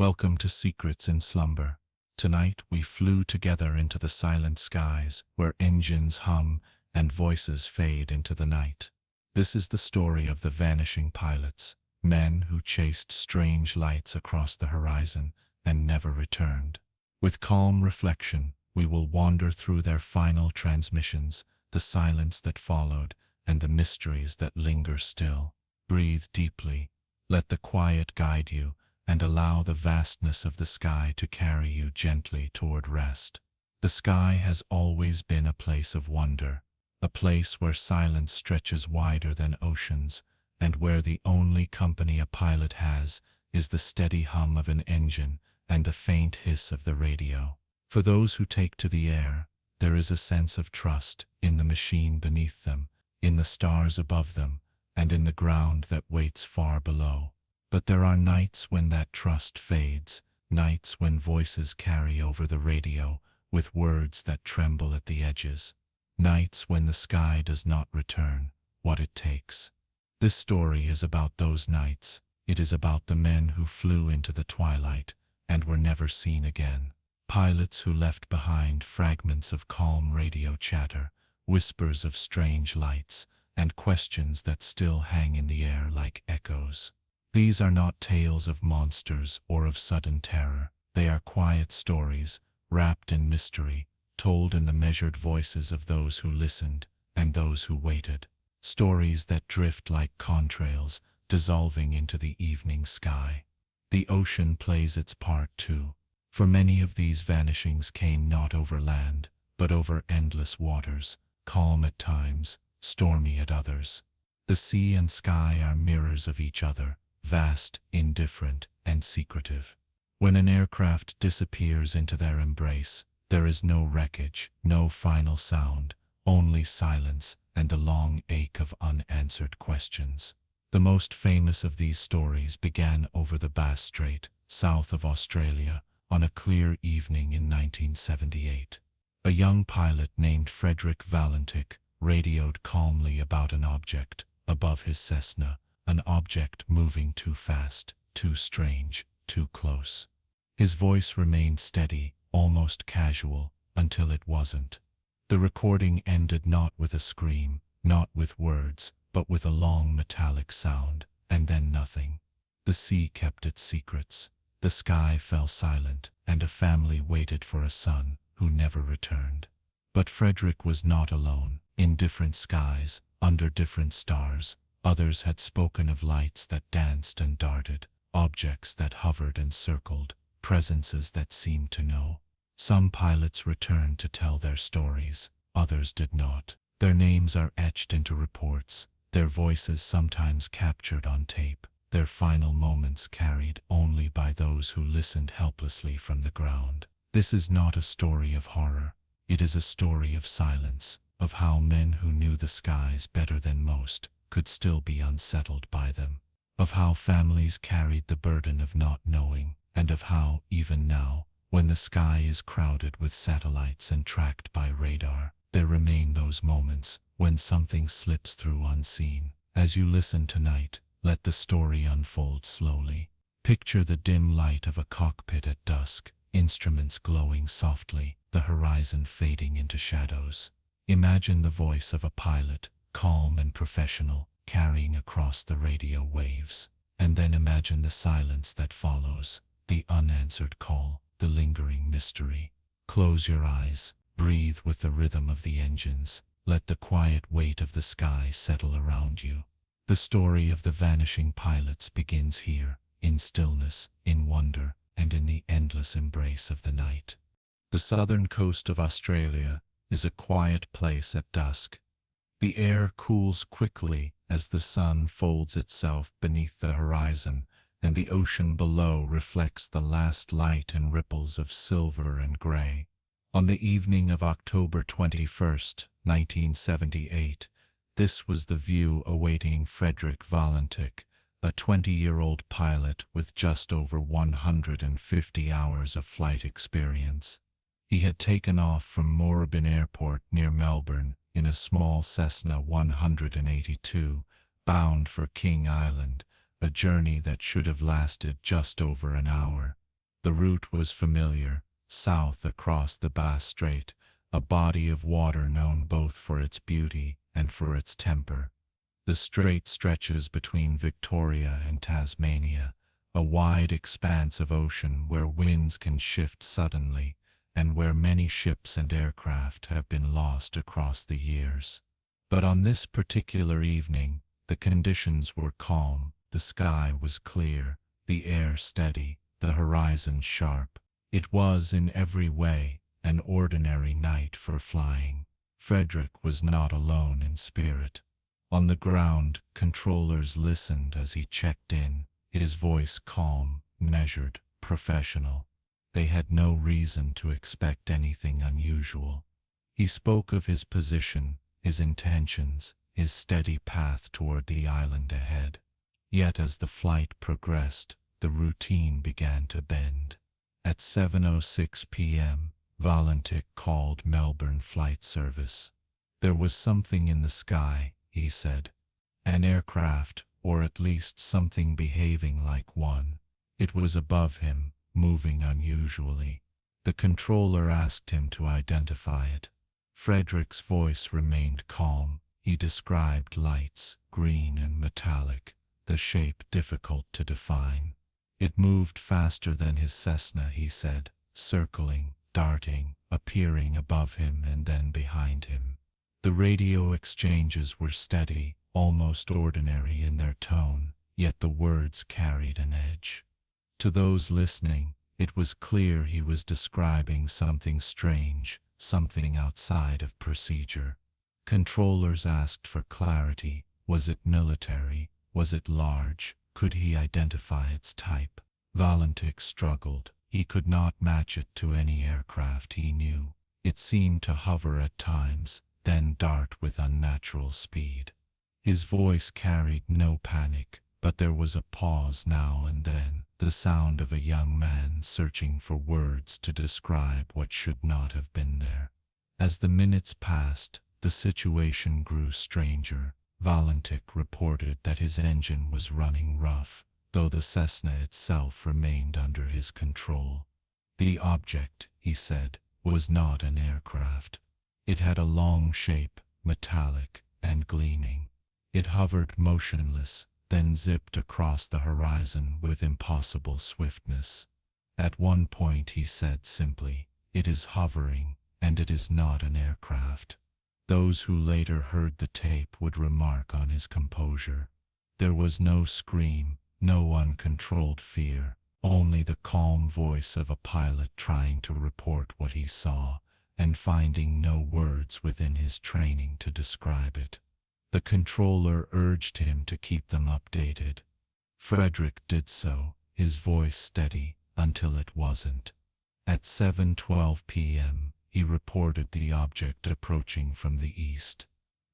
Welcome to Secrets in Slumber. Tonight we flew together into the silent skies, where engines hum and voices fade into the night. This is the story of the vanishing pilots, men who chased strange lights across the horizon and never returned. With calm reflection, we will wander through their final transmissions, the silence that followed, and the mysteries that linger still. Breathe deeply, let the quiet guide you, and allow the vastness of the sky to carry you gently toward rest. The sky has always been a place of wonder, a place where silence stretches wider than oceans, and where the only company a pilot has is the steady hum of an engine and the faint hiss of the radio. For those who take to the air, there is a sense of trust in the machine beneath them, in the stars above them, and in the ground that waits far below. But there are nights when that trust fades, nights when voices carry over the radio with words that tremble at the edges, nights when the sky does not return what it takes. This story is about those nights. It is about the men who flew into the twilight and were never seen again. Pilots who left behind fragments of calm radio chatter, whispers of strange lights, and questions that still hang in the air like echoes. These are not tales of monsters or of sudden terror. They are quiet stories, wrapped in mystery, told in the measured voices of those who listened and those who waited. Stories that drift like contrails, dissolving into the evening sky. The ocean plays its part too, for many of these vanishings came not over land, but over endless waters, calm at times, stormy at others. The sea and sky are mirrors of each other, vast, indifferent, and secretive. When an aircraft disappears into their embrace, there is no wreckage, no final sound, only silence and the long ache of unanswered questions. The most famous of these stories began over the Bass Strait, south of Australia, on a clear evening in 1978. A young pilot named Frederick Valentich radioed calmly about an object above his Cessna, an object moving too fast, too strange, too close. His voice remained steady, almost casual, until it wasn't. The recording ended not with a scream, not with words, but with a long metallic sound, and then nothing. The sea kept its secrets. The sky fell silent, and a family waited for a son who never returned. But Frederick was not alone. In different skies, under different stars, others had spoken of lights that danced and darted, objects that hovered and circled, presences that seemed to know. Some pilots returned to tell their stories, others did not. Their names are etched into reports, their voices sometimes captured on tape, their final moments carried only by those who listened helplessly from the ground. This is not a story of horror. It is a story of silence, of how men who knew the skies better than most could still be unsettled by them, of how families carried the burden of not knowing, and of how, even now, when the sky is crowded with satellites and tracked by radar, there remain those moments when something slips through unseen. As you listen tonight, let the story unfold slowly. Picture the dim light of a cockpit at dusk, instruments glowing softly, the horizon fading into shadows. Imagine the voice of a pilot, calm and professional, carrying across the radio waves. And then imagine the silence that follows, the unanswered call, the lingering mystery. Close your eyes, breathe with the rhythm of the engines, let the quiet weight of the sky settle around you. The story of the vanishing pilots begins here, in stillness, in wonder, and in the endless embrace of the night. The southern coast of Australia is a quiet place at dusk. The air cools quickly as the sun folds itself beneath the horizon, and the ocean below reflects the last light in ripples of silver and gray. On the evening of October 21st, 1978, this was the view awaiting Frederick Valentich, a 20-year-old pilot with just over 150 hours of flight experience. He had taken off from Moorabbin Airport near Melbourne in a small Cessna 182, bound for King Island, a journey that should have lasted just over an hour. The route was familiar, south across the Bass Strait, a body of water known both for its beauty and for its temper. The strait stretches between Victoria and Tasmania, a wide expanse of ocean where winds can shift suddenly and where many ships and aircraft have been lost across the years. But on this particular evening, the conditions were calm, the sky was clear, the air steady, the horizon sharp. It was, in every way, an ordinary night for flying. Frederick was not alone in spirit. On the ground, controllers listened as he checked in, his voice calm, measured, professional. They had no reason to expect anything unusual. He spoke of his position, his intentions, his steady path toward the island ahead. Yet as the flight progressed, the routine began to bend. At 7:06 p.m., Valentich called Melbourne Flight Service. There was something in the sky, he said. An aircraft, or at least something behaving like one. It was above him, moving unusually. The controller asked him to identify it. Frederick's voice remained calm. He described lights, green and metallic, the shape difficult to define. It moved faster than his Cessna, he said, circling, darting, appearing above him and then behind him. The radio exchanges were steady, almost ordinary in their tone, yet the words carried an edge. To those listening, it was clear he was describing something strange, something outside of procedure. Controllers asked for clarity. Was it military? Was it large? Could he identify its type? Valentich struggled. He could not match it to any aircraft he knew. It seemed to hover at times, then dart with unnatural speed. His voice carried no panic, but there was a pause now and then, the sound of a young man searching for words to describe what should not have been there. As the minutes passed, the situation grew stranger. Valentich reported that his engine was running rough, though the Cessna itself remained under his control. The object, he said, was not an aircraft. It had a long shape, metallic and gleaming. It hovered motionless, then zipped across the horizon with impossible swiftness. At one point he said simply, "It is hovering, and it is not an aircraft." Those who later heard the tape would remark on his composure. There was no scream, no uncontrolled fear, only the calm voice of a pilot trying to report what he saw, and finding no words within his training to describe it. The controller urged him to keep them updated. Frederick did so, his voice steady, until it wasn't. At 7:12 p.m., he reported the object approaching from the east.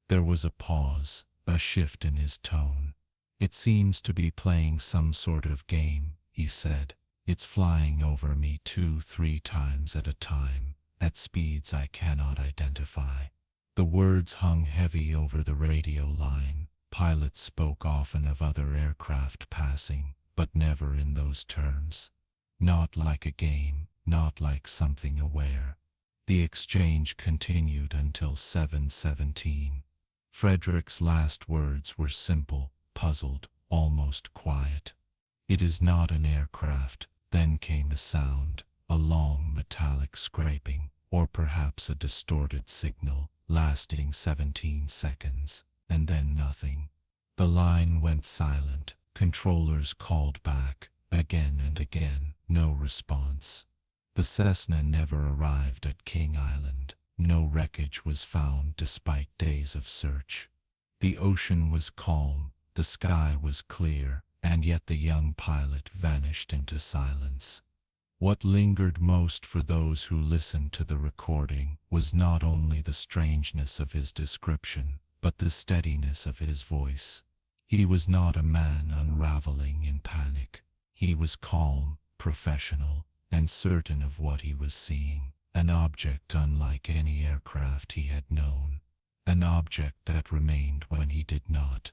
There was a pause, a shift in his tone. "It seems to be playing some sort of game," he said. "It's flying over me 2-3 times at a time, at speeds I cannot identify." The words hung heavy over the radio line. Pilots spoke often of other aircraft passing, but never in those terms. Not like a game, not like something aware. The exchange continued until 7:17. Frederick's last words were simple, puzzled, almost quiet. "It is not an aircraft." Then came a sound, a long metallic scraping, or perhaps a distorted signal, lasting 17 seconds, and then nothing. The line went silent. Controllers called back, again and again, no response. The Cessna never arrived at King Island. No wreckage was found despite days of search. The ocean was calm, the sky was clear, and yet the young pilot vanished into silence. What lingered most for those who listened to the recording was not only the strangeness of his description, but the steadiness of his voice. He was not a man unraveling in panic. He was calm, professional, and certain of what he was seeing. An object unlike any aircraft he had known. An object that remained when he did not.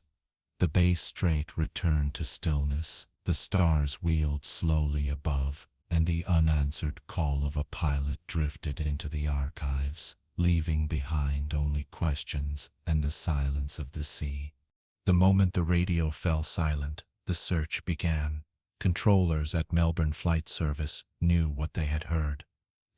The Bass Strait returned to stillness. The stars wheeled slowly above, and and the unanswered call of a pilot drifted into the archives, leaving behind only questions and the silence of the sea. The moment the radio fell silent, the search began. Controllers at Melbourne Flight Service knew what they had heard.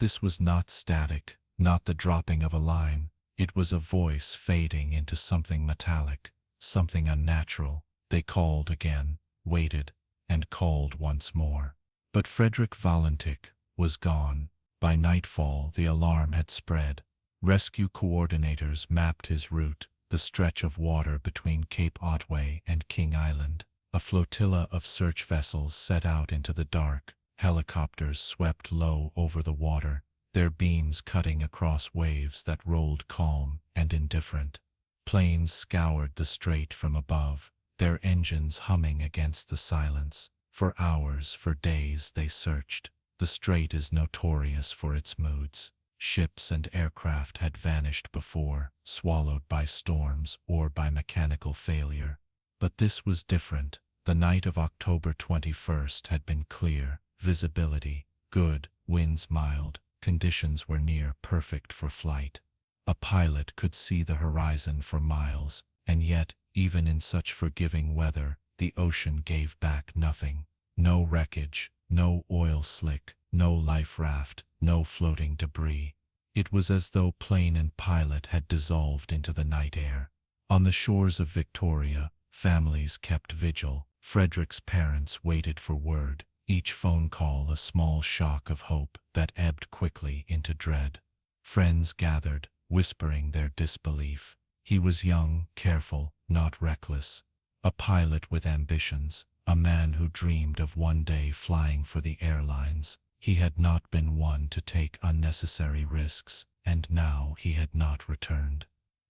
This was not static, not the dropping of a line. It was a voice fading into something metallic, something unnatural. They called again, waited, and called once more. But Frederick Valentich was gone. By nightfall, the alarm had spread. Rescue coordinators mapped his route, the stretch of water between Cape Otway and King Island. A flotilla of search vessels set out into the dark. Helicopters swept low over the water, their beams cutting across waves that rolled calm and indifferent. Planes scoured the strait from above, their engines humming against the silence. For hours, for days, they searched. The strait is notorious for its moods. Ships and aircraft had vanished before, swallowed by storms or by mechanical failure. But this was different. The night of October 21st had been clear, visibility good, winds mild, conditions were near perfect for flight. A pilot could see the horizon for miles, and yet, even in such forgiving weather, the ocean gave back nothing. No wreckage, no oil slick, no life raft, no floating debris. It was as though plane and pilot had dissolved into the night air. On the shores of Victoria, families kept vigil. Frederick's parents waited for word, each phone call a small shock of hope that ebbed quickly into dread. Friends gathered, whispering their disbelief. He was young, careful, not reckless. A pilot with ambitions, a man who dreamed of one day flying for the airlines. He had not been one to take unnecessary risks, and now he had not returned.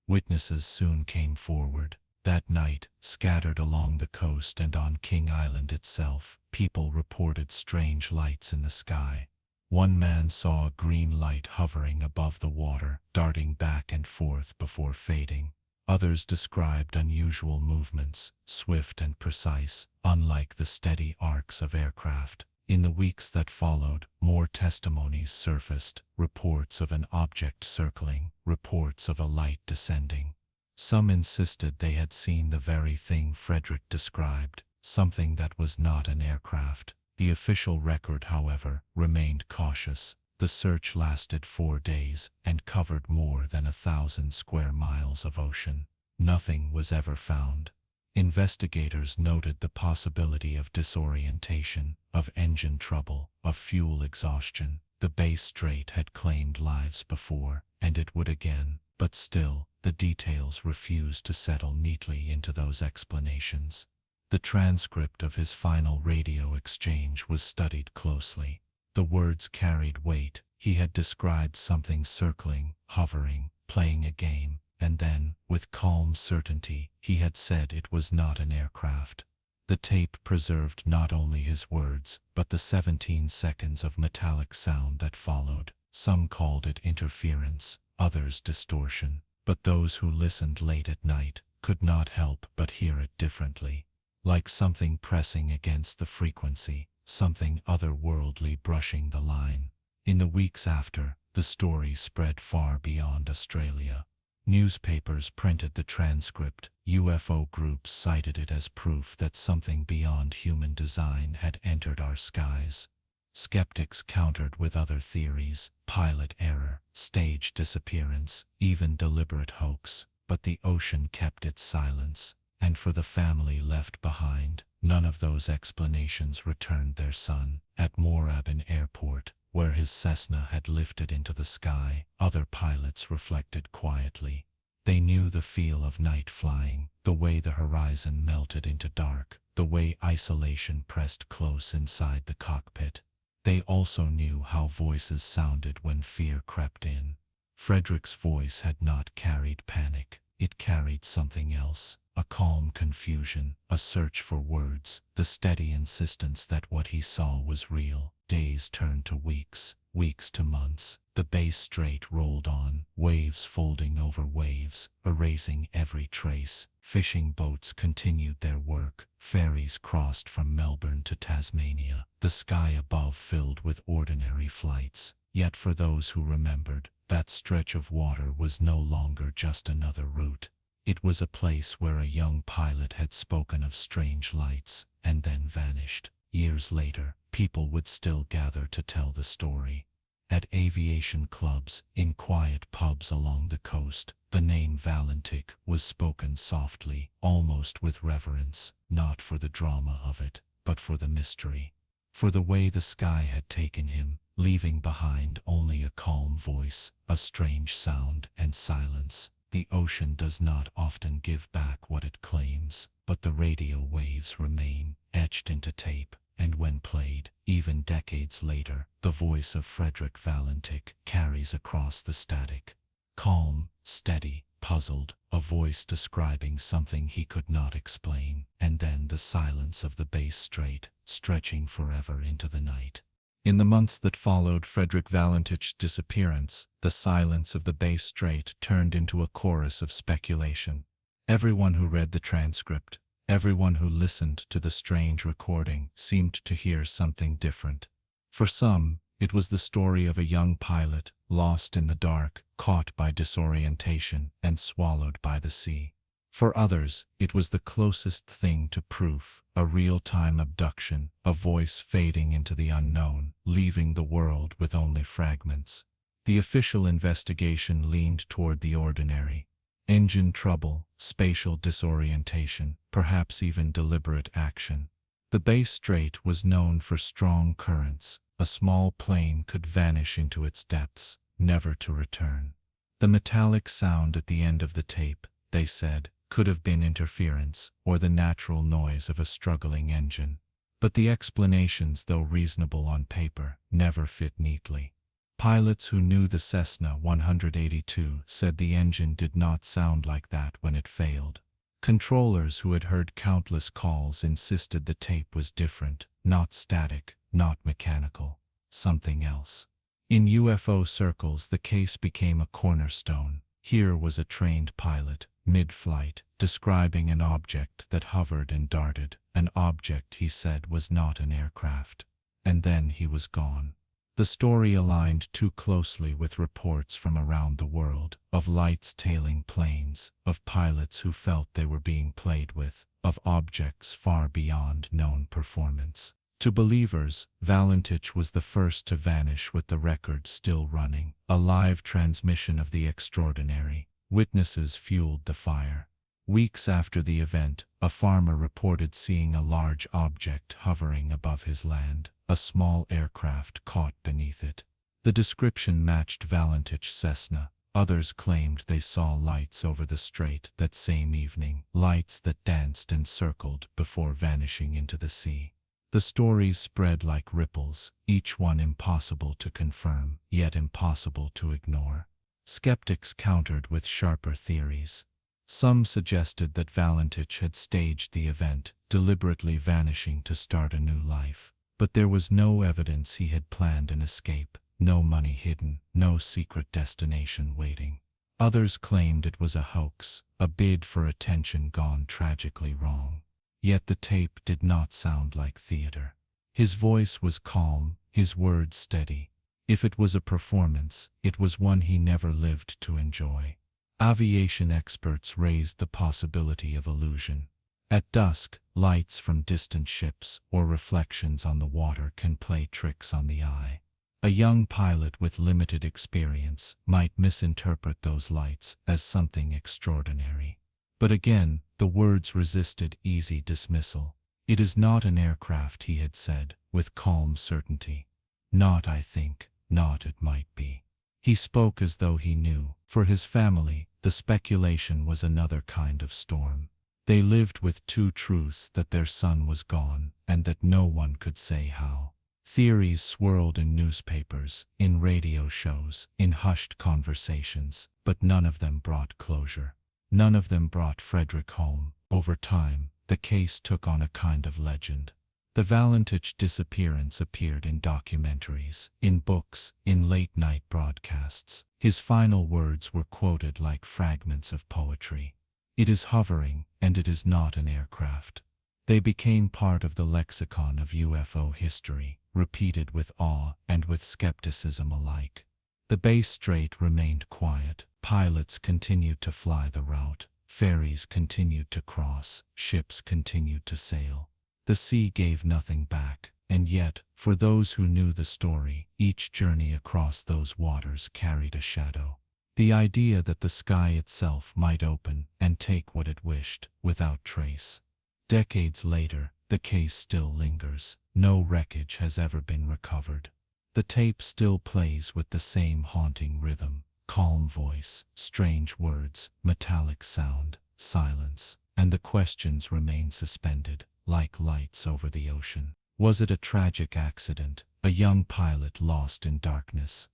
Witnesses soon came forward. That night, scattered along the coast and on King Island itself, people reported strange lights in the sky. One man saw a green light hovering above the water, darting back and forth before fading. Others described unusual movements, swift and precise, unlike the steady arcs of aircraft. In the weeks that followed, more testimonies surfaced, reports of an object circling, reports of a light descending. Some insisted they had seen the very thing Frederick described, something that was not an aircraft. The official record, however, remained cautious. The search lasted 4 days and covered more than 1,000 square miles of ocean. Nothing was ever found. Investigators noted the possibility of disorientation, of engine trouble, of fuel exhaustion. The Bass Strait had claimed lives before, and it would again, but still, the details refused to settle neatly into those explanations. The transcript of his final radio exchange was studied closely. The words carried weight. He had described something circling, hovering, playing a game, and then, with calm certainty, he had said it was not an aircraft. The tape preserved not only his words, but the 17 seconds of metallic sound that followed. Some called it interference, others distortion, but those who listened late at night could not help but hear it differently. Like something pressing against the frequency, something otherworldly brushing the line. In the weeks after, the story spread far beyond Australia. Newspapers printed the transcript. UFO groups cited it as proof that something beyond human design had entered our skies. Skeptics countered with other theories, pilot error, stage disappearance, even deliberate hoax. But the ocean kept its silence, and for the family left behind, none of those explanations returned their son. At Moorabbin Airport, where his Cessna had lifted into the sky, other pilots reflected quietly. They knew the feel of night flying, the way the horizon melted into dark, the way isolation pressed close inside the cockpit. They also knew how voices sounded when fear crept in. Frederick's voice had not carried panic. It carried something else, a calm confusion, a search for words, the steady insistence that what he saw was real. Days turned to weeks, weeks to months, the Bass Strait rolled on, waves folding over waves, erasing every trace. Fishing boats continued their work, ferries crossed from Melbourne to Tasmania, the sky above filled with ordinary flights. Yet for those who remembered, that stretch of water was no longer just another route. It was a place where a young pilot had spoken of strange lights and then vanished. Years later, people would still gather to tell the story. At aviation clubs, in quiet pubs along the coast, the name Valentich was spoken softly, almost with reverence, not for the drama of it, but for the mystery. For the way the sky had taken him, leaving behind only a calm voice, a strange sound and silence. The ocean does not often give back what it claims, but the radio waves remain, etched into tape, and when played, even decades later, the voice of Frederick Valentich carries across the static. Calm, steady, puzzled, a voice describing something he could not explain, and then the silence of the Bass Strait, stretching forever into the night. In the months that followed Frederick Valentich's disappearance, the silence of the Bass Strait turned into a chorus of speculation. Everyone who read the transcript, everyone who listened to the strange recording seemed to hear something different. For some, it was the story of a young pilot, lost in the dark, caught by disorientation, and swallowed by the sea. For others, it was the closest thing to proof, a real-time abduction, a voice fading into the unknown, leaving the world with only fragments. The official investigation leaned toward the ordinary. Engine trouble, spatial disorientation, perhaps even deliberate action. The Bass Strait was known for strong currents. A small plane could vanish into its depths, never to return. The metallic sound at the end of the tape, they said, could have been interference or the natural noise of a struggling engine. But the explanations, though reasonable on paper, never fit neatly. Pilots who knew the Cessna 182 said the engine did not sound like that when it failed. Controllers who had heard countless calls insisted the tape was different, not static, not mechanical, something else. In UFO circles, the case became a cornerstone. Here was a trained pilot, mid-flight, describing an object that hovered and darted, an object he said was not an aircraft. And then he was gone. The story aligned too closely with reports from around the world, of lights tailing planes, of pilots who felt they were being played with, of objects far beyond known performance. To believers, Valentich was the first to vanish with the record still running, a live transmission of the extraordinary. Witnesses fueled the fire. Weeks after the event, a farmer reported seeing a large object hovering above his land, a small aircraft caught beneath it. The description matched Valentich's Cessna. Others claimed they saw lights over the strait that same evening, lights that danced and circled before vanishing into the sea. The stories spread like ripples, each one impossible to confirm, yet impossible to ignore. Skeptics countered with sharper theories. Some suggested that Valentich had staged the event, deliberately vanishing to start a new life. But there was no evidence he had planned an escape, no money hidden, no secret destination waiting. Others claimed it was a hoax, a bid for attention gone tragically wrong. Yet the tape did not sound like theater. His voice was calm, his words steady. If it was a performance, it was one he never lived to enjoy. Aviation experts raised the possibility of illusion. At dusk, lights from distant ships or reflections on the water can play tricks on the eye. A young pilot with limited experience might misinterpret those lights as something extraordinary. But again, the words resisted easy dismissal. "It is not an aircraft," he had said, with calm certainty. "Not, I think, not it might be." He spoke as though he knew. For his family, the speculation was another kind of storm. They lived with two truths: that their son was gone, and that no one could say how. Theories swirled in newspapers, in radio shows, in hushed conversations, but none of them brought closure. None of them brought Frederick home. Over time, the case took on a kind of legend. The Valentich disappearance appeared in documentaries, in books, in late-night broadcasts. His final words were quoted like fragments of poetry. "It is hovering, and it is not an aircraft." They became part of the lexicon of UFO history, repeated with awe and with skepticism alike. The Bass Strait remained quiet. Pilots continued to fly the route. Ferries continued to cross. Ships continued to sail. The sea gave nothing back, and yet, for those who knew the story, each journey across those waters carried a shadow. The idea that the sky itself might open and take what it wished, without trace. Decades later, the case still lingers. No wreckage has ever been recovered. The tape still plays with the same haunting rhythm, calm voice, strange words, metallic sound, silence, and the questions remain suspended, like lights over the ocean. Was it a tragic accident, a young pilot lost in darkness?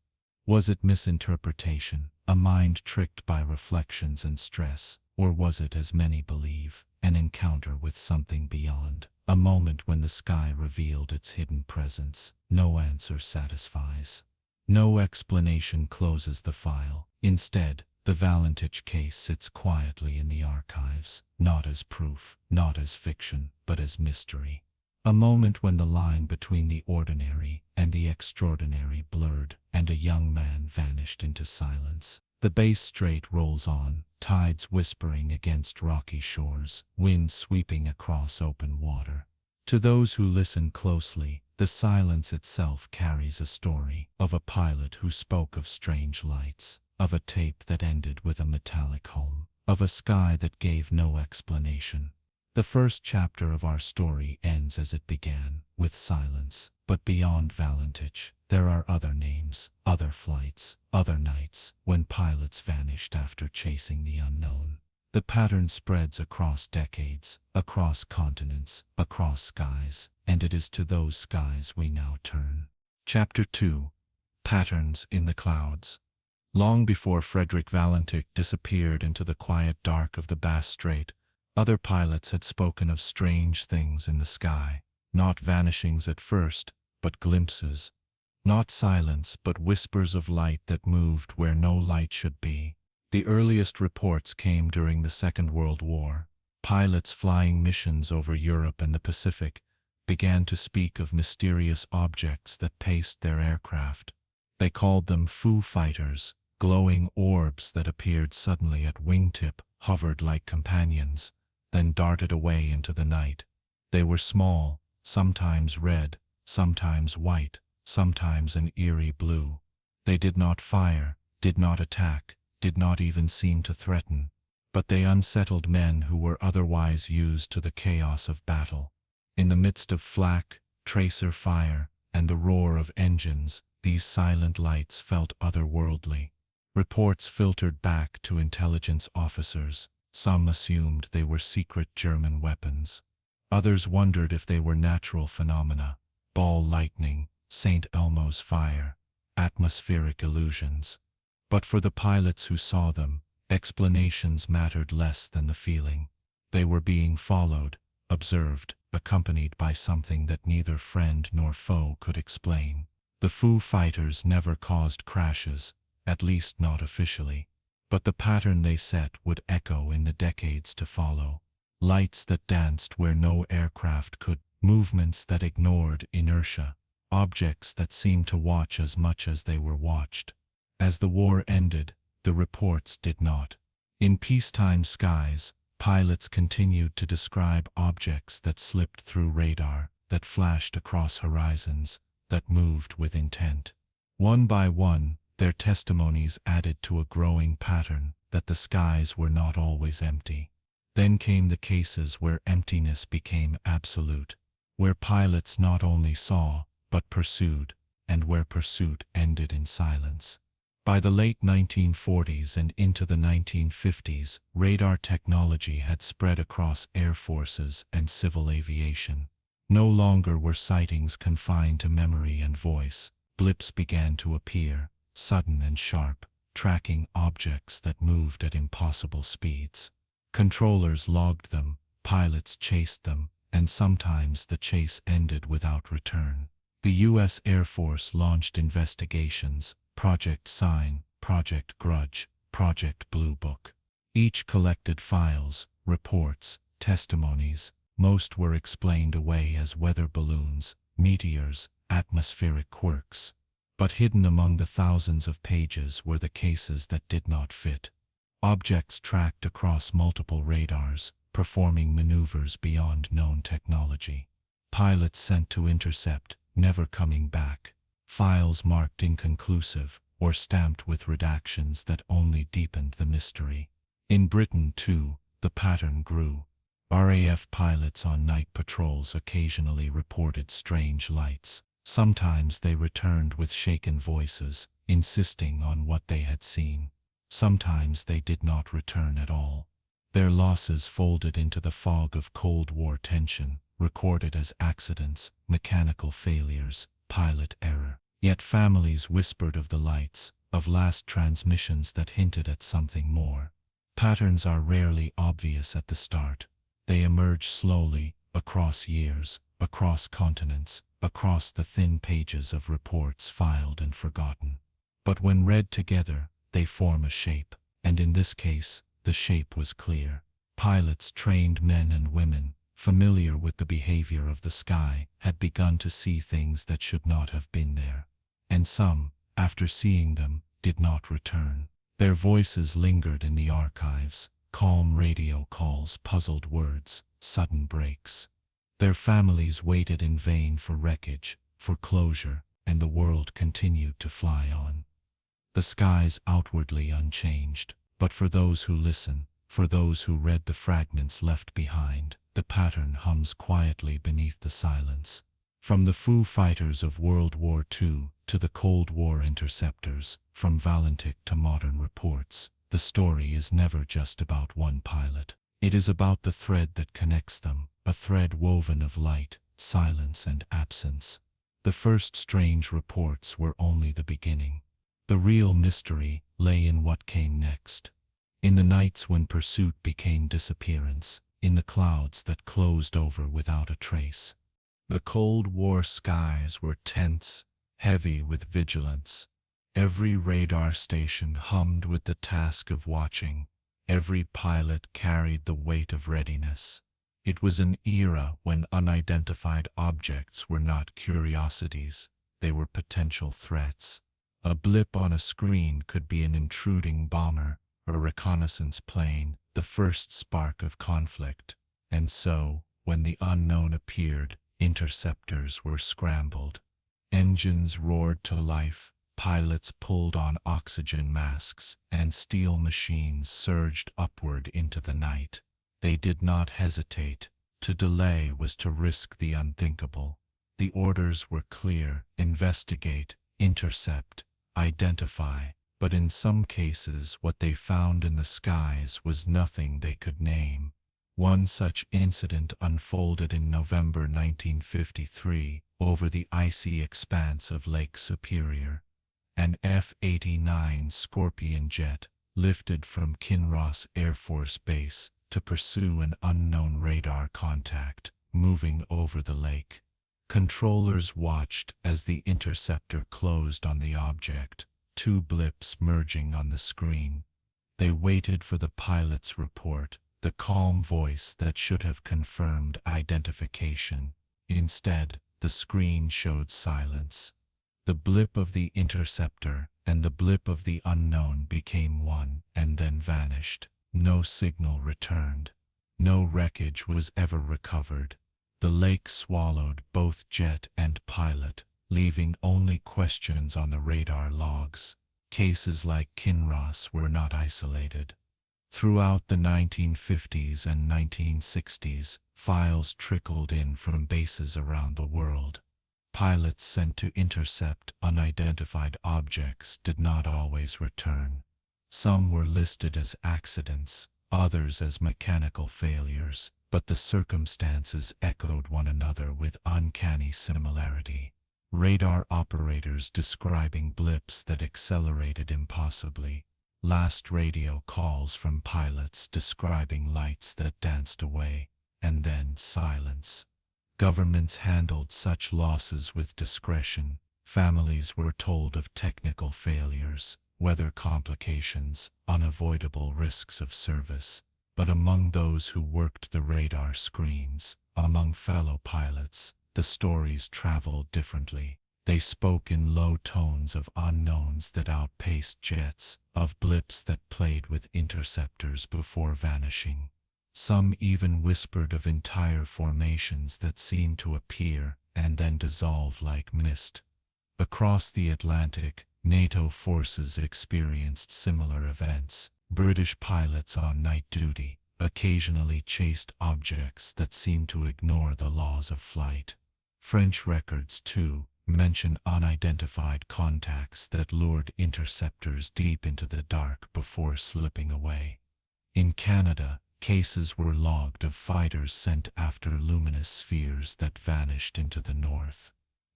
Was it misinterpretation, a mind tricked by reflections and stress? Or was it, as many believe, an encounter with something beyond, a moment when the sky revealed its hidden presence? No answer satisfies. No explanation closes the file. Instead, the Valentich case sits quietly in the archives, not as proof, not as fiction, but as mystery. A moment when the line between the ordinary and the extraordinary blurred, and a young man vanished into silence. The Bass Strait rolls on, tides whispering against rocky shores, wind sweeping across open water. To those who listen closely, the silence itself carries a story of a pilot who spoke of strange lights, of a tape that ended with a metallic hum, of a sky that gave no explanation. The first chapter of our story ends as it began, with silence. But beyond Valentich, there are other names, other flights, other nights, when pilots vanished after chasing the unknown. The pattern spreads across decades, across continents, across skies, and it is to those skies we now turn. Chapter 2. Patterns in the Clouds. Long before Frederick Valentich disappeared into the quiet dark of the Bass Strait, other pilots had spoken of strange things in the sky. Not vanishings at first, but glimpses. Not silence, but whispers of light that moved where no light should be. The earliest reports came during the Second World War. Pilots flying missions over Europe and the Pacific began to speak of mysterious objects that paced their aircraft. They called them Foo Fighters, glowing orbs that appeared suddenly at wingtip, hovered like companions, then darted away into the night. They were small, sometimes red, sometimes white, sometimes an eerie blue. They did not fire, did not attack, did not even seem to threaten, but they unsettled men who were otherwise used to the chaos of battle. In the midst of flak, tracer fire, and the roar of engines, these silent lights felt otherworldly. Reports filtered back to intelligence officers. Some assumed they were secret German weapons. Others wondered if they were natural phenomena, ball lightning, St. Elmo's fire, atmospheric illusions. But for the pilots who saw them, explanations mattered less than the feeling. They were being followed, observed, accompanied by something that neither friend nor foe could explain. The Foo Fighters never caused crashes, at least not officially. But the pattern they set would echo in the decades to follow. Lights that danced where no aircraft could, movements that ignored inertia, objects that seemed to watch as much as they were watched. As the war ended, the reports did not. In peacetime skies, pilots continued to describe objects that slipped through radar, that flashed across horizons, that moved with intent. One by one, their testimonies added to a growing pattern that the skies were not always empty. Then came the cases where emptiness became absolute, where pilots not only saw, but pursued, and where pursuit ended in silence. By the late 1940s and into the 1950s, radar technology had spread across air forces and civil aviation. No longer were sightings confined to memory and voice. Blips began to appear, sudden and sharp, tracking objects that moved at impossible speeds. Controllers logged them, pilots chased them, and sometimes the chase ended without return. The U.S. Air Force launched investigations, Project Sign, Project Grudge, Project Blue Book. Each collected files, reports, testimonies. Most were explained away as weather balloons, meteors, atmospheric quirks. But hidden among the thousands of pages were the cases that did not fit. Objects tracked across multiple radars, performing maneuvers beyond known technology. Pilots sent to intercept, never coming back. Files marked inconclusive, or stamped with redactions that only deepened the mystery. In Britain, too, the pattern grew. RAF pilots on night patrols occasionally reported strange lights. Sometimes they returned with shaken voices, insisting on what they had seen. Sometimes they did not return at all. Their losses folded into the fog of Cold War tension, recorded as accidents, mechanical failures, pilot error. Yet families whispered of the lights, of last transmissions that hinted at something more. Patterns are rarely obvious at the start. They emerge slowly, across years, across continents, across the thin pages of reports filed and forgotten. But when read together, they form a shape, and in this case, the shape was clear. Pilots, trained men and women, familiar with the behavior of the sky, had begun to see things that should not have been there. And some, after seeing them, did not return. Their voices lingered in the archives, calm radio calls, puzzled words, sudden breaks. Their families waited in vain for wreckage, for closure, and the world continued to fly on. The skies outwardly unchanged, but for those who listen, for those who read the fragments left behind, the pattern hums quietly beneath the silence. From the Foo Fighters of World War II to the Cold War interceptors, from Valentich to modern reports, the story is never just about one pilot. It is about the thread that connects them, a thread woven of light, silence, and absence. The first strange reports were only the beginning. The real mystery lay in what came next. In the nights when pursuit became disappearance, in the clouds that closed over without a trace. The Cold War skies were tense, heavy with vigilance. Every radar station hummed with the task of watching. Every pilot carried the weight of readiness. It was an era when unidentified objects were not curiosities, they were potential threats. A blip on a screen could be an intruding bomber, a reconnaissance plane, the first spark of conflict. And so, when the unknown appeared, interceptors were scrambled. Engines roared to life, pilots pulled on oxygen masks, and steel machines surged upward into the night. They did not hesitate. To delay was to risk the unthinkable. The orders were clear: investigate, intercept, identify. But in some cases what they found in the skies was nothing they could name. One such incident unfolded in November 1953 over the icy expanse of Lake Superior. An F-89 Scorpion jet lifted from Kinross Air Force Base to pursue an unknown radar contact moving over the lake. Controllers watched as the interceptor closed on the object, two blips merging on the screen. They waited for the pilot's report, the calm voice that should have confirmed identification. Instead, the screen showed silence. The blip of the interceptor and the blip of the unknown became one and then vanished. No signal returned. No wreckage was ever recovered. The lake swallowed both jet and pilot, leaving only questions on the radar logs. Cases like Kinross were not isolated. Throughout the 1950s and 1960s, files trickled in from bases around the world. Pilots sent to intercept unidentified objects did not always return. Some were listed as accidents, others as mechanical failures, but the circumstances echoed one another with uncanny similarity. Radar operators describing blips that accelerated impossibly. Last radio calls from pilots describing lights that danced away. and then silence. Governments handled such losses with discretion. Families were told of technical failures, weather complications, unavoidable risks of service. But among those who worked the radar screens, among fellow pilots, the stories traveled differently. They spoke in low tones of unknowns that outpaced jets, of blips that played with interceptors before vanishing. Some even whispered of entire formations that seemed to appear and then dissolve like mist. Across the Atlantic, NATO forces experienced similar events. British pilots on night duty occasionally chased objects that seemed to ignore the laws of flight. French records, too, mention unidentified contacts that lured interceptors deep into the dark before slipping away. In Canada, cases were logged of fighters sent after luminous spheres that vanished into the north.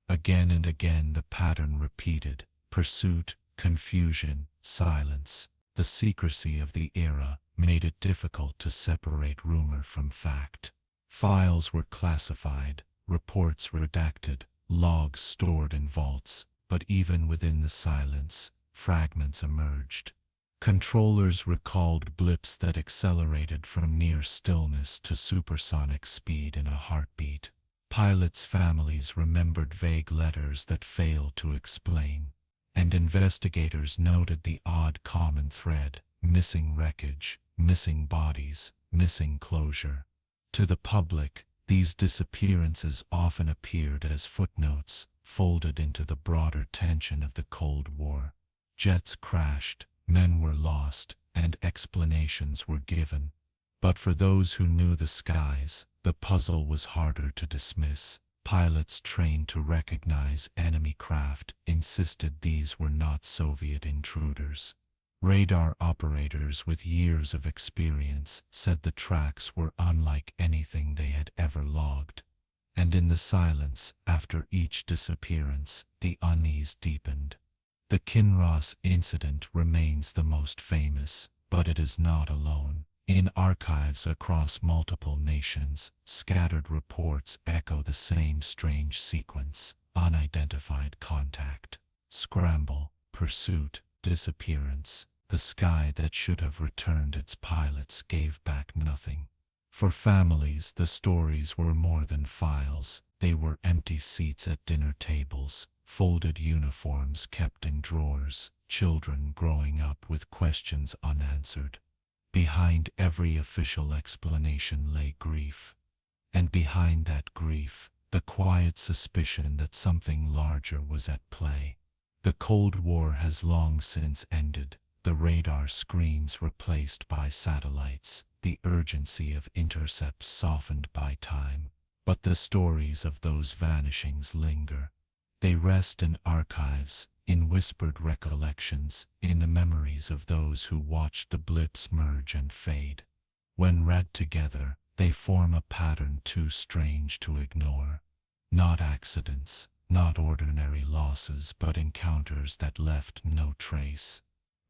Again and again the pattern repeated: pursuit, confusion, silence. The secrecy of the era made it difficult to separate rumor from fact. Files were classified, reports redacted, logs stored in vaults, but even within the silence, fragments emerged. Controllers recalled blips that accelerated from near stillness to supersonic speed in a heartbeat. Pilots' families remembered vague letters that failed to explain, and investigators noted the odd common thread: missing wreckage, missing bodies, missing closure. To the public, these disappearances often appeared as footnotes, folded into the broader tension of the Cold War. Jets crashed, men were lost, and explanations were given. But for those who knew the skies, the puzzle was harder to dismiss. Pilots trained to recognize enemy craft insisted these were not Soviet intruders. Radar operators with years of experience said the tracks were unlike anything they had ever logged. And in the silence, after each disappearance, the unease deepened. The Kinross incident remains the most famous, but it is not alone. In archives across multiple nations, scattered reports echo the same strange sequence: unidentified contact, scramble, pursuit, disappearance. The sky that should have returned its pilots gave back nothing. For families, the stories were more than files. They were empty seats at dinner tables, folded uniforms kept in drawers, children growing up with questions unanswered. Behind every official explanation lay grief. And behind that grief, the quiet suspicion that something larger was at play. The Cold War has long since ended, the radar screens replaced by satellites, the urgency of intercepts softened by time. But the stories of those vanishings linger. They rest in archives, in whispered recollections, in the memories of those who watched the blips merge and fade. When read together, they form a pattern too strange to ignore. Not accidents, not ordinary losses, but encounters that left no trace.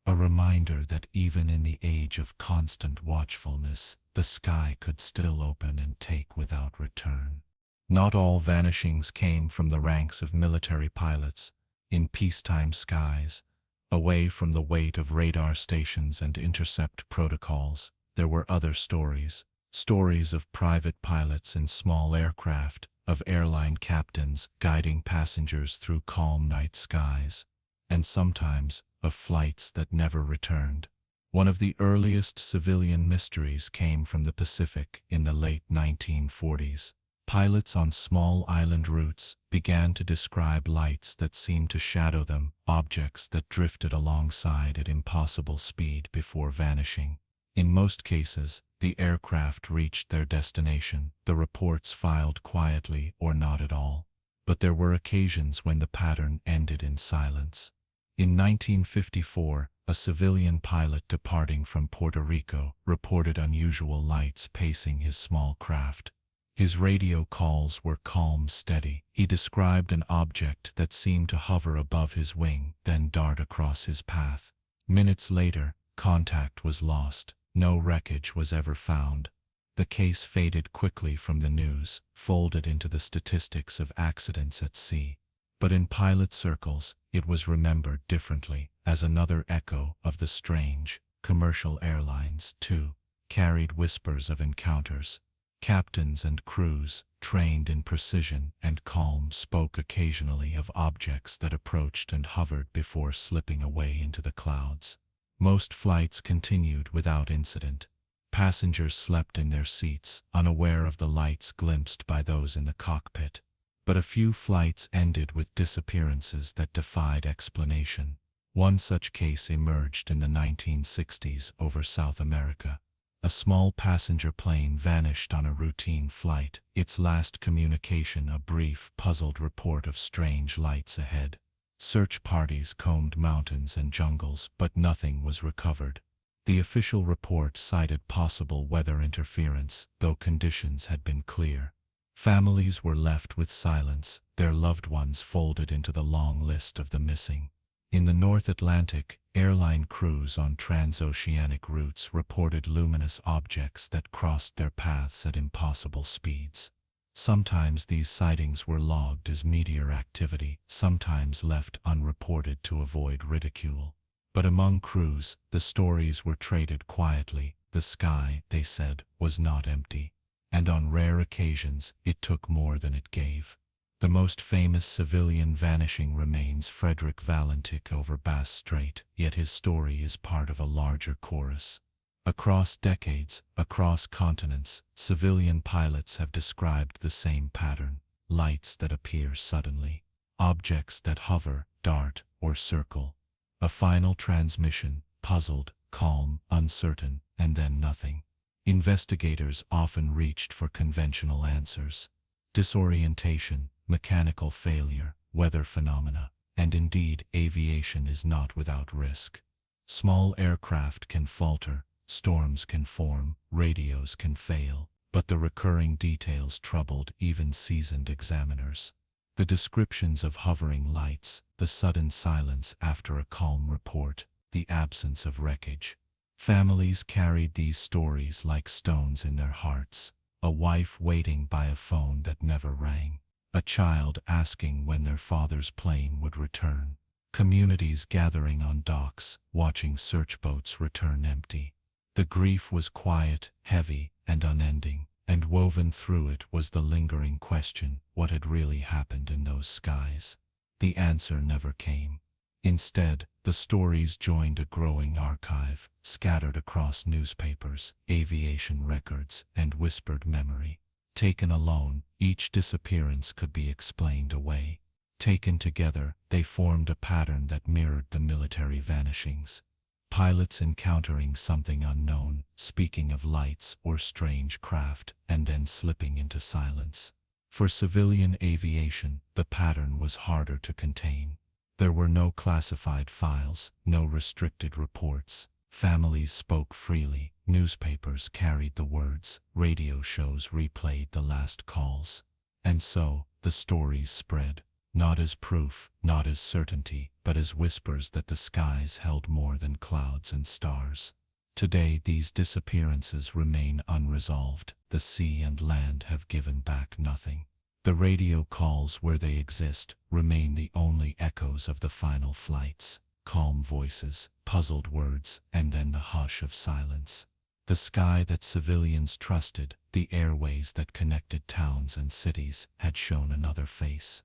A reminder that even in the age of constant watchfulness, the sky could still open and take without return. Not all vanishings came from the ranks of military pilots. In peacetime skies, away from the weight of radar stations and intercept protocols, there were other stories. Stories of private pilots in small aircraft, of airline captains guiding passengers through calm night skies, and sometimes of flights that never returned. One of the earliest civilian mysteries came from the Pacific in the late 1940s. Pilots on small island routes began to describe lights that seemed to shadow them, objects that drifted alongside at impossible speed before vanishing. In most cases, the aircraft reached their destination, the reports filed quietly or not at all. But there were occasions when the pattern ended in silence. In 1954, a civilian pilot departing from Puerto Rico reported unusual lights pacing his small craft. His radio calls were calm, steady. He described an object that seemed to hover above his wing, then dart across his path. Minutes later, contact was lost. No wreckage was ever found. The case faded quickly from the news, folded into the statistics of accidents at sea. But in pilot circles, it was remembered differently, as another echo of the strange. Commercial airlines, too, carried whispers of encounters. Captains and crews, trained in precision and calm, spoke occasionally of objects that approached and hovered before slipping away into the clouds. Most flights continued without incident. Passengers slept in their seats, unaware of the lights glimpsed by those in the cockpit. But a few flights ended with disappearances that defied explanation. One such case emerged in the 1960s over South America. A small passenger plane vanished on a routine flight, its last communication a brief, puzzled report of strange lights ahead. Search parties combed mountains and jungles, but nothing was recovered. The official report cited possible weather interference, though conditions had been clear. Families were left with silence, their loved ones folded into the long list of the missing. In the North Atlantic, airline crews on transoceanic routes reported luminous objects that crossed their paths at impossible speeds. Sometimes these sightings were logged as meteor activity, sometimes left unreported to avoid ridicule. But among crews, the stories were traded quietly. The sky, they said, was not empty. And on rare occasions, it took more than it gave. The most famous civilian vanishing remains Frederick Valentich over Bass Strait, yet his story is part of a larger chorus. Across decades, across continents, civilian pilots have described the same pattern: lights that appear suddenly, objects that hover, dart, or circle. A final transmission, puzzled, calm, uncertain, and then nothing. Investigators often reached for conventional answers: disorientation, mechanical failure, weather phenomena, and indeed, aviation is not without risk. Small aircraft can falter, storms can form, radios can fail, but the recurring details troubled even seasoned examiners. The descriptions of hovering lights, the sudden silence after a calm report, the absence of wreckage. Families carried these stories like stones in their hearts. A wife waiting by a phone that never rang. A child asking when their father's plane would return. Communities gathering on docks, watching search boats return empty. The grief was quiet, heavy, and unending, and woven through it was the lingering question: what had really happened in those skies? The answer never came. Instead, the stories joined a growing archive, scattered across newspapers, aviation records, and whispered memory. Taken alone, each disappearance could be explained away. Taken together, they formed a pattern that mirrored the military vanishings. Pilots encountering something unknown, speaking of lights or strange craft, and then slipping into silence. For civilian aviation, the pattern was harder to contain. There were no classified files, no restricted reports. Families spoke freely, newspapers carried the words, radio shows replayed the last calls. And so, the stories spread, not as proof, not as certainty, but as whispers that the skies held more than clouds and stars. Today, these disappearances remain unresolved. The sea and land have given back nothing. The radio calls, where they exist, remain the only echoes of the final flights. Calm voices, puzzled words, and then the hush of silence. The sky that civilians trusted, the airways that connected towns and cities, had shown another face.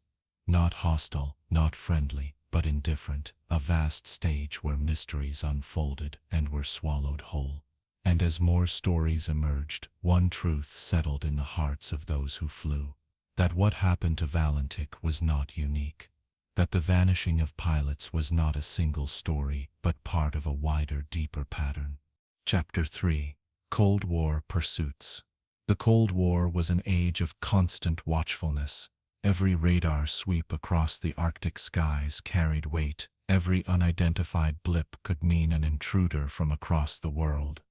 Not hostile, not friendly, but indifferent, a vast stage where mysteries unfolded and were swallowed whole. And as more stories emerged, one truth settled in the hearts of those who flew: that what happened to Valentich was not unique. That the vanishing of pilots was not a single story, but part of a wider, deeper pattern. Chapter 3: Cold War Pursuits. The Cold War was an age of constant watchfulness. Every radar sweep across the Arctic skies carried weight. Every unidentified blip could mean an intruder from across the world.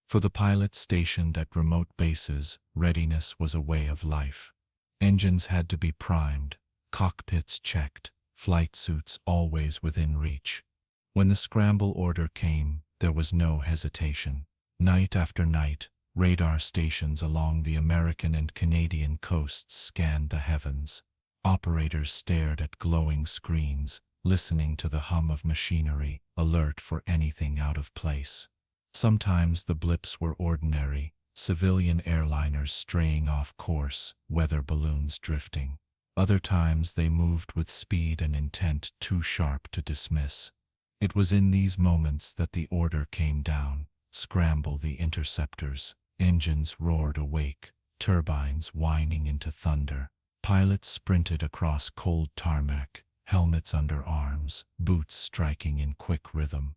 For the pilots stationed at remote bases, readiness was a way of life. Engines had to be primed, cockpits checked, flight suits always within reach. When the scramble order came, there was no hesitation. Night after night, Radar stations along the American and Canadian coasts scanned the heavens. Operators stared at glowing screens, listening to the hum of machinery, alert for anything out of place. Sometimes the blips were ordinary, civilian airliners straying off course, weather balloons drifting. Other times they moved with speed and intent too sharp to dismiss. It was in these moments that the order came down: scramble the interceptors. Engines roared awake, turbines whining into thunder. Pilots sprinted across cold tarmac, helmets under arms, boots striking in quick rhythm.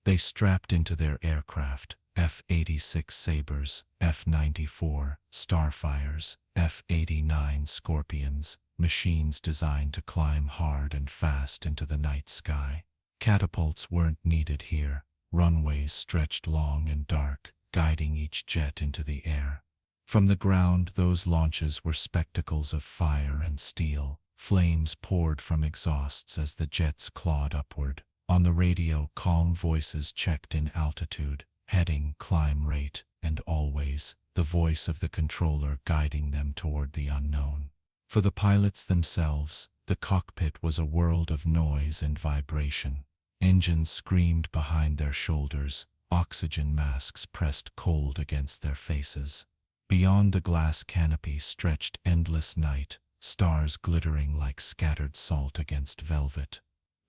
They strapped into their aircraft, F-86 Sabres, F-94 Starfires, F-89 Scorpions, machines designed to climb hard and fast into the night sky. Catapults weren't needed here. Runways stretched long and dark, guiding each jet into the air. From the ground, those launches were spectacles of fire and steel. Flames poured from exhausts as the jets clawed upward. On the radio, calm voices checked in altitude, heading, climb rate, and always the voice of the controller guiding them toward the unknown. For the pilots themselves, the cockpit was a world of noise and vibration. Engines screamed behind their shoulders, oxygen masks pressed cold against their faces. Beyond the glass canopy stretched endless night, stars glittering like scattered salt against velvet.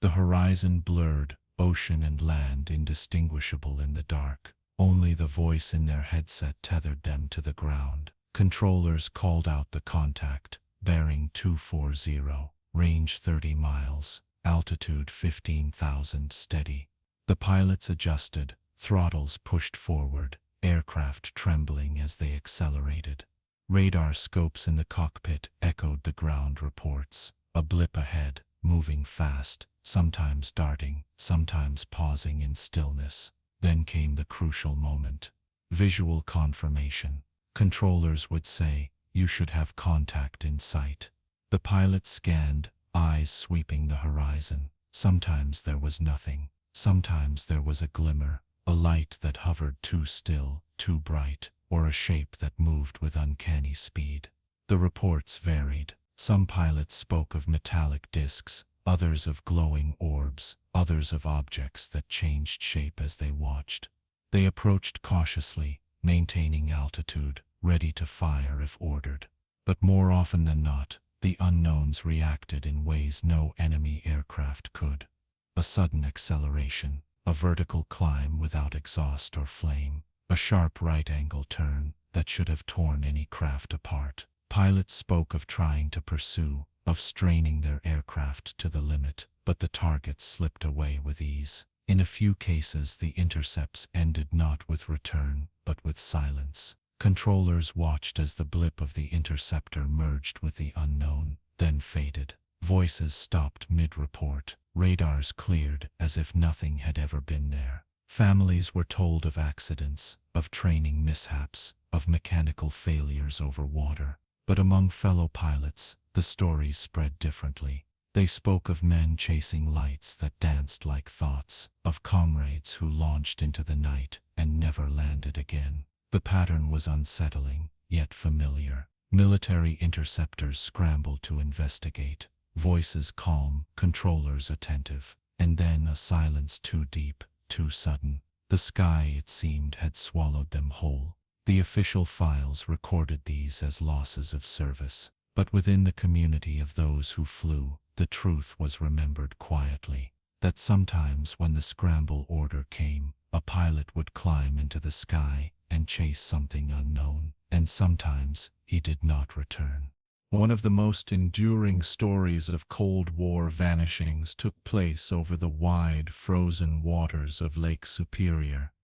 The horizon blurred, ocean and land indistinguishable in the dark. Only the voice in their headset tethered them to the ground. Controllers called out the contact: bearing 240, range 30 miles, altitude 15,000 steady. The pilots adjusted, throttles pushed forward, aircraft trembling as they accelerated. Radar scopes in the cockpit echoed the ground reports. A blip ahead, moving fast, sometimes darting, sometimes pausing in stillness. Then came the crucial moment. Visual confirmation. Controllers would say, "You should have contact in sight." The pilots scanned, eyes sweeping the horizon. Sometimes there was nothing. Sometimes there was a glimmer, a light that hovered too still, too bright, or a shape that moved with uncanny speed. The reports varied. Some pilots spoke of metallic discs, others of glowing orbs, others of objects that changed shape as they watched. They approached cautiously, maintaining altitude, ready to fire if ordered. But more often than not, the unknowns reacted in ways no enemy aircraft could. A sudden acceleration, a vertical climb without exhaust or flame, a sharp right-angle turn that should have torn any craft apart. Pilots spoke of trying to pursue, of straining their aircraft to the limit, but the targets slipped away with ease. In a few cases, the intercepts ended not with return, but with silence. Controllers watched as the blip of the interceptor merged with the unknown, then faded. Voices stopped mid-report. Radars cleared as if nothing had ever been there. Families were told of accidents, of training mishaps, of mechanical failures over water. But among fellow pilots, the stories spread differently. They spoke of men chasing lights that danced like thoughts, of comrades who launched into the night and never landed again. The pattern was unsettling, yet familiar. Military interceptors scrambled to investigate. Voices calm, controllers attentive, and then a silence too deep, too sudden. The sky, it seemed, had swallowed them whole. The official files recorded these as losses of service, but within the community of those who flew, the truth was remembered quietly, that sometimes when the scramble order came, a pilot would climb into the sky and chase something unknown, and sometimes he did not return. One of the most enduring stories of Cold War vanishings took place over the wide, frozen waters of Lake Superior.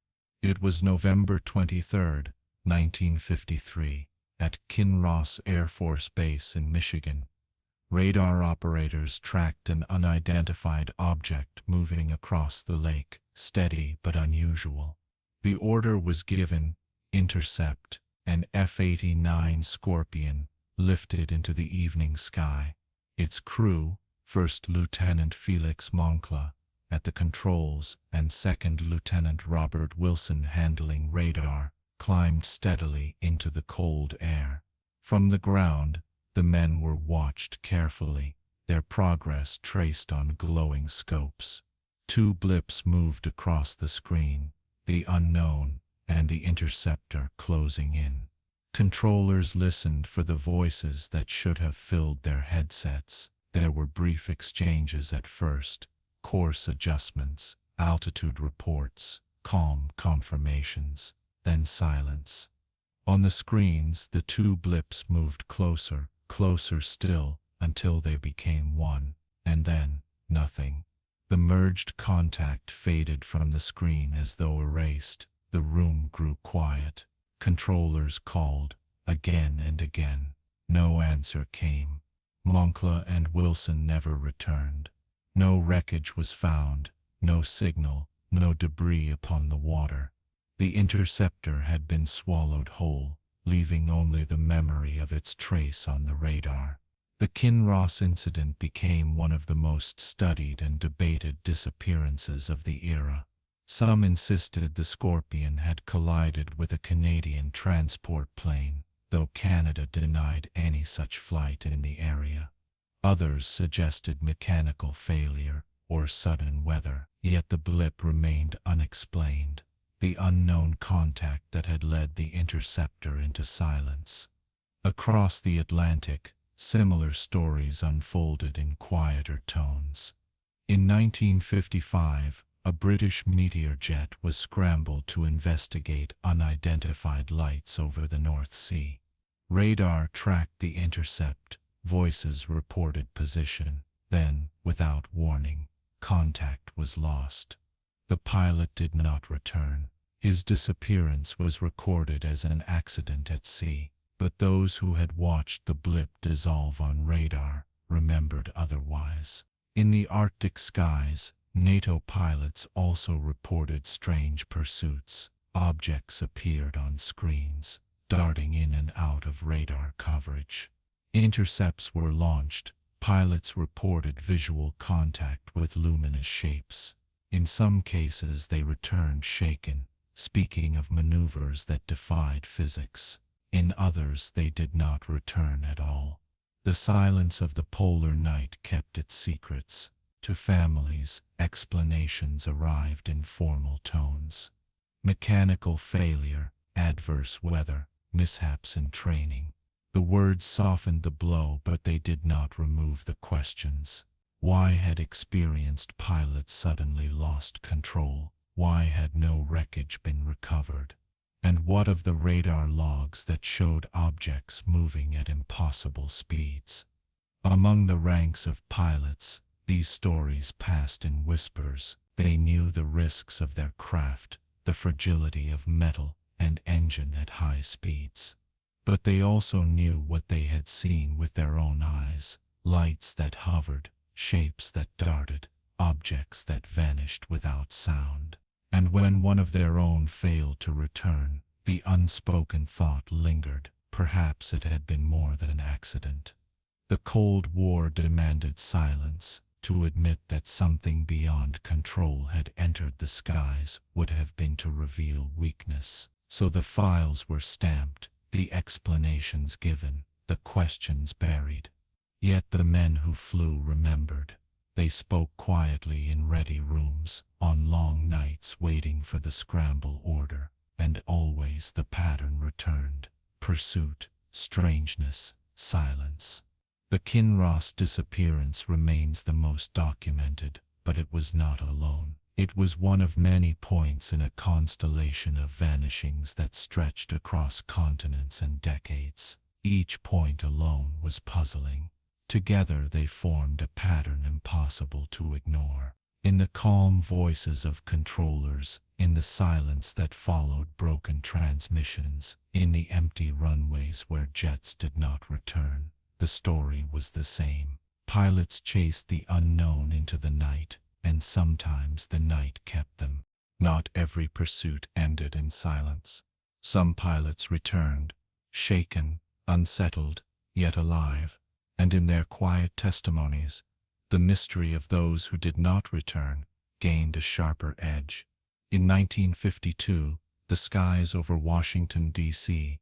It was November 23, 1953, at Kinross Air Force Base in Michigan. Radar operators tracked an unidentified object moving across the lake, steady but unusual. The order was given: intercept. An F-89 Scorpion lifted into the evening sky. Its crew, First Lieutenant Felix Moncla at the controls and Second Lieutenant Robert Wilson handling radar, climbed steadily into the cold air. From the ground, the men were watched carefully, their progress traced on glowing scopes. 2 blips moved across the screen, the unknown and the interceptor closing in. Controllers listened for the voices that should have filled their headsets. There were brief exchanges at first, course adjustments, altitude reports, calm confirmations, then silence. On the screens, the 2 blips moved closer, closer still, until they became one, and then nothing. The merged contact faded from the screen as though erased. The room grew quiet. Controllers called, again and again. No answer came. Moncla and Wilson never returned. No wreckage was found, no signal, no debris upon the water. The interceptor had been swallowed whole, leaving only the memory of its trace on the radar. The Kinross incident became one of the most studied and debated disappearances of the era. Some insisted the Scorpion had collided with a Canadian transport plane, though Canada denied any such flight in the area. Others suggested mechanical failure or sudden weather, yet the blip remained unexplained, the unknown contact that had led the interceptor into silence. Across the Atlantic, similar stories unfolded in quieter tones. In 1955, a British meteor jet was scrambled to investigate unidentified lights over the North Sea. Radar tracked the intercept, voices reported position, then, without warning, contact was lost. The pilot did not return. His disappearance was recorded as an accident at sea, but those who had watched the blip dissolve on radar remembered otherwise. In the Arctic skies, NATO pilots also reported strange pursuits. Objects appeared on screens, darting in and out of radar coverage. Intercepts were launched. Pilots reported visual contact with luminous shapes. In some cases they returned shaken, speaking of maneuvers that defied physics. In others they did not return at all. The silence of the polar night kept its secrets. To families, explanations arrived in formal tones. Mechanical failure, adverse weather, mishaps in training. The words softened the blow, but they did not remove the questions. Why had experienced pilots suddenly lost control? Why had no wreckage been recovered? And what of the radar logs that showed objects moving at impossible speeds? Among the ranks of pilots, these stories passed in whispers. They knew the risks of their craft, the fragility of metal and engine at high speeds. But they also knew what they had seen with their own eyes: lights that hovered, shapes that darted, objects that vanished without sound. And when one of their own failed to return, the unspoken thought lingered: perhaps it had been more than an accident. The Cold War demanded silence. To admit that something beyond control had entered the skies would have been to reveal weakness. So the files were stamped, the explanations given, the questions buried. Yet the men who flew remembered. They spoke quietly in ready rooms, on long nights waiting for the scramble order, and always the pattern returned: pursuit, strangeness, silence. The Kinross disappearance remains the most documented, but it was not alone. It was one of many points in a constellation of vanishings that stretched across continents and decades. Each point alone was puzzling. Together they formed a pattern impossible to ignore. In the calm voices of controllers, in the silence that followed broken transmissions, in the empty runways where jets did not return, the story was the same. Pilots chased the unknown into the night, and sometimes the night kept them. Not every pursuit ended in silence. Some pilots returned, shaken, unsettled, yet alive, and in their quiet testimonies, the mystery of those who did not return gained a sharper edge. In 1952, The skies over Washington, D.C.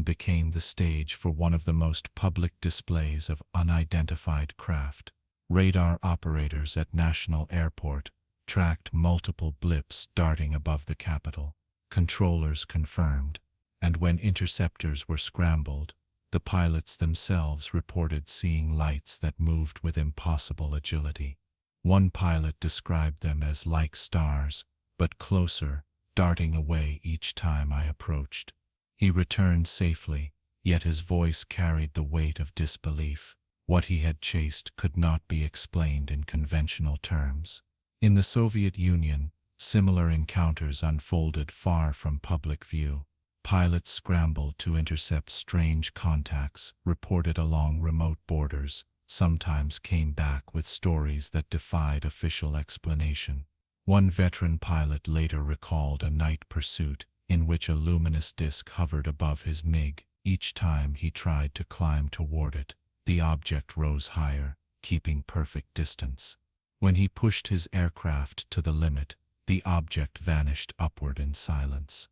became the stage for one of the most public displays of unidentified craft. Radar operators at National Airport tracked multiple blips darting above the Capitol. Controllers confirmed, and when interceptors were scrambled, the pilots themselves reported seeing lights that moved with impossible agility. One pilot described them as like stars, but closer, darting away each time I approached. He returned safely, yet his voice carried the weight of disbelief. What he had chased could not be explained in conventional terms. In the Soviet Union, similar encounters unfolded far from public view. Pilots scrambled to intercept strange contacts reported along remote borders, sometimes came back with stories that defied official explanation. One veteran pilot later recalled a night pursuit in which a luminous disk hovered above his MiG. Each time he tried to climb toward it, the object rose higher, keeping perfect distance. When he pushed his aircraft to the limit, the object vanished upward in silence.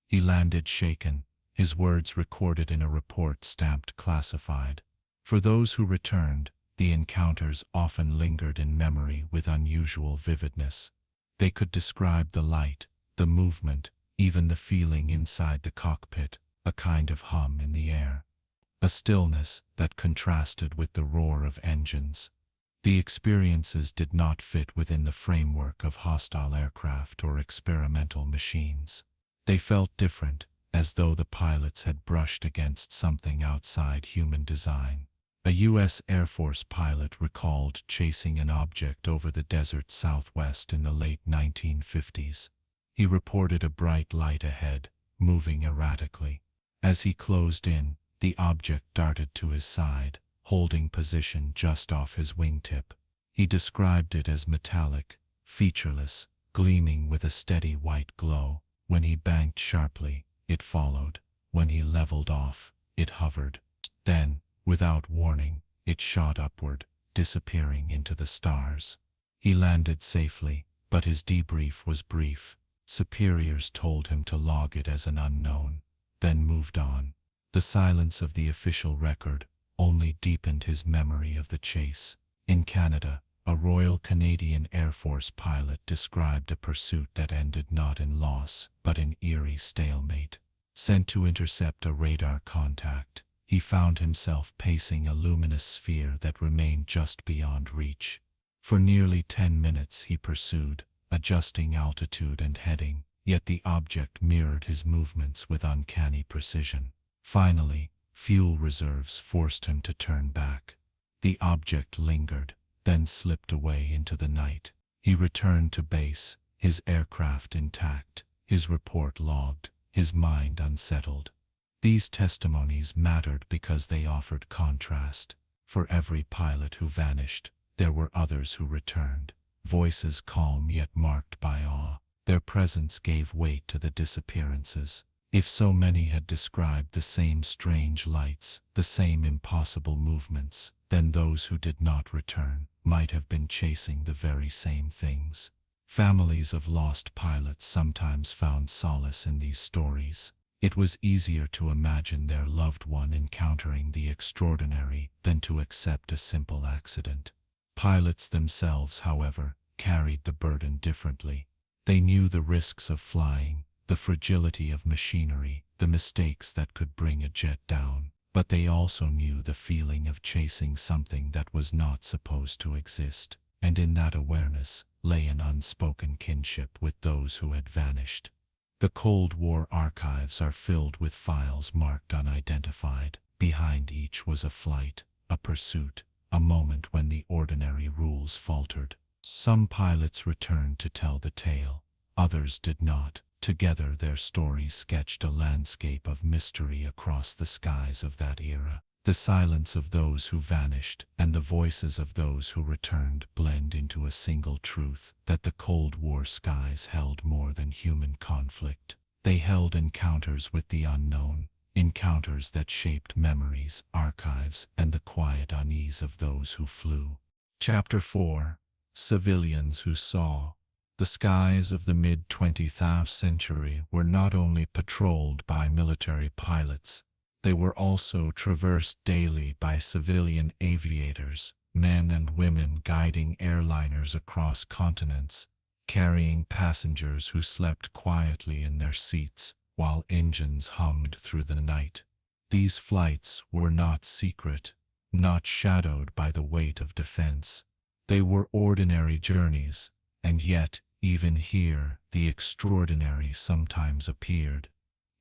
He landed shaken, his words recorded in a report stamped classified. For those who returned, the encounters often lingered in memory with unusual vividness. They could describe the light, the movement, even the feeling inside the cockpit, a kind of hum in the air. A stillness that contrasted with the roar of engines. The experiences did not fit within the framework of hostile aircraft or experimental machines. They felt different, as though the pilots had brushed against something outside human design. A U.S. Air Force pilot recalled chasing an object over the desert southwest in the late 1950s. He reported a bright light ahead, moving erratically. As he closed in, the object darted to his side, holding position just off his wingtip. He described it as metallic, featureless, gleaming with a steady white glow. When he banked sharply, it followed. When he leveled off, it hovered. Then, without warning, it shot upward, disappearing into the stars. He landed safely, but his debrief was brief. Superiors told him to log it as an unknown, then moved on. The silence of the official record only deepened his memory of the chase. In Canada, a Royal Canadian Air Force pilot described a pursuit that ended not in loss, but in eerie stalemate. Sent to intercept a radar contact, he found himself pacing a luminous sphere that remained just beyond reach. For nearly 10 minutes he pursued, adjusting altitude and heading, yet the object mirrored his movements with uncanny precision. Finally, fuel reserves forced him to turn back. The object lingered, then slipped away into the night. He returned to base, his aircraft intact, his report logged, his mind unsettled. These testimonies mattered because they offered contrast. For every pilot who vanished, there were others who returned, voices calm yet marked by awe. Their presence gave weight to the disappearances. If so many had described the same strange lights, the same impossible movements, then those who did not return might have been chasing the very same things. Families of lost pilots sometimes found solace in these stories. It was easier to imagine their loved one encountering the extraordinary than to accept a simple accident. Pilots themselves, however, carried the burden differently. They knew the risks of flying, the fragility of machinery, the mistakes that could bring a jet down. But they also knew the feeling of chasing something that was not supposed to exist, and in that awareness lay an unspoken kinship with those who had vanished. The Cold War archives are filled with files marked unidentified. Behind each was a flight, a pursuit, a moment when the ordinary rules faltered. Some pilots returned to tell the tale, others did not. Together their stories sketched a landscape of mystery across the skies of that era. The silence of those who vanished and the voices of those who returned blend into a single truth, that the Cold War skies held more than human conflict. They held encounters with the unknown, encounters that shaped memories, archives, and the quiet unease of those who flew. Chapter 4. Civilians Who Saw. The skies of the mid-20th century were not only patrolled by military pilots, they were also traversed daily by civilian aviators, men and women guiding airliners across continents, carrying passengers who slept quietly in their seats while engines hummed through the night. These flights were not secret, not shadowed by the weight of defense. They were ordinary journeys, and yet, even here, the extraordinary sometimes appeared.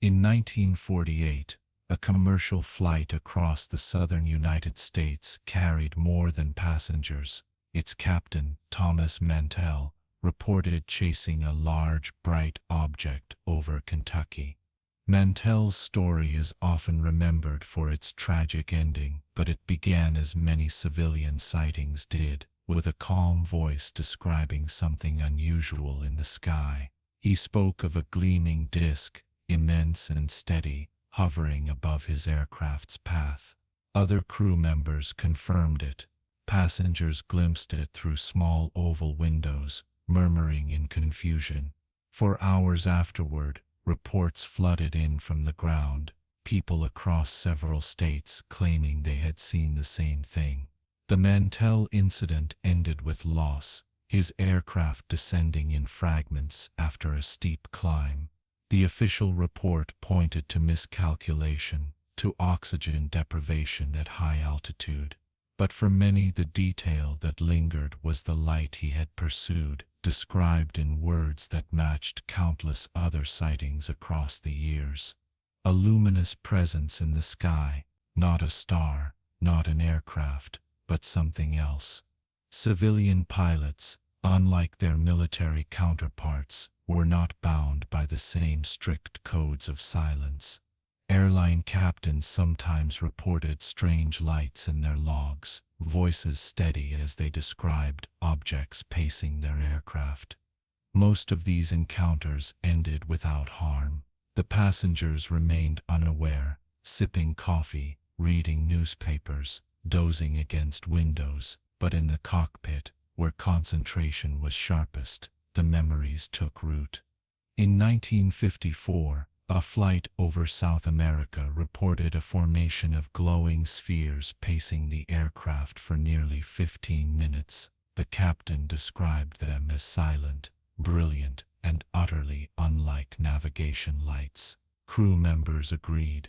In 1948, a commercial flight across the southern United States carried more than passengers. Its captain, Thomas Mantell, reported chasing a large, bright object over Kentucky. Mantell's story is often remembered for its tragic ending, but it began as many civilian sightings did, with a calm voice describing something unusual in the sky. He spoke of a gleaming disk, immense and steady, hovering above his aircraft's path. Other crew members confirmed it. Passengers glimpsed it through small oval windows, murmuring in confusion. For hours afterward, reports flooded in from the ground, people across several states claiming they had seen the same thing. The Mantell incident ended with loss, his aircraft descending in fragments after a steep climb. The official report pointed to miscalculation, to oxygen deprivation at high altitude. But for many, the detail that lingered was the light he had pursued, described in words that matched countless other sightings across the years. A luminous presence in the sky, not a star, not an aircraft, but something else. Civilian pilots, unlike their military counterparts, were not bound by the same strict codes of silence. Airline captains sometimes reported strange lights in their logs, voices steady as they described objects pacing their aircraft. Most of these encounters ended without harm. The passengers remained unaware, sipping coffee, reading newspapers, dozing against windows, but in the cockpit, where concentration was sharpest, the memories took root. In 1954, a flight over South America reported a formation of glowing spheres pacing the aircraft for nearly 15 minutes. The captain described them as silent, brilliant, and utterly unlike navigation lights. Crew members agreed.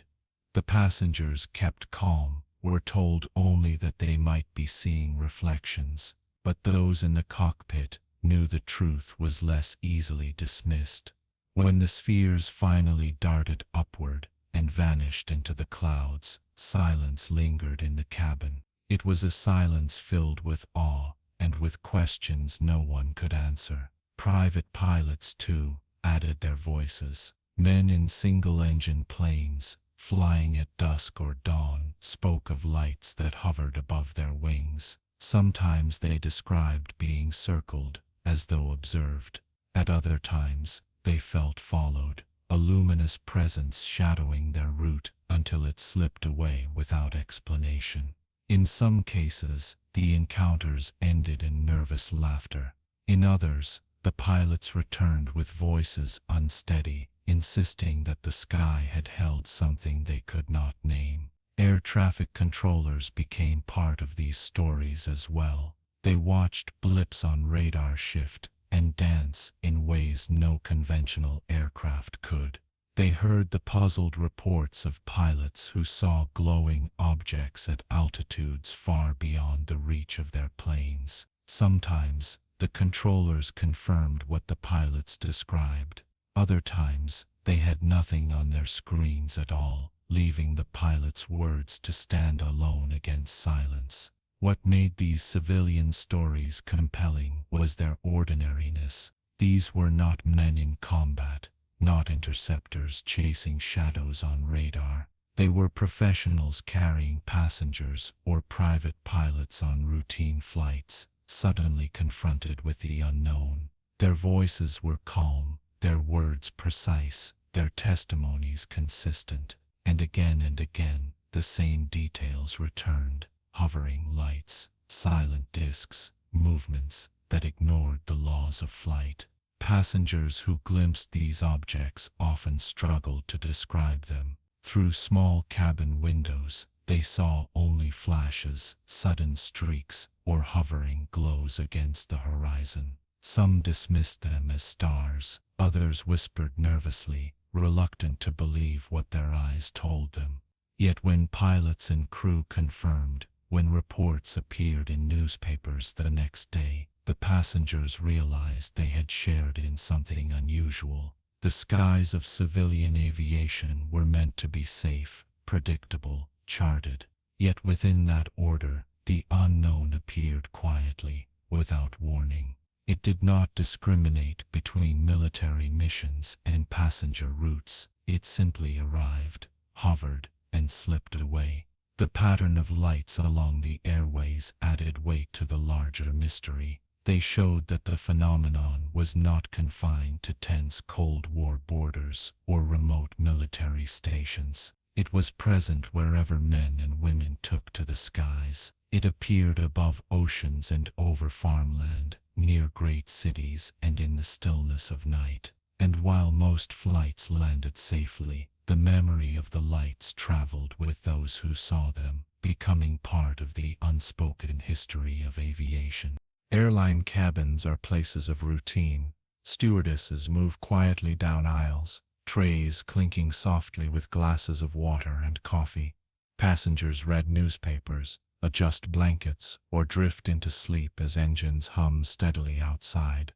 The passengers kept calm, were told only that they might be seeing reflections, but those in the cockpit knew the truth was less easily dismissed. When the spheres finally darted upward and vanished into the clouds, silence lingered in the cabin. It was a silence filled with awe and with questions no one could answer. Private pilots, too, added their voices. Men in single-engine planes, flying at dusk or dawn, spoke of lights that hovered above their wings. Sometimes they described being circled, as though observed. At other times, they felt followed, a luminous presence shadowing their route until it slipped away without explanation. In some cases, the encounters ended in nervous laughter. In others, the pilots returned with voices unsteady, insisting that the sky had held something they could not name. Air traffic controllers became part of these stories as well. They watched blips on radar shift and dance in ways no conventional aircraft could. They heard the puzzled reports of pilots who saw glowing objects at altitudes far beyond the reach of their planes. Sometimes, the controllers confirmed what the pilots described. Other times, they had nothing on their screens at all, leaving the pilots' words to stand alone against silence. What made these civilian stories compelling was their ordinariness. These were not men in combat, not interceptors chasing shadows on radar. They were professionals carrying passengers or private pilots on routine flights, suddenly confronted with the unknown. Their voices were calm, their words precise, their testimonies consistent, and again, the same details returned. Hovering lights, silent disks, movements that ignored the laws of flight. passengers who glimpsed these objects often struggled to describe them. Through small cabin windows, they saw only flashes, sudden streaks, or hovering glows against the horizon. Some dismissed them as stars, others whispered nervously, reluctant to believe what their eyes told them. Yet when pilots and crew confirmed, when reports appeared in newspapers the next day, the passengers realized they had shared in something unusual. The skies of civilian aviation were meant to be safe, predictable, charted. Yet within that order, the unknown appeared quietly, without warning. It did not discriminate between military missions and passenger routes. It simply arrived, hovered, and slipped away. The pattern of lights along the airways added weight to the larger mystery. They showed that the phenomenon was not confined to tense Cold War borders or remote military stations. It was present wherever men and women took to the skies. It appeared above oceans and over farmland, near great cities and in the stillness of night. And while most flights landed safely, the memory of the lights traveled with those who saw them, becoming part of the unspoken history of aviation. Airline cabins are places of routine. Stewardesses move quietly down aisles, trays clinking softly with glasses of water and coffee. Passengers read newspapers, adjust blankets, or drift into sleep as engines hum steadily outside.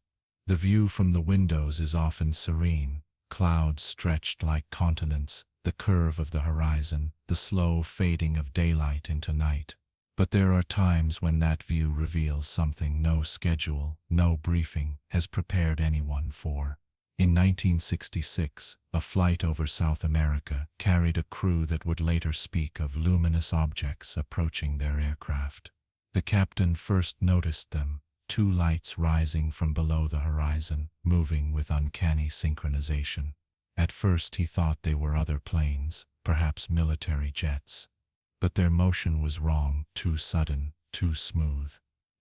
The view from the windows is often serene, clouds stretched like continents, the curve of the horizon, the slow fading of daylight into night. But there are times when that view reveals something no schedule, no briefing has prepared anyone for. In 1966, a flight over South America carried a crew that would later speak of luminous objects approaching their aircraft. The captain first noticed them, two lights rising from below the horizon, moving with uncanny synchronization. At first he thought they were other planes, perhaps military jets. But their motion was wrong, too sudden, too smooth.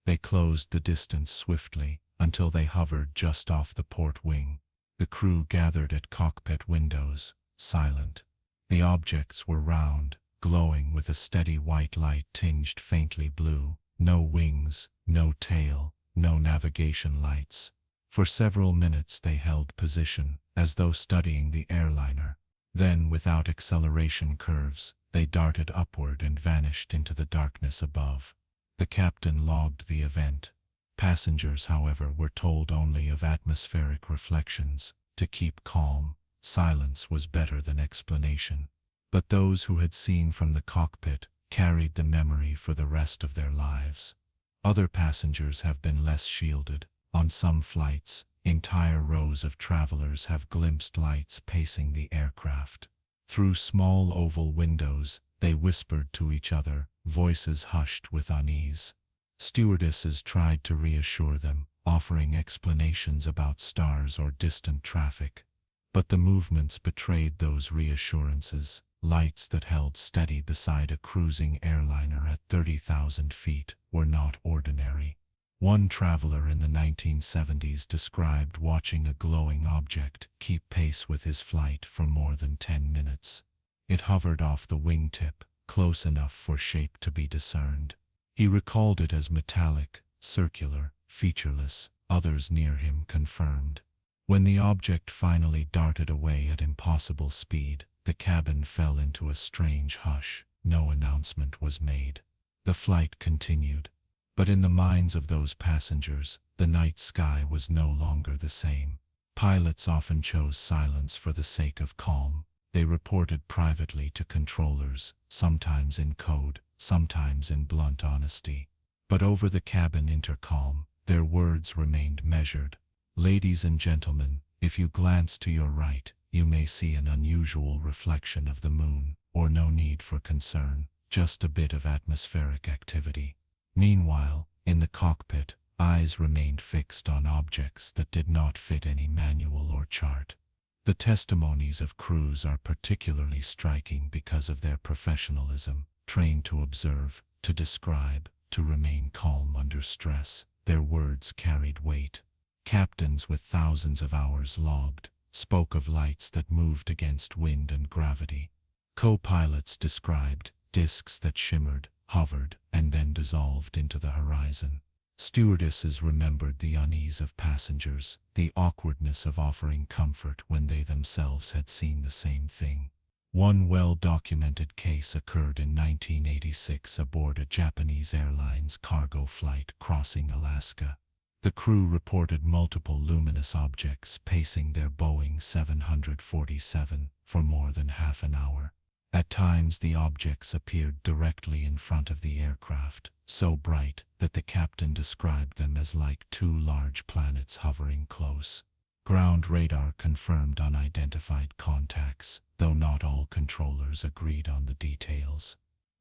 They closed the distance swiftly, until they hovered just off the port wing. The crew gathered at cockpit windows, silent. The objects were round, glowing with a steady white light tinged faintly blue. No wings, no tail, no navigation lights. For several minutes they held position, as though studying the airliner. Then, without acceleration curves, they darted upward and vanished into the darkness above. The captain logged the event. Passengers, however, were told only of atmospheric reflections. To keep calm, silence was better than explanation. But those who had seen from the cockpit carried the memory for the rest of their lives. Other passengers have been less shielded. On some flights, entire rows of travelers have glimpsed lights pacing the aircraft. Through small oval windows, they whispered to each other, voices hushed with unease. Stewardesses tried to reassure them, offering explanations about stars or distant traffic. But the movements betrayed those reassurances. Lights that held steady beside a cruising airliner at 30,000 feet were not ordinary. One traveler in the 1970s described watching a glowing object keep pace with his flight for more than 10 minutes. It hovered off the wingtip, close enough for shape to be discerned. He recalled it as metallic, circular, featureless. Others near him confirmed. When the object finally darted away at impossible speed, the cabin fell into a strange hush. No announcement was made. The flight continued. But in the minds of those passengers, the night sky was no longer the same. Pilots often chose silence for the sake of calm. They reported privately to controllers, sometimes in code, sometimes in blunt honesty. But over the cabin intercom, their words remained measured. Ladies and gentlemen, if you glance to your right, you may see an unusual reflection of the moon, or no need for concern, just a bit of atmospheric activity. Meanwhile, in the cockpit, eyes remained fixed on objects that did not fit any manual or chart. The testimonies of crews are particularly striking because of their professionalism, trained to observe, to describe, to remain calm under stress. Their words carried weight. Captains with thousands of hours logged spoke of lights that moved against wind and gravity. Co-pilots described disks that shimmered, hovered, and then dissolved into the horizon. Stewardesses remembered the unease of passengers, the awkwardness of offering comfort when they themselves had seen the same thing. One well-documented case occurred in 1986 aboard a Japanese Airlines cargo flight crossing Alaska. The crew reported multiple luminous objects pacing their Boeing 747 for more than half an hour. At times the objects appeared directly in front of the aircraft, so bright that the captain described them as like two large planets hovering close. Ground radar confirmed unidentified contacts, though not all controllers agreed on the details.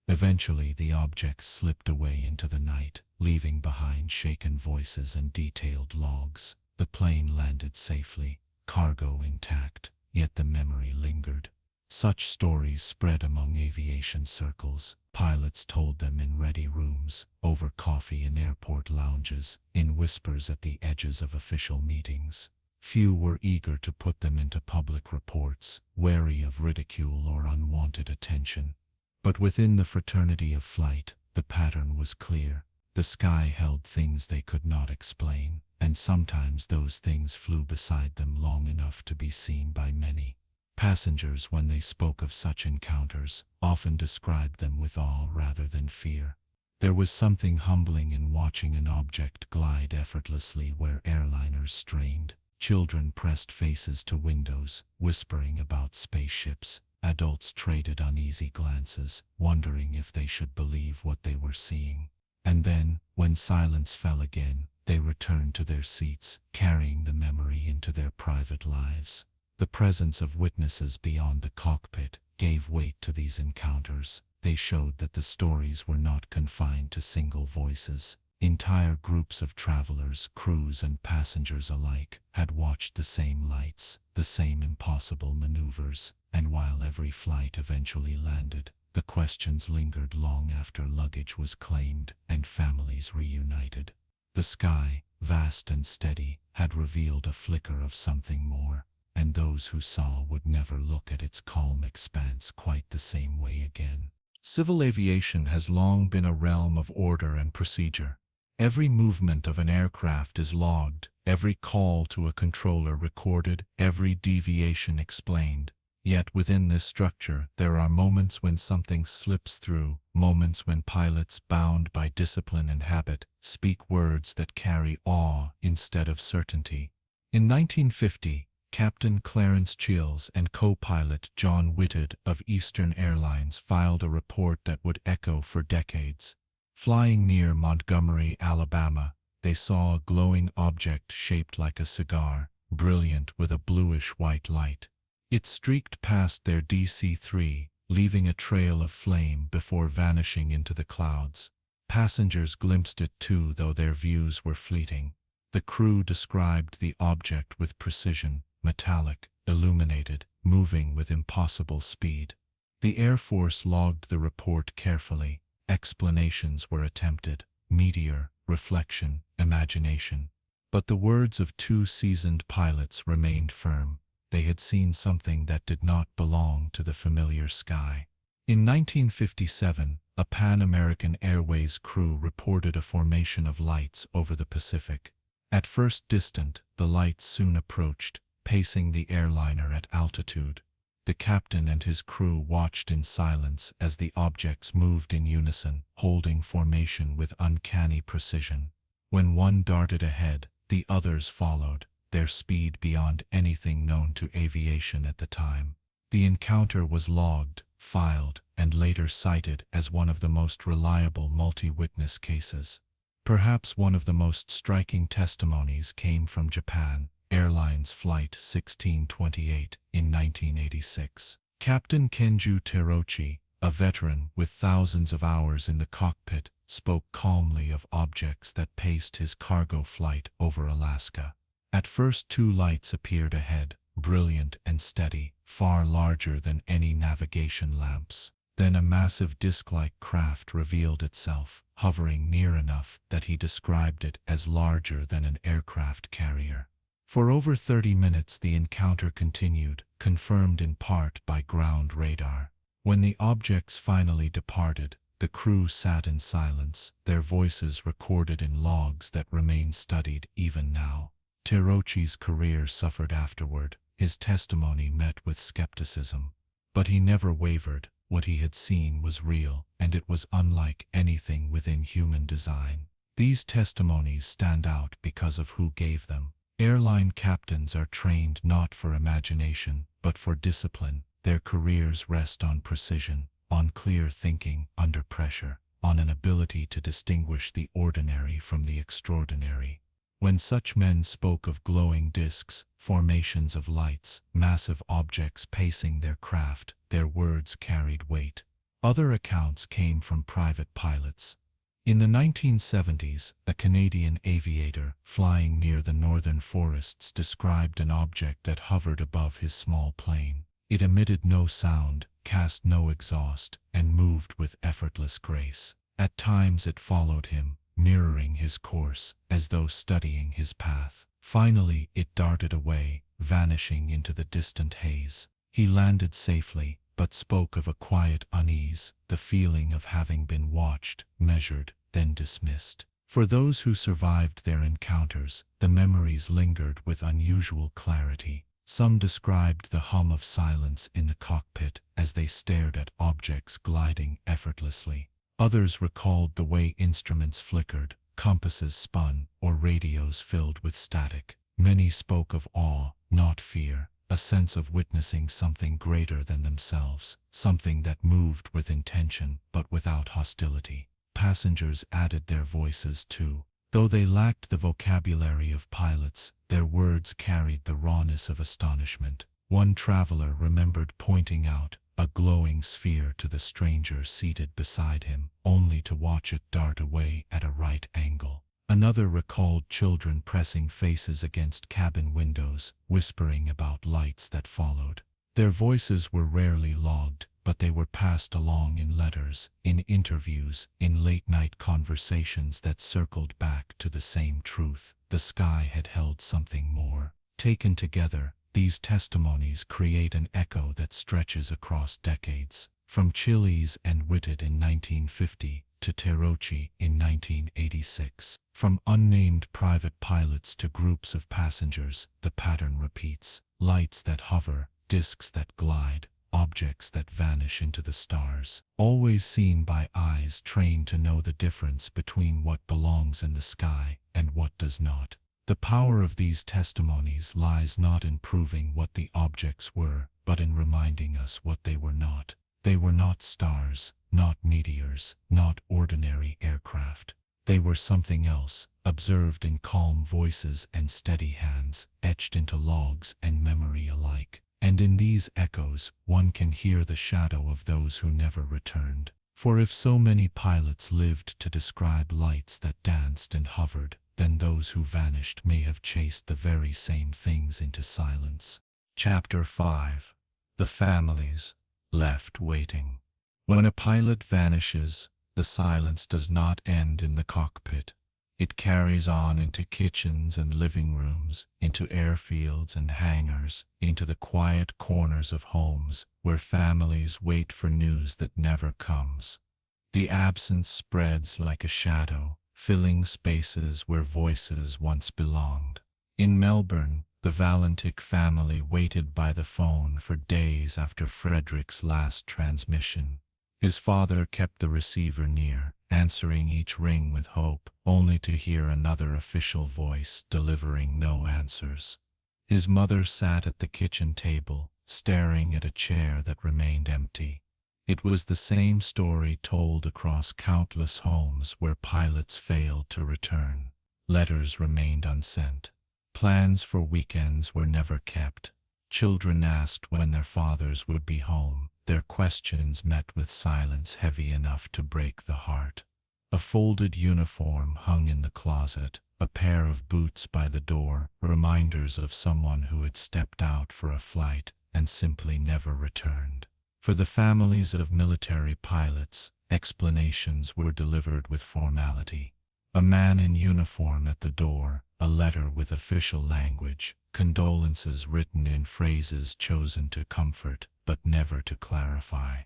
Eventually the objects slipped away into the night, leaving behind shaken voices and detailed logs. The plane landed safely, cargo intact, yet the memory lingered. Such stories spread among aviation circles. Pilots told them in ready rooms, over coffee in airport lounges, in whispers at the edges of official meetings. Few were eager to put them into public reports, wary of ridicule or unwanted attention. But within the fraternity of flight, the pattern was clear. The sky held things they could not explain, and sometimes those things flew beside them long enough to be seen by many. Passengers, when they spoke of such encounters, often described them with awe rather than fear. There was something humbling in watching an object glide effortlessly where airliners strained. Children pressed faces to windows, whispering about spaceships. Adults traded uneasy glances, wondering if they should believe what they were seeing. And then, when silence fell again, they returned to their seats, carrying the memory into their private lives. The presence of witnesses beyond the cockpit gave weight to these encounters. They showed that the stories were not confined to single voices. Entire groups of travelers, crews and passengers alike, had watched the same lights, the same impossible maneuvers, and while every flight eventually landed, the questions lingered long after luggage was claimed and families reunited. The sky, vast and steady, had revealed a flicker of something more, and those who saw would never look at its calm expanse quite the same way again. Civil aviation has long been a realm of order and procedure. Every movement of an aircraft is logged, every call to a controller recorded, every deviation explained. Yet within this structure, there are moments when something slips through, moments when pilots, bound by discipline and habit, speak words that carry awe instead of certainty. In 1950, Captain Clarence Chills and co-pilot John Whitted of Eastern Airlines filed a report that would echo for decades. Flying near Montgomery, Alabama, they saw a glowing object shaped like a cigar, brilliant with a bluish-white light. It streaked past their DC-3, leaving a trail of flame before vanishing into the clouds. Passengers glimpsed it too, though their views were fleeting. The crew described the object with precision, metallic, illuminated, moving with impossible speed. The Air Force logged the report carefully. Explanations were attempted: meteor, reflection, imagination. But the words of two seasoned pilots remained firm. They had seen something that did not belong to the familiar sky. In 1957, a Pan American Airways crew reported a formation of lights over the Pacific. At first distant, the lights soon approached, pacing the airliner at altitude. The captain and his crew watched in silence as the objects moved in unison, holding formation with uncanny precision. When one darted ahead, the others followed, their speed beyond anything known to aviation at the time. The encounter was logged, filed, and later cited as one of the most reliable multi-witness cases. Perhaps one of the most striking testimonies came from Japan Airlines Flight 1628 in 1986. Captain Kenju Terochi, a veteran with thousands of hours in the cockpit, spoke calmly of objects that paced his cargo flight over Alaska. At first, two lights appeared ahead, brilliant and steady, far larger than any navigation lamps. Then a massive disc-like craft revealed itself, hovering near enough that he described it as larger than an aircraft carrier. For over 30 minutes the encounter continued, confirmed in part by ground radar. When the objects finally departed, the crew sat in silence, their voices recorded in logs that remain studied even now. Terauchi's career suffered afterward, his testimony met with skepticism. But he never wavered. What he had seen was real, and it was unlike anything within human design. These testimonies stand out because of who gave them. Airline captains are trained not for imagination, but for discipline. Their careers rest on precision, on clear thinking under pressure, on an ability to distinguish the ordinary from the extraordinary. When such men spoke of glowing discs, formations of lights, massive objects pacing their craft, their words carried weight. Other accounts came from private pilots. In the 1970s, a Canadian aviator flying near the northern forests described an object that hovered above his small plane. It emitted no sound, cast no exhaust, and moved with effortless grace. At times it followed him, mirroring his course, as though studying his path. Finally it darted away, vanishing into the distant haze. He landed safely, but spoke of a quiet unease, the feeling of having been watched, measured, then dismissed. For those who survived their encounters, the memories lingered with unusual clarity. Some described the hum of silence in the cockpit as they stared at objects gliding effortlessly. Others recalled the way instruments flickered, compasses spun, or radios filled with static. Many spoke of awe, not fear, a sense of witnessing something greater than themselves, something that moved with intention but without hostility. Passengers added their voices too. Though they lacked the vocabulary of pilots, their words carried the rawness of astonishment. One traveler remembered pointing out a glowing sphere to the stranger seated beside him, only to watch it dart away at a right angle. Another recalled children pressing faces against cabin windows, whispering about lights that followed. Their voices were rarely logged, but they were passed along in letters, in interviews, in late-night conversations that circled back to the same truth. The sky had held something more. Taken together, these testimonies create an echo that stretches across decades, from Chiles and Whitted in 1950 to Terauchi in 1986. From unnamed private pilots to groups of passengers, the pattern repeats. Lights that hover, discs that glide, objects that vanish into the stars, always seen by eyes trained to know the difference between what belongs in the sky and what does not. The power of these testimonies lies not in proving what the objects were, but in reminding us what they were not. They were not stars, not meteors, not ordinary aircraft. They were something else, observed in calm voices and steady hands, etched into logs and memory alike. And in these echoes, one can hear the shadow of those who never returned. For if so many pilots lived to describe lights that danced and hovered, then those who vanished may have chased the very same things into silence. Chapter 5. The Families Left Waiting. When a pilot vanishes, the silence does not end in the cockpit. It carries on into kitchens and living rooms, into airfields and hangars, into the quiet corners of homes where families wait for news that never comes. The absence spreads like a shadow, filling spaces where voices once belonged. In Melbourne, the Valentich family waited by the phone for days after Frederick's last transmission. His father kept the receiver near, answering each ring with hope, only to hear another official voice delivering no answers. His mother sat at the kitchen table, staring at a chair that remained empty. It was the same story told across countless homes where pilots failed to return. Letters remained unsent. Plans for weekends were never kept. Children asked when their fathers would be home. Their questions met with silence heavy enough to break the heart. A folded uniform hung in the closet, a pair of boots by the door, reminders of someone who had stepped out for a flight and simply never returned. For the families of military pilots, explanations were delivered with formality. A man in uniform at the door, a letter with official language, condolences written in phrases chosen to comfort but never to clarify.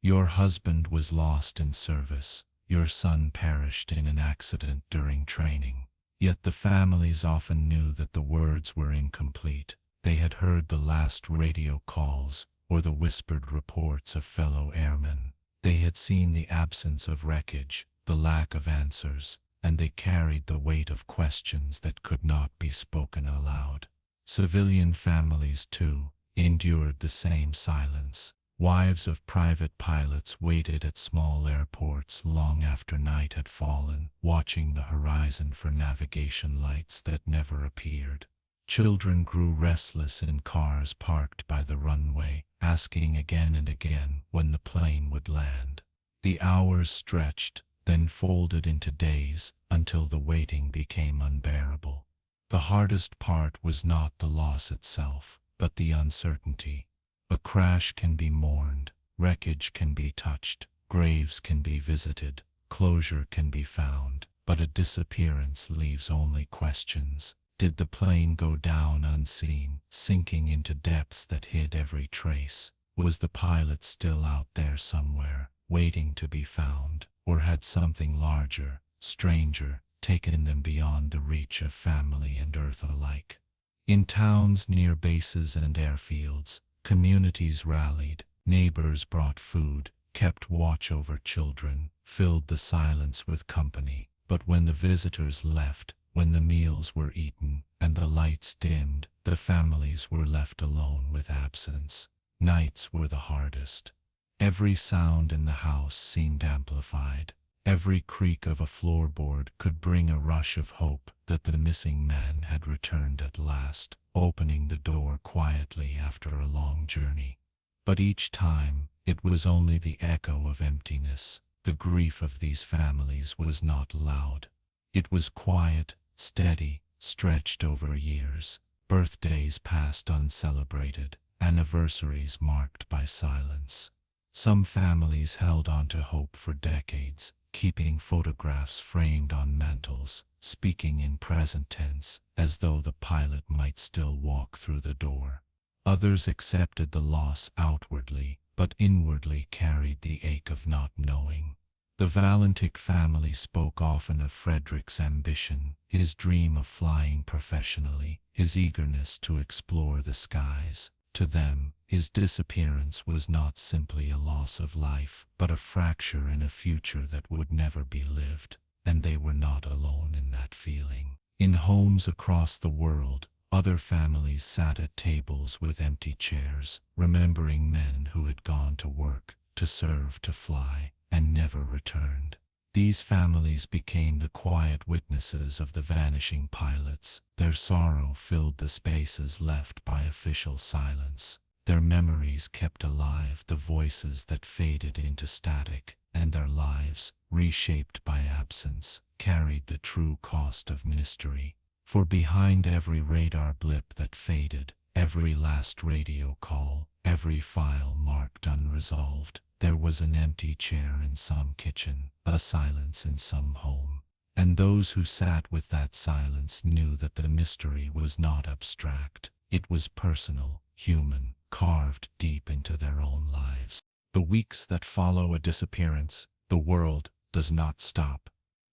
Your husband was lost in service. Your son perished in an accident during training. Yet the families often knew that the words were incomplete. They had heard the last radio calls or the whispered reports of fellow airmen. They had seen the absence of wreckage, the lack of answers, and they carried the weight of questions that could not be spoken aloud. Civilian families, too, endured the same silence. Wives of private pilots waited at small airports long after night had fallen, watching the horizon for navigation lights that never appeared. Children grew restless in cars parked by the runway, asking again and again when the plane would land. The hours stretched, then folded into days, until the waiting became unbearable. The hardest part was not the loss itself, but the uncertainty. A crash can be mourned, wreckage can be touched, graves can be visited, closure can be found, but a disappearance leaves only questions. Did the plane go down unseen, sinking into depths that hid every trace? Was the pilot still out there somewhere, waiting to be found? Or had something larger, stranger, taken them beyond the reach of family and earth alike? In towns near bases and airfields, communities rallied, neighbors brought food, kept watch over children, filled the silence with company. But when the visitors left, when the meals were eaten and the lights dimmed, the families were left alone with absence. Nights were the hardest. Every sound in the house seemed amplified. Every creak of a floorboard could bring a rush of hope that the missing man had returned at last, opening the door quietly after a long journey. But each time, it was only the echo of emptiness. The grief of these families was not loud. It was quiet, steady, stretched over years. Birthdays passed uncelebrated, anniversaries marked by silence. Some families held on to hope for decades, keeping photographs framed on mantels, speaking in present tense, as though the pilot might still walk through the door. Others accepted the loss outwardly, but inwardly carried the ache of not knowing. The Valentich family spoke often of Frederick's ambition, his dream of flying professionally, his eagerness to explore the skies. To them, his disappearance was not simply a loss of life, but a fracture in a future that would never be lived, and they were not alone in that feeling. In homes across the world, other families sat at tables with empty chairs, remembering men who had gone to work, to serve, to fly, and never returned. These families became the quiet witnesses of the vanishing pilots. Their sorrow filled the spaces left by official silence. Their memories kept alive the voices that faded into static, and their lives, reshaped by absence, carried the true cost of mystery. For behind every radar blip that faded, every last radio call, every file marked unresolved, there was an empty chair in some kitchen, a silence in some home. And those who sat with that silence knew that the mystery was not abstract. It was personal, human, carved deep into their own lives. The weeks that follow a disappearance, the world does not stop.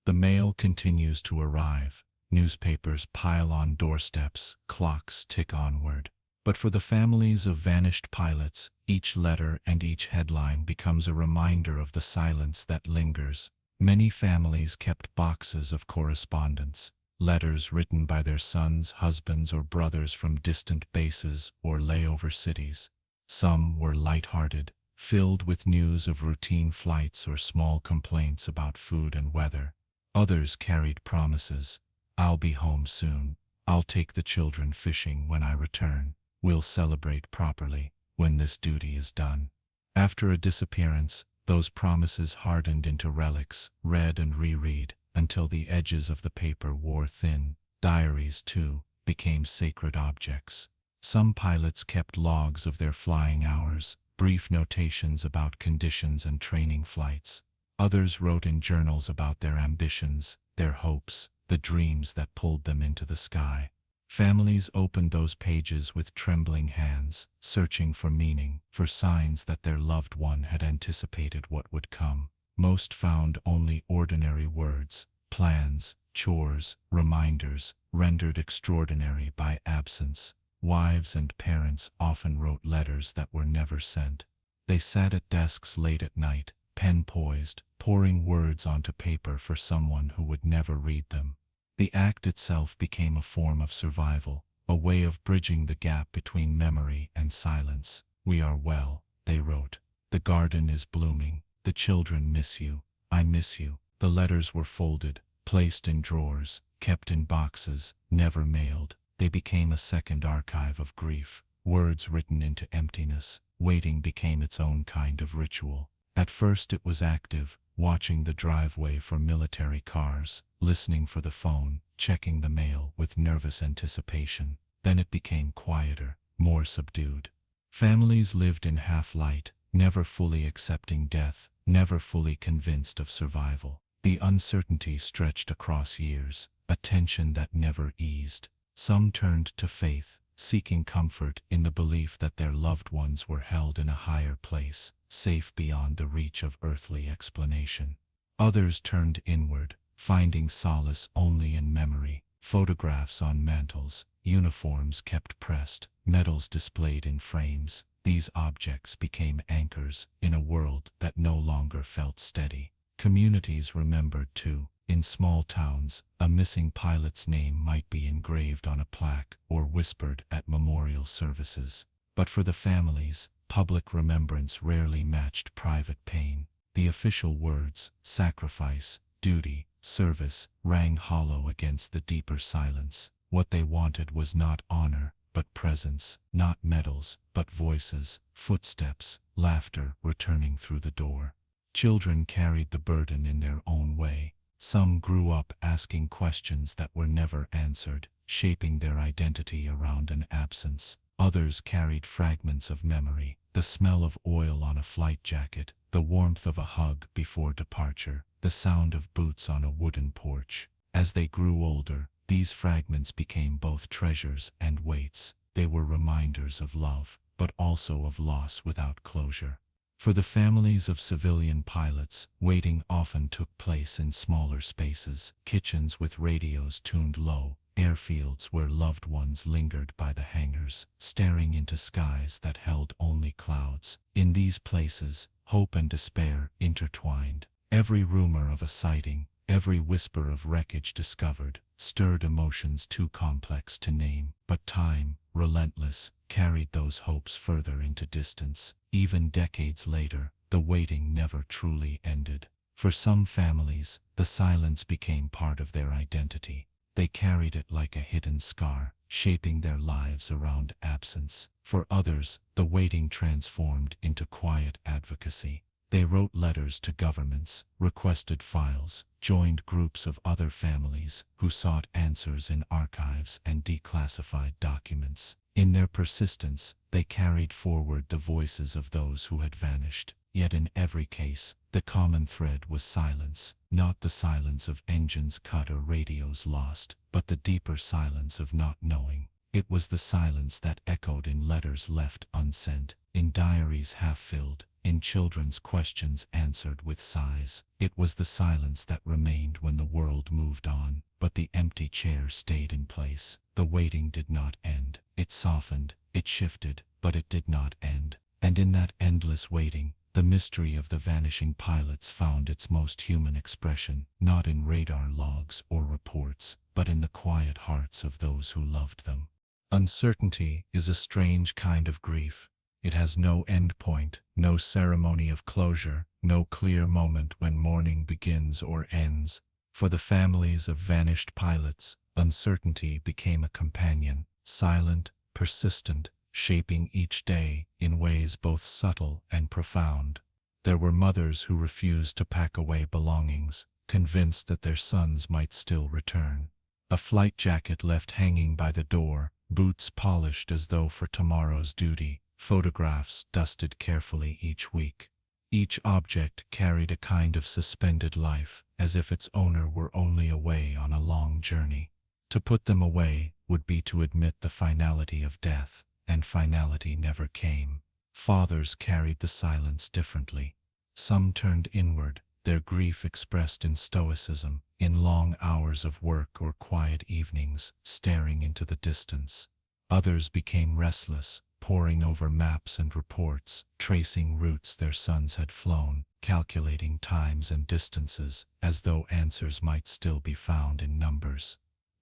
The mail continues to arrive. Newspapers pile on doorsteps, clocks tick onward. But for the families of vanished pilots, each letter and each headline becomes a reminder of the silence that lingers. Many families kept boxes of correspondence, letters written by their sons, husbands, or brothers from distant bases or layover cities. Some were light-hearted, filled with news of routine flights or small complaints about food and weather. Others carried promises. I'll be home soon. I'll take the children fishing when I return. We'll celebrate properly when this duty is done. After a disappearance, those promises hardened into relics, read and reread, until the edges of the paper wore thin. Diaries, too, became sacred objects. Some pilots kept logs of their flying hours, brief notations about conditions and training flights. Others wrote in journals about their ambitions, their hopes, the dreams that pulled them into the sky. Families opened those pages with trembling hands, searching for meaning, for signs that their loved one had anticipated what would come. Most found only ordinary words, plans, chores, reminders, rendered extraordinary by absence. Wives and parents often wrote letters that were never sent. They sat at desks late at night, pen poised, pouring words onto paper for someone who would never read them. The act itself became a form of survival, a way of bridging the gap between memory and silence. "We are well," they wrote. "The garden is blooming. The children miss you. I miss you." The letters were folded, placed in drawers, kept in boxes, never mailed. They became a second archive of grief. Words written into emptiness. Waiting became its own kind of ritual. At first it was active, watching the driveway for military cars, listening for the phone, checking the mail with nervous anticipation. Then it became quieter, more subdued. Families lived in half-light, never fully accepting death, never fully convinced of survival. The uncertainty stretched across years, a tension that never eased. Some turned to faith, seeking comfort in the belief that their loved ones were held in a higher place, safe beyond the reach of earthly explanation. Others turned inward, finding solace only in memory. Photographs on mantels, uniforms kept pressed, medals displayed in frames. These objects became anchors in a world that no longer felt steady. Communities remembered too. In small towns, a missing pilot's name might be engraved on a plaque or whispered at memorial services. But for the families, public remembrance rarely matched private pain. The official words, sacrifice, duty, service, rang hollow against the deeper silence. What they wanted was not honor, but presence, not medals, but voices, footsteps, laughter returning through the door. Children carried the burden in their own way. Some grew up asking questions that were never answered, shaping their identity around an absence. Others carried fragments of memory, the smell of oil on a flight jacket, the warmth of a hug before departure, the sound of boots on a wooden porch. As they grew older, these fragments became both treasures and weights. They were reminders of love, but also of loss without closure. For the families of civilian pilots, waiting often took place in smaller spaces, kitchens with radios tuned low, airfields where loved ones lingered by the hangars, staring into skies that held only clouds. In these places, hope and despair intertwined. Every rumor of a sighting, every whisper of wreckage discovered, stirred emotions too complex to name. But time, relentless, carried those hopes further into distance. Even decades later, the waiting never truly ended. For some families, the silence became part of their identity. They carried it like a hidden scar, shaping their lives around absence. For others, the waiting transformed into quiet advocacy. They wrote letters to governments, requested files, joined groups of other families who sought answers in archives and declassified documents. In their persistence, they carried forward the voices of those who had vanished. Yet in every case, the common thread was silence, not the silence of engines cut or radios lost, but the deeper silence of not knowing. It was the silence that echoed in letters left unsent, in diaries half-filled, in children's questions answered with sighs. It was the silence that remained when the world moved on, but the empty chair stayed in place. The waiting did not end. It softened, it shifted, but it did not end. And in that endless waiting, the mystery of the vanishing pilots found its most human expression, not in radar logs or reports, but in the quiet hearts of those who loved them. Uncertainty is a strange kind of grief. It has no end point, no ceremony of closure, no clear moment when mourning begins or ends. For the families of vanished pilots, uncertainty became a companion, silent, persistent, shaping each day in ways both subtle and profound. There were mothers who refused to pack away belongings, convinced that their sons might still return. A flight jacket left hanging by the door, boots polished as though for tomorrow's duty, photographs dusted carefully each week. Each object carried a kind of suspended life, as if its owner were only away on a long journey. To put them away would be to admit the finality of death, and finality never came. Fathers carried the silence differently. Some turned inward, their grief expressed in stoicism, in long hours of work or quiet evenings, staring into the distance. Others became restless, poring over maps and reports, tracing routes their sons had flown, calculating times and distances, as though answers might still be found in numbers.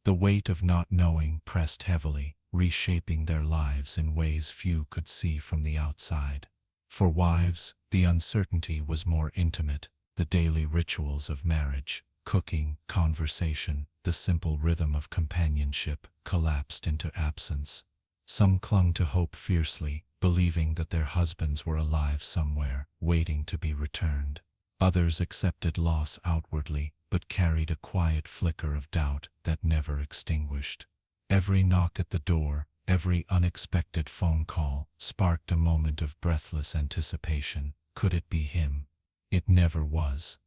The weight of not knowing pressed heavily, reshaping their lives in ways few could see from the outside. For wives, the uncertainty was more intimate. The daily rituals of marriage, cooking, conversation, the simple rhythm of companionship collapsed into absence. Some clung to hope fiercely, believing that their husbands were alive somewhere, waiting to be returned. Others accepted loss outwardly, but carried a quiet flicker of doubt that never extinguished. Every knock at the door, every unexpected phone call, sparked a moment of breathless anticipation. Could it be him? It never was.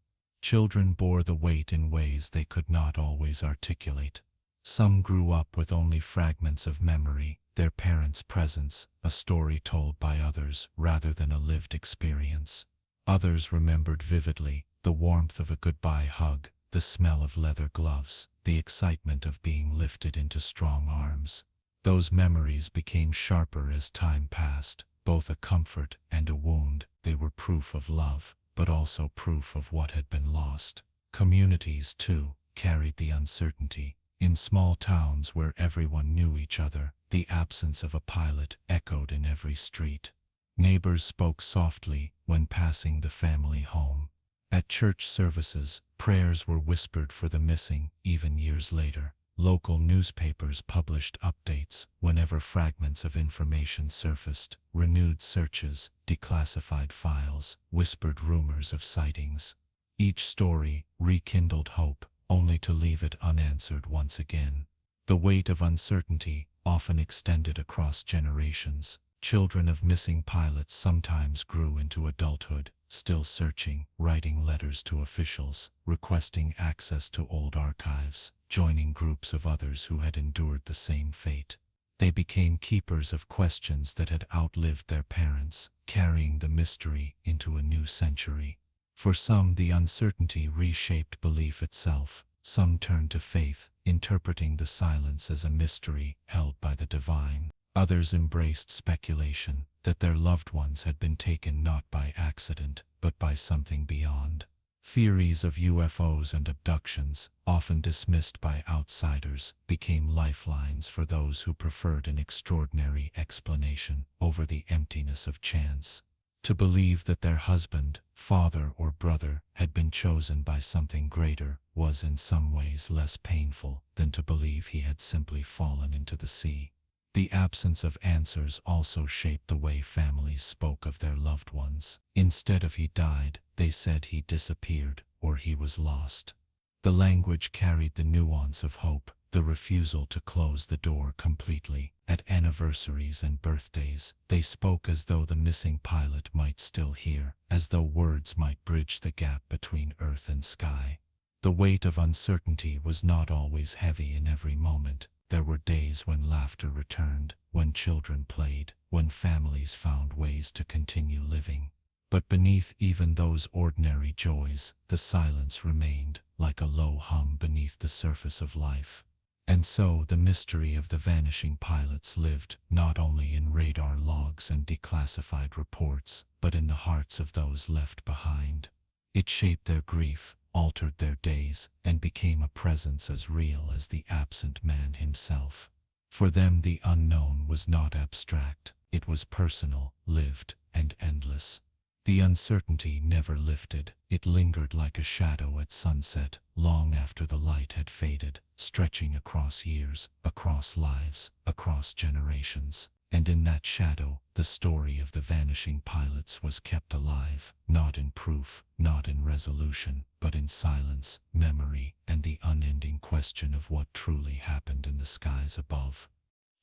Children bore the weight in ways they could not always articulate. Some grew up with only fragments of memory, their parents' presence, a story told by others rather than a lived experience. Others remembered vividly the warmth of a goodbye hug, the smell of leather gloves, the excitement of being lifted into strong arms. Those memories became sharper as time passed, both a comfort and a wound. They were proof of love, but also proof of what had been lost. Communities, too, carried the uncertainty. In small towns where everyone knew each other, the absence of a pilot echoed in every street. Neighbors spoke softly when passing the family home. At church services, prayers were whispered for the missing, even years later. Local newspapers published updates whenever fragments of information surfaced, renewed searches, declassified files, whispered rumors of sightings. Each story rekindled hope, only to leave it unanswered once again. The weight of uncertainty often extended across generations. Children of missing pilots sometimes grew into adulthood, still searching, writing letters to officials, requesting access to old archives, joining groups of others who had endured the same fate. They became keepers of questions that had outlived their parents, carrying the mystery into a new century. For some, the uncertainty reshaped belief itself. Some turned to faith, interpreting the silence as a mystery held by the divine. Others embraced speculation that their loved ones had been taken not by accident, but by something beyond. Theories of UFOs and abductions, often dismissed by outsiders, became lifelines for those who preferred an extraordinary explanation over the emptiness of chance. To believe that their husband, father, or brother had been chosen by something greater was in some ways less painful than to believe he had simply fallen into the sea. The absence of answers also shaped the way families spoke of their loved ones. Instead of "he died," they said "he disappeared" or "he was lost." The language carried the nuance of hope, the refusal to close the door completely. At anniversaries and birthdays, they spoke as though the missing pilot might still hear, as though words might bridge the gap between earth and sky. The weight of uncertainty was not always heavy in every moment. There were days when laughter returned, when children played, when families found ways to continue living. But beneath even those ordinary joys, the silence remained, like a low hum beneath the surface of life. And so the mystery of the vanishing pilots lived, not only in radar logs and declassified reports, but in the hearts of those left behind. It shaped their grief, altered their days, and became a presence as real as the absent man himself. For them the unknown was not abstract, it was personal, lived, and endless. The uncertainty never lifted, it lingered like a shadow at sunset, long after the light had faded, stretching across years, across lives, across generations. And in that shadow, the story of the vanishing pilots was kept alive, not in proof, not in resolution, but in silence, memory, and the unending question of what truly happened in the skies above.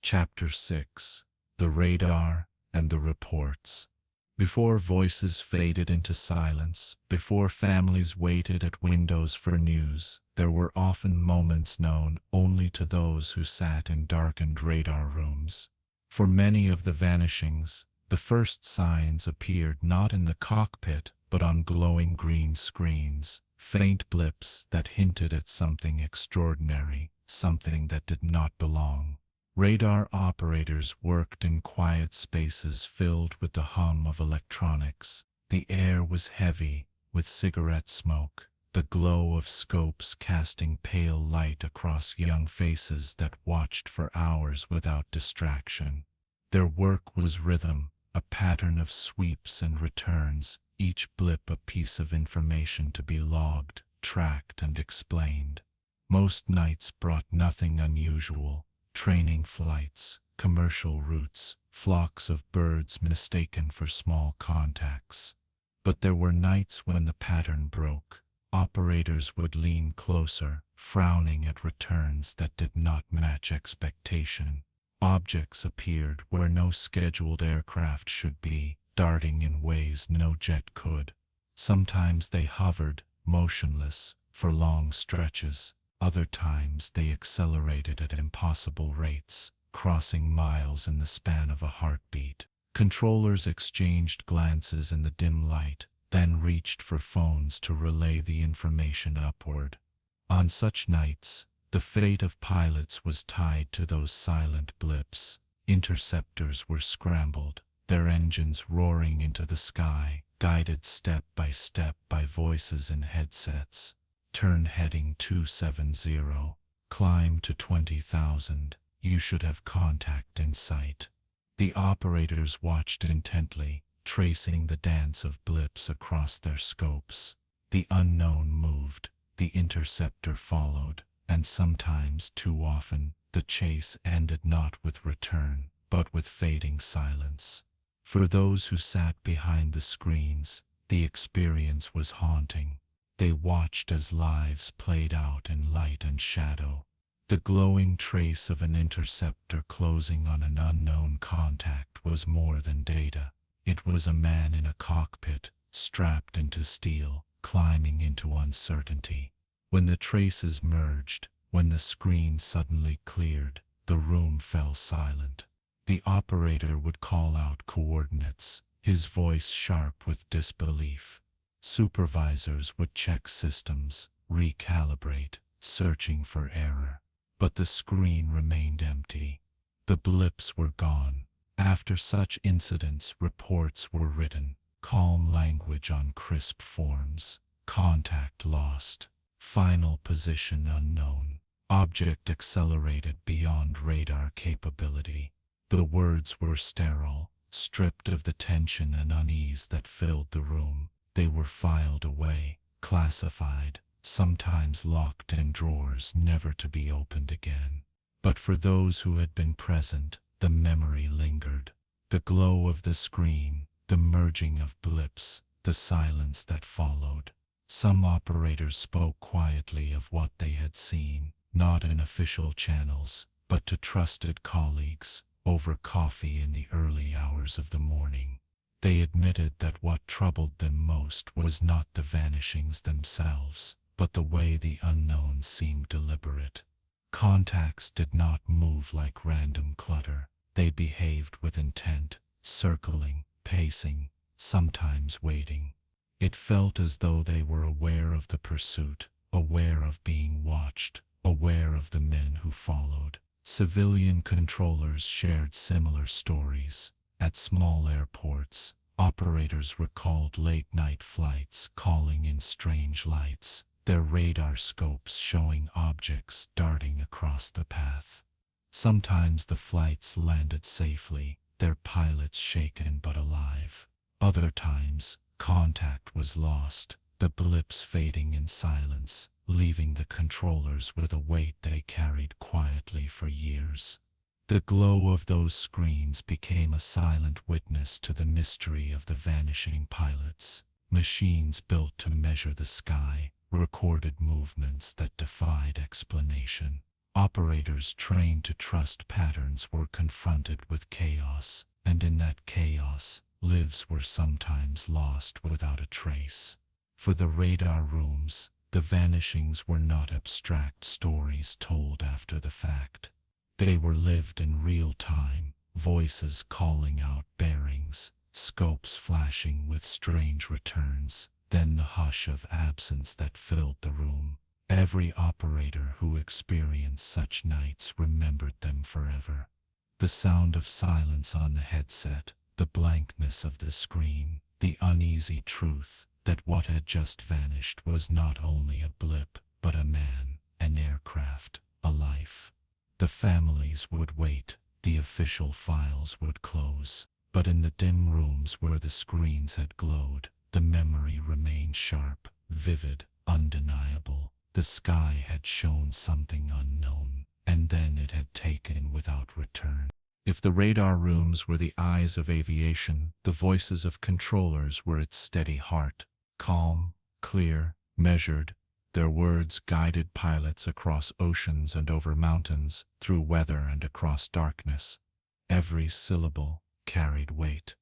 Chapter 6. The Radar and the reports. Before voices faded into silence, before families waited at windows for news, there were often moments known only to those who sat in darkened radar rooms. For many of the vanishings, the first signs appeared not in the cockpit but on glowing green screens, faint blips that hinted at something extraordinary, something that did not belong. Radar operators worked in quiet spaces filled with the hum of electronics. The air was heavy with cigarette smoke, the glow of scopes casting pale light across young faces that watched for hours without distraction. Their work was rhythm, a pattern of sweeps and returns, each blip a piece of information to be logged, tracked, and explained. Most nights brought nothing unusual. Training flights, commercial routes, flocks of birds mistaken for small contacts. But there were nights when the pattern broke. Operators would lean closer, frowning at returns that did not match expectation. Objects appeared where no scheduled aircraft should be, darting in ways no jet could. Sometimes they hovered, motionless, for long stretches. Other times they accelerated at impossible rates, crossing miles in the span of a heartbeat. Controllers exchanged glances in the dim light, then reached for phones to relay the information upward. On such nights, the fate of pilots was tied to those silent blips. Interceptors were scrambled, their engines roaring into the sky, guided step by voices in headsets. Turn heading 270, climb to 20,000, you should have contact in sight. The operators watched intently, tracing the dance of blips across their scopes. The unknown moved, the interceptor followed, and sometimes, too often, the chase ended not with return, but with fading silence. For those who sat behind the screens, the experience was haunting. They watched as lives played out in light and shadow. The glowing trace of an interceptor closing on an unknown contact was more than data. It was a man in a cockpit, strapped into steel, climbing into uncertainty. When the traces merged, when the screen suddenly cleared, the room fell silent. The operator would call out coordinates, his voice sharp with disbelief. Supervisors would check systems, recalibrate, searching for error. But the screen remained empty. The blips were gone. After such incidents, reports were written, calm language on crisp forms, contact lost, final position unknown, object accelerated beyond radar capability. The words were sterile, stripped of the tension and unease that filled the room. They were filed away, classified, sometimes locked in drawers never to be opened again. But for those who had been present, the memory lingered. The glow of the screen, the merging of blips, the silence that followed. Some operators spoke quietly of what they had seen, not in official channels, but to trusted colleagues, over coffee in the early hours of the morning. They admitted that what troubled them most was not the vanishings themselves, but the way the unknown seemed deliberate. Contacts did not move like random clutter. They behaved with intent, circling, pacing, sometimes waiting. It felt as though they were aware of the pursuit, aware of being watched, aware of the men who followed. Civilian controllers shared similar stories. At small airports, operators recalled late-night flights calling in strange lights, their radar scopes showing objects darting across the path. Sometimes the flights landed safely, their pilots shaken but alive. Other times, contact was lost, the blips fading in silence, leaving the controllers with a weight they carried quietly for years. The glow of those screens became a silent witness to the mystery of the vanishing pilots. Machines built to measure the sky, recorded movements that defied explanation. Operators trained to trust patterns were confronted with chaos, and and in that chaos, lives were sometimes lost without a trace. For the radar rooms, the vanishings were not abstract stories told after the fact. They were lived in real time, voices calling out bearings, scopes flashing with strange returns, then the hush of absence that filled the room. Every operator who experienced such nights remembered them forever. The sound of silence on the headset, the blankness of the screen, the uneasy truth that what had just vanished was not only a blip, but a man, an aircraft, a life. The families would wait, the official files would close, but in the dim rooms where the screens had glowed, the memory remained sharp, vivid, undeniable. The sky had shown something unknown, and then it had taken without return. If the radar rooms were the eyes of aviation, the voices of controllers were its steady heart. Calm, clear, measured, their words guided pilots across oceans and over mountains, through weather and across darkness. Every syllable carried weight.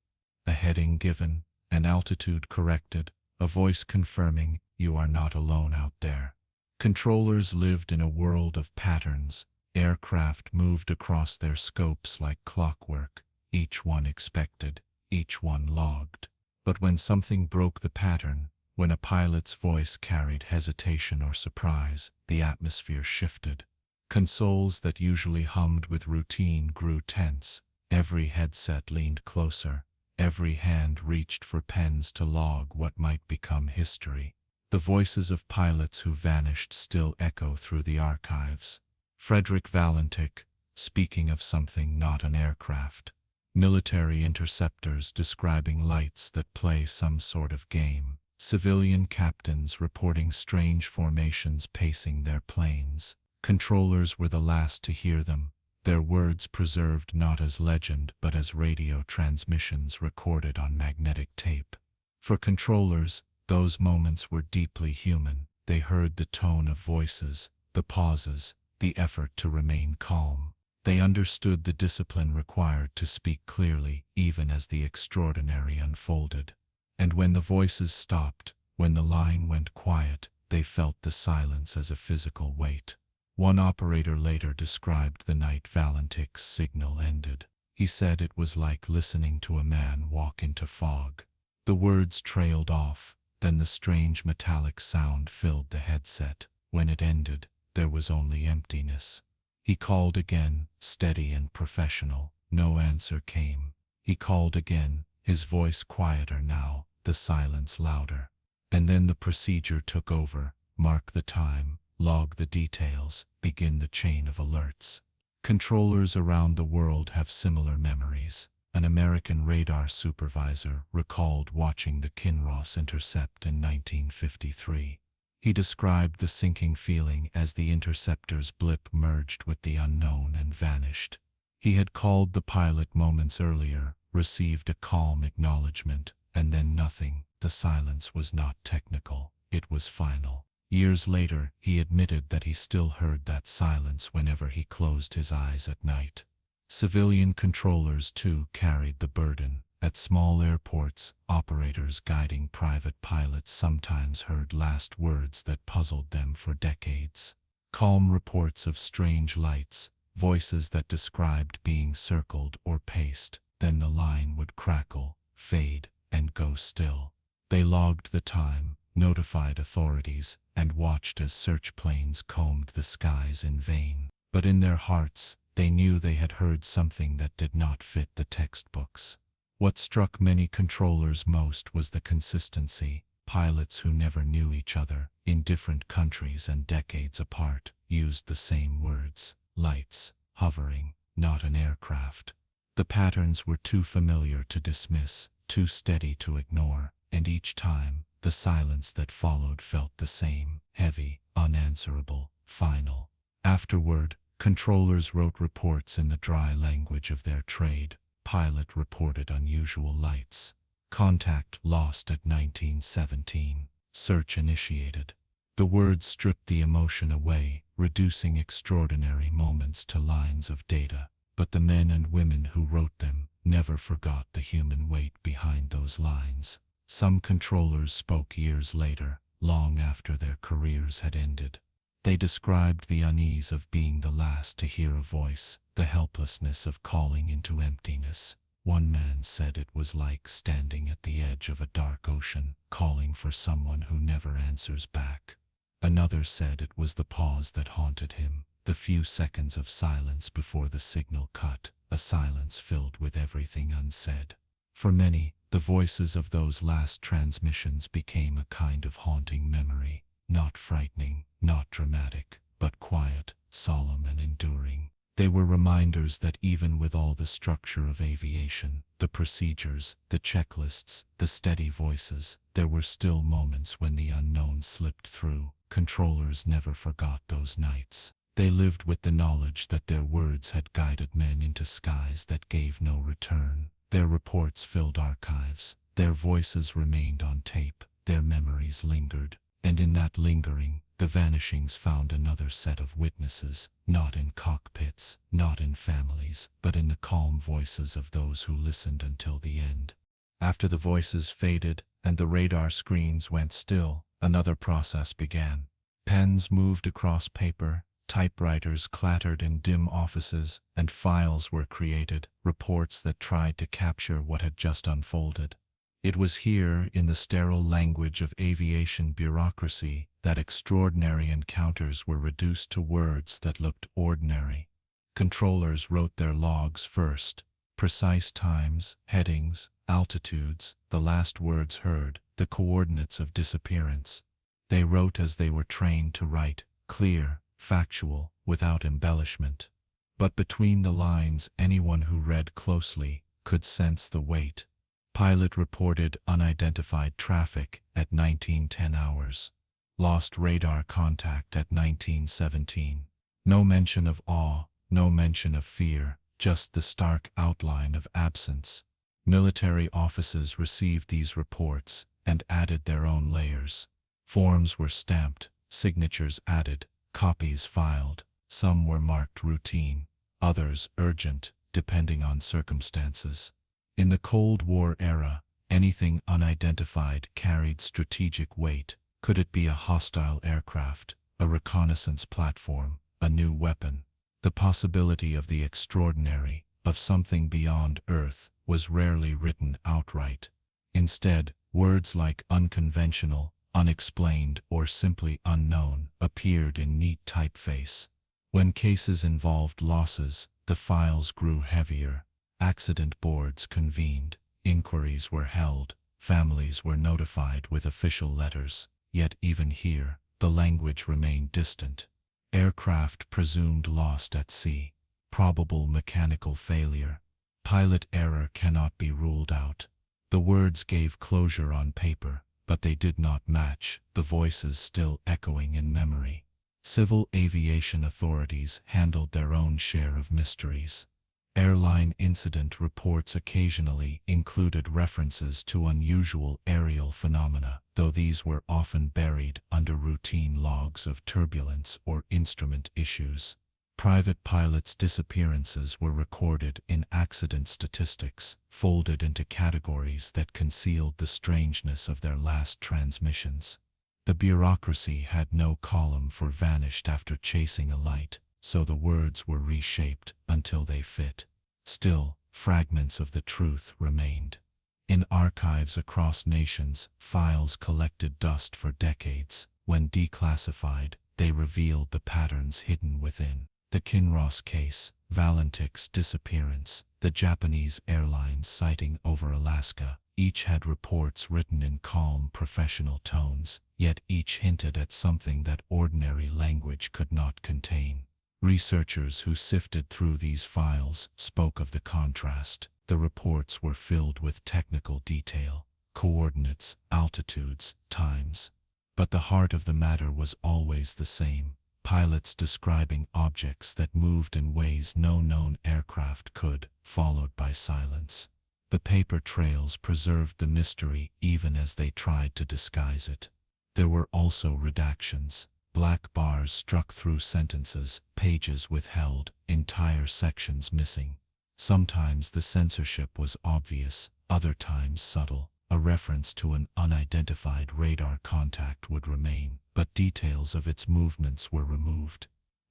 A heading given, an altitude corrected, a voice confirming, "You are not alone out there." Controllers lived in a world of patterns. Aircraft moved across their scopes like clockwork, each one expected, each one logged. But when something broke the pattern, when a pilot's voice carried hesitation or surprise, the atmosphere shifted. Consoles that usually hummed with routine grew tense. Every headset leaned closer. Every hand reached for pens to log what might become history. The voices of pilots who vanished still echo through the archives. Frederick Valentich, speaking of something not an aircraft. Military interceptors describing lights that play some sort of game. Civilian captains reporting strange formations pacing their planes. Controllers were the last to hear them, their words preserved not as legend but as radio transmissions recorded on magnetic tape. For controllers, those moments were deeply human. They heard the tone of voices, the pauses, the effort to remain calm. They understood the discipline required to speak clearly, even as the extraordinary unfolded. And when the voices stopped, when the line went quiet, they felt the silence as a physical weight. One operator later described the night Valentich's signal ended. He said it was like listening to a man walk into fog. The words trailed off, then the strange metallic sound filled the headset. When it ended, there was only emptiness. He called again, steady and professional. No answer came. He called again, his voice quieter now, the silence louder. And then the procedure took over. Mark the time, log the details, begin the chain of alerts. Controllers around the world have similar memories. An American radar supervisor recalled watching the Kinross intercept in 1953. He described the sinking feeling as the interceptor's blip merged with the unknown and vanished. He had called the pilot moments earlier, received a calm acknowledgement, and then nothing. The silence was not technical, it was final. Years later, he admitted that he still heard that silence whenever he closed his eyes at night. Civilian controllers, too, carried the burden. At small airports, operators guiding private pilots sometimes heard last words that puzzled them for decades. Calm reports of strange lights, voices that described being circled or paced. Then the line would crackle, fade, and go still. They logged the time, notified authorities, and watched as search planes combed the skies in vain. But in their hearts, they knew they had heard something that did not fit the textbooks. What struck many controllers most was the consistency. Pilots who never knew each other, in different countries and decades apart, used the same words. Lights, hovering, not an aircraft. The patterns were too familiar to dismiss, too steady to ignore, and each time, the silence that followed felt the same, heavy, unanswerable, final. Afterward, controllers wrote reports in the dry language of their trade. Pilot reported unusual lights. Contact lost at 1917. Search initiated. The words stripped the emotion away, reducing extraordinary moments to lines of data. But the men and women who wrote them never forgot the human weight behind those lines. Some controllers spoke years later, long after their careers had ended. They described the unease of being the last to hear a voice, the helplessness of calling into emptiness. One man said it was like standing at the edge of a dark ocean, calling for someone who never answers back. Another said it was the pause that haunted him, the few seconds of silence before the signal cut, a silence filled with everything unsaid. For many, the voices of those last transmissions became a kind of haunting memory, not frightening, not dramatic, but quiet, solemn and enduring. They were reminders that even with all the structure of aviation, the procedures, the checklists, the steady voices, there were still moments when the unknown slipped through. Controllers never forgot those nights. They lived with the knowledge that their words had guided men into skies that gave no return. Their reports filled archives, their voices remained on tape, their memories lingered, and in that lingering, the Vanishings found another set of witnesses, not in cockpits, not in families, but in the calm voices of those who listened until the end. After the voices faded and the radar screens went still, another process began. Pens moved across paper, typewriters clattered in dim offices, and files were created, reports that tried to capture what had just unfolded. It was here, in the sterile language of aviation bureaucracy, that extraordinary encounters were reduced to words that looked ordinary. Controllers wrote their logs first, precise times, headings, altitudes, the last words heard, the coordinates of disappearance. They wrote as they were trained to write, clear, factual, without embellishment. But between the lines, anyone who read closely could sense the weight. Pilot reported unidentified traffic at 1910 hours. Lost radar contact at 1917. No mention of awe, no mention of fear, just the stark outline of absence. Military offices received these reports and added their own layers. Forms were stamped, signatures added, copies filed. Some were marked routine, others urgent, depending on circumstances. In the Cold War era, anything unidentified carried strategic weight. Could it be a hostile aircraft, a reconnaissance platform, a new weapon? The possibility of the extraordinary, of something beyond Earth, was rarely written outright. Instead, words like unconventional, unexplained, or simply unknown appeared in neat typeface. When cases involved losses, the files grew heavier. Accident boards convened, inquiries were held, families were notified with official letters. Yet even here, the language remained distant. Aircraft presumed lost at sea. Probable mechanical failure. Pilot error cannot be ruled out. The words gave closure on paper, but they did not match the voices still echoing in memory. Civil aviation authorities handled their own share of mysteries. Airline incident reports occasionally included references to unusual aerial phenomena, though these were often buried under routine logs of turbulence or instrument issues. Private pilots' disappearances were recorded in accident statistics, folded into categories that concealed the strangeness of their last transmissions. The bureaucracy had no column for vanished after chasing a light, so the words were reshaped until they fit. Still, fragments of the truth remained. In archives across nations, files collected dust for decades. When declassified, they revealed the patterns hidden within. The Kinross case, Valentich's disappearance, the Japanese airlines sighting over Alaska, each had reports written in calm, professional tones, yet each hinted at something that ordinary language could not contain. Researchers who sifted through these files spoke of the contrast. The reports were filled with technical detail, coordinates, altitudes, times. But the heart of the matter was always the same. Pilots describing objects that moved in ways no known aircraft could, followed by silence. The paper trails preserved the mystery even as they tried to disguise it. There were also redactions. Black bars struck through sentences, pages withheld, entire sections missing. Sometimes the censorship was obvious, other times subtle. A reference to an unidentified radar contact would remain, but details of its movements were removed.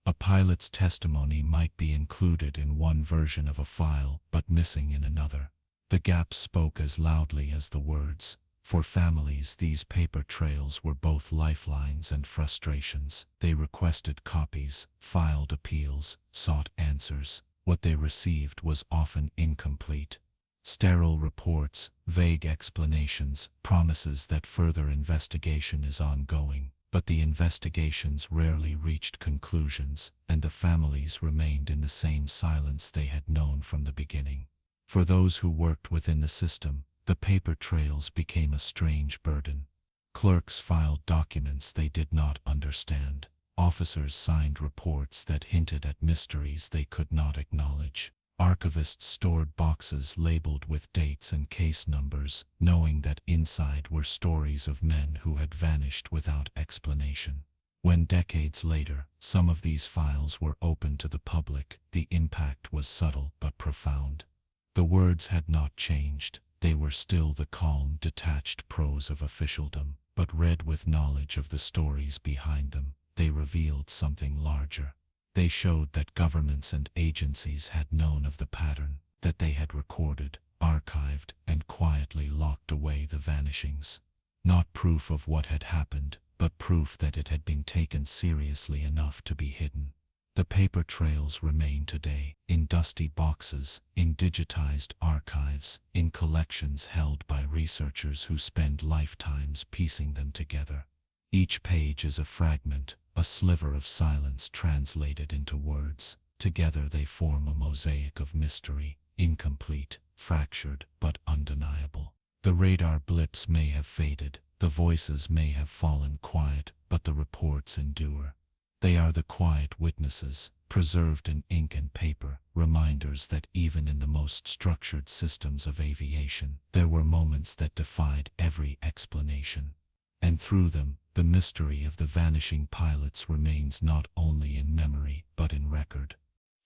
A pilot's testimony might be included in one version of a file, but missing in another. The gaps spoke as loudly as the words. For families, these paper trails were both lifelines and frustrations. They requested copies, filed appeals, sought answers. What they received was often incomplete. Sterile reports, vague explanations, promises that further investigation is ongoing. But the investigations rarely reached conclusions, and the families remained in the same silence they had known from the beginning. For those who worked within the system, the paper trails became a strange burden. Clerks filed documents they did not understand. Officers signed reports that hinted at mysteries they could not acknowledge. Archivists stored boxes labeled with dates and case numbers, knowing that inside were stories of men who had vanished without explanation. When decades later, some of these files were opened to the public, the impact was subtle but profound. The words had not changed. They were still the calm, detached prose of officialdom, but read with knowledge of the stories behind them, they revealed something larger. They showed that governments and agencies had known of the pattern, that they had recorded, archived, and quietly locked away the vanishings. Not proof of what had happened, but proof that it had been taken seriously enough to be hidden. The paper trails remain today, in dusty boxes, in digitized archives, in collections held by researchers who spend lifetimes piecing them together. Each page is a fragment, a sliver of silence translated into words. Together they form a mosaic of mystery, incomplete, fractured, but undeniable. The radar blips may have faded, the voices may have fallen quiet, but the reports endure. They are the quiet witnesses, preserved in ink and paper, reminders that even in the most structured systems of aviation, there were moments that defied every explanation. And through them, the mystery of the vanishing pilots remains not only in memory, but in record.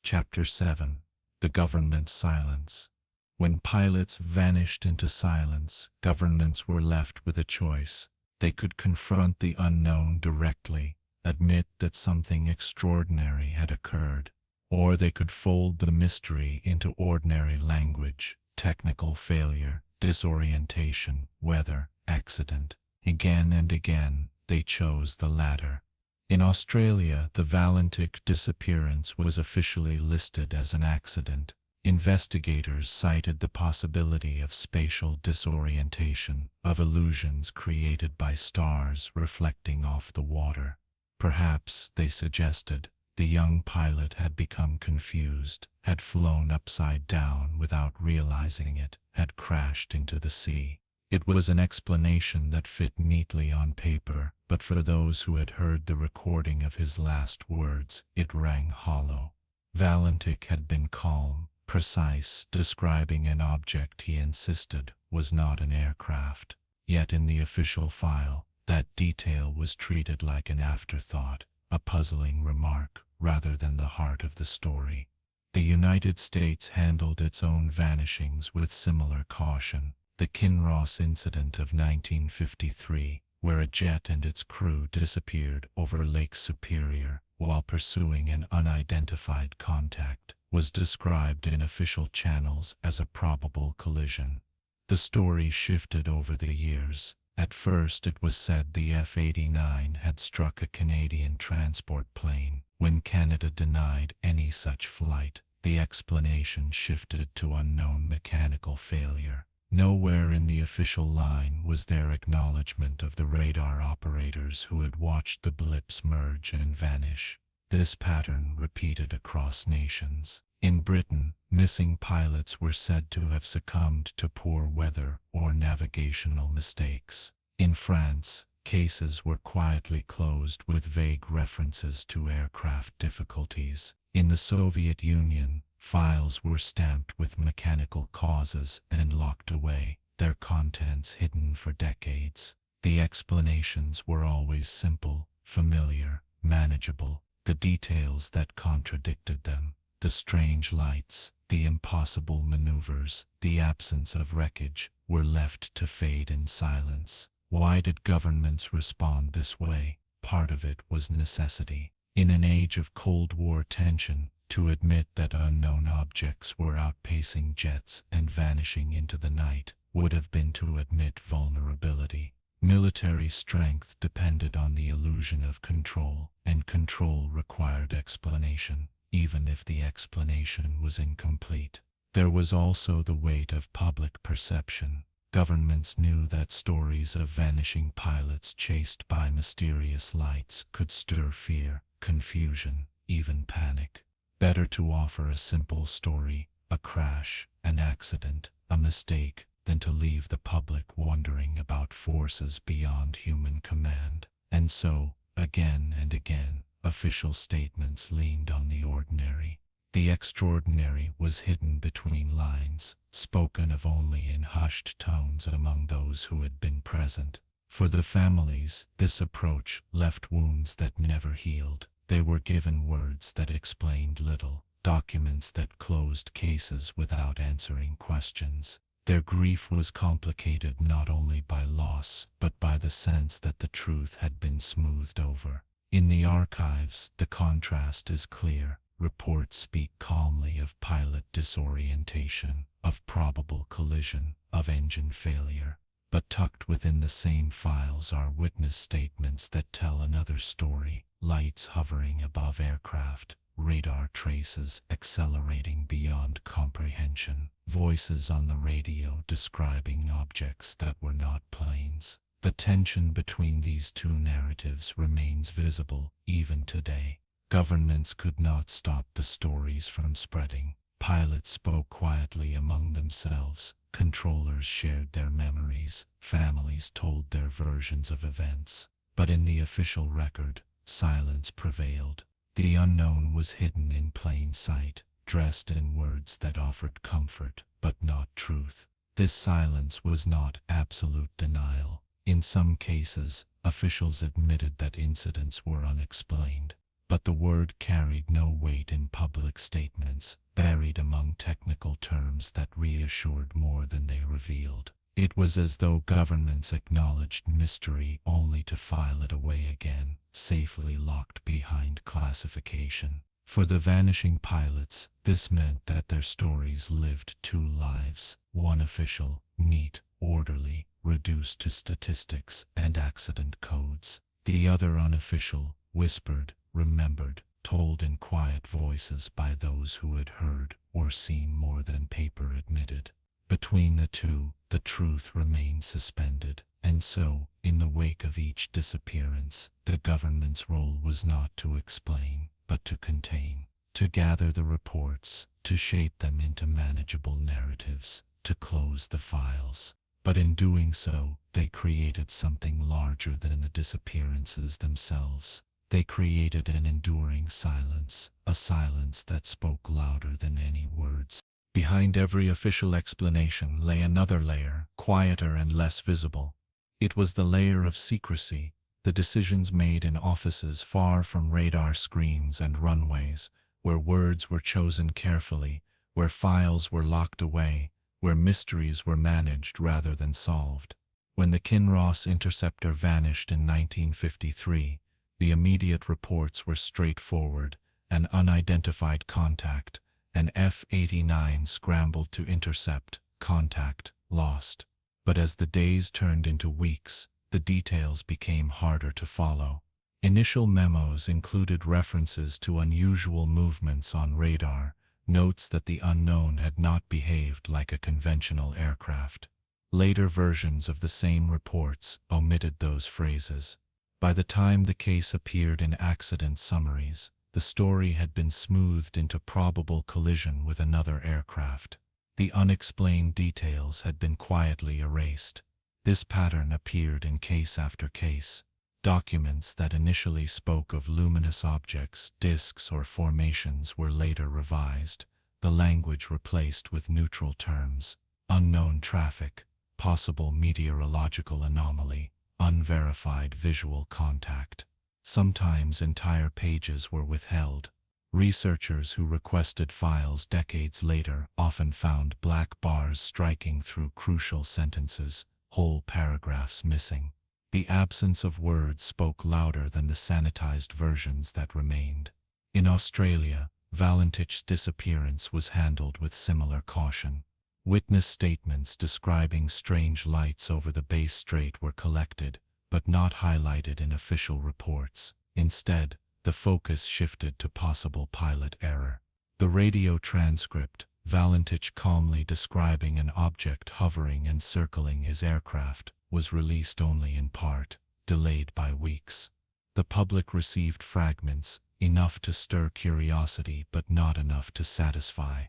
Chapter 7. The Government's Silence. When pilots vanished into silence, governments were left with a choice. They could confront the unknown directly, admit that something extraordinary had occurred, or they could fold the mystery into ordinary language: technical failure, disorientation, weather, accident. Again and again, they chose the latter. In Australia, the Valentich disappearance was officially listed as an accident. Investigators cited the possibility of spatial disorientation, of illusions created by stars reflecting off the water. Perhaps, they suggested, the young pilot had become confused, had flown upside down without realizing it, had crashed into the sea. It was an explanation that fit neatly on paper, but for those who had heard the recording of his last words, it rang hollow. Valentich had been calm, precise, describing an object he insisted was not an aircraft. Yet in the official file, that detail was treated like an afterthought, a puzzling remark, rather than the heart of the story. The United States handled its own vanishings with similar caution. The Kinross incident of 1953, where a jet and its crew disappeared over Lake Superior while pursuing an unidentified contact, was described in official channels as a probable collision. The story shifted over the years. At first it was said the F-89 had struck a Canadian transport plane. When Canada denied any such flight, the explanation shifted to unknown mechanical failure. Nowhere in the official line was there acknowledgement of the radar operators who had watched the blips merge and vanish. This pattern repeated across nations. In Britain, missing pilots were said to have succumbed to poor weather or navigational mistakes. In France, cases were quietly closed with vague references to aircraft difficulties. In the Soviet Union, files were stamped with mechanical causes and locked away, their contents hidden for decades. The explanations were always simple, familiar, manageable. The details that contradicted them, The strange lights, the impossible maneuvers, the absence of wreckage were left to fade in silence. Why did governments respond this way? Part of it was necessity. In an age of Cold War tension, to admit that unknown objects were outpacing jets and vanishing into the night would have been to admit vulnerability. Military strength depended on the illusion of control, and control required explanation, even if the explanation was incomplete. There was also the weight of public perception. Governments knew that stories of vanishing pilots chased by mysterious lights could stir fear, confusion, even panic. Better to offer a simple story, a crash, an accident, a mistake, than to leave the public wondering about forces beyond human command. And so, again and again, official statements leaned on the ordinary. The extraordinary was hidden between lines, spoken of only in hushed tones among those who had been present. For the families, this approach left wounds that never healed. They were given words that explained little, documents that closed cases without answering questions. Their grief was complicated not only by loss, but by the sense that the truth had been smoothed over. In the archives, the contrast is clear. Reports speak calmly of pilot disorientation, of probable collision, of engine failure. But tucked within the same files are witness statements that tell another story. Lights hovering above aircraft, radar traces accelerating beyond comprehension, voices on the radio describing objects that were not planes. The tension between these two narratives remains visible even today. Governments could not stop the stories from spreading. Pilots spoke quietly among themselves. Controllers shared their memories. Families told their versions of events. But in the official record, silence prevailed. The unknown was hidden in plain sight, dressed in words that offered comfort, but not truth. This silence was not absolute denial. In some cases, officials admitted that incidents were unexplained. But the word carried no weight in public statements, buried among technical terms that reassured more than they revealed. It was as though governments acknowledged mystery only to file it away again, safely locked behind classification. For the vanishing pilots, this meant that their stories lived two lives, one official, neat, orderly, reduced to statistics and accident codes. The other unofficial, whispered, remembered, told in quiet voices by those who had heard or seen more than paper admitted. Between the two, the truth remained suspended, and so, in the wake of each disappearance, the government's role was not to explain, but to contain, to gather the reports, to shape them into manageable narratives, to close the files. But in doing so, they created something larger than the disappearances themselves. They created an enduring silence, a silence that spoke louder than any words. Behind every official explanation lay another layer, quieter and less visible. It was the layer of secrecy, the decisions made in offices far from radar screens and runways, where words were chosen carefully, where files were locked away, where mysteries were managed rather than solved. When the Kinross interceptor vanished in 1953, the immediate reports were straightforward: an unidentified contact, an F-89 scrambled to intercept, contact, lost. But as the days turned into weeks, the details became harder to follow. Initial memos included references to unusual movements on radar, notes that the unknown had not behaved like a conventional aircraft. Later versions of the same reports omitted those phrases. By the time the case appeared in accident summaries, the story had been smoothed into probable collision with another aircraft. The unexplained details had been quietly erased. This pattern appeared in case after case. Documents that initially spoke of luminous objects, disks, or formations were later revised, the language replaced with neutral terms: unknown traffic, possible meteorological anomaly, unverified visual contact. Sometimes entire pages were withheld. Researchers who requested files decades later often found black bars striking through crucial sentences, whole paragraphs missing. The absence of words spoke louder than the sanitized versions that remained. In Australia, Valentich's disappearance was handled with similar caution. Witness statements describing strange lights over the Bass Strait were collected, but not highlighted in official reports. Instead, the focus shifted to possible pilot error. The radio transcript, Valentich calmly describing an object hovering and circling his aircraft, was released only in part, delayed by weeks. The public received fragments, enough to stir curiosity but not enough to satisfy.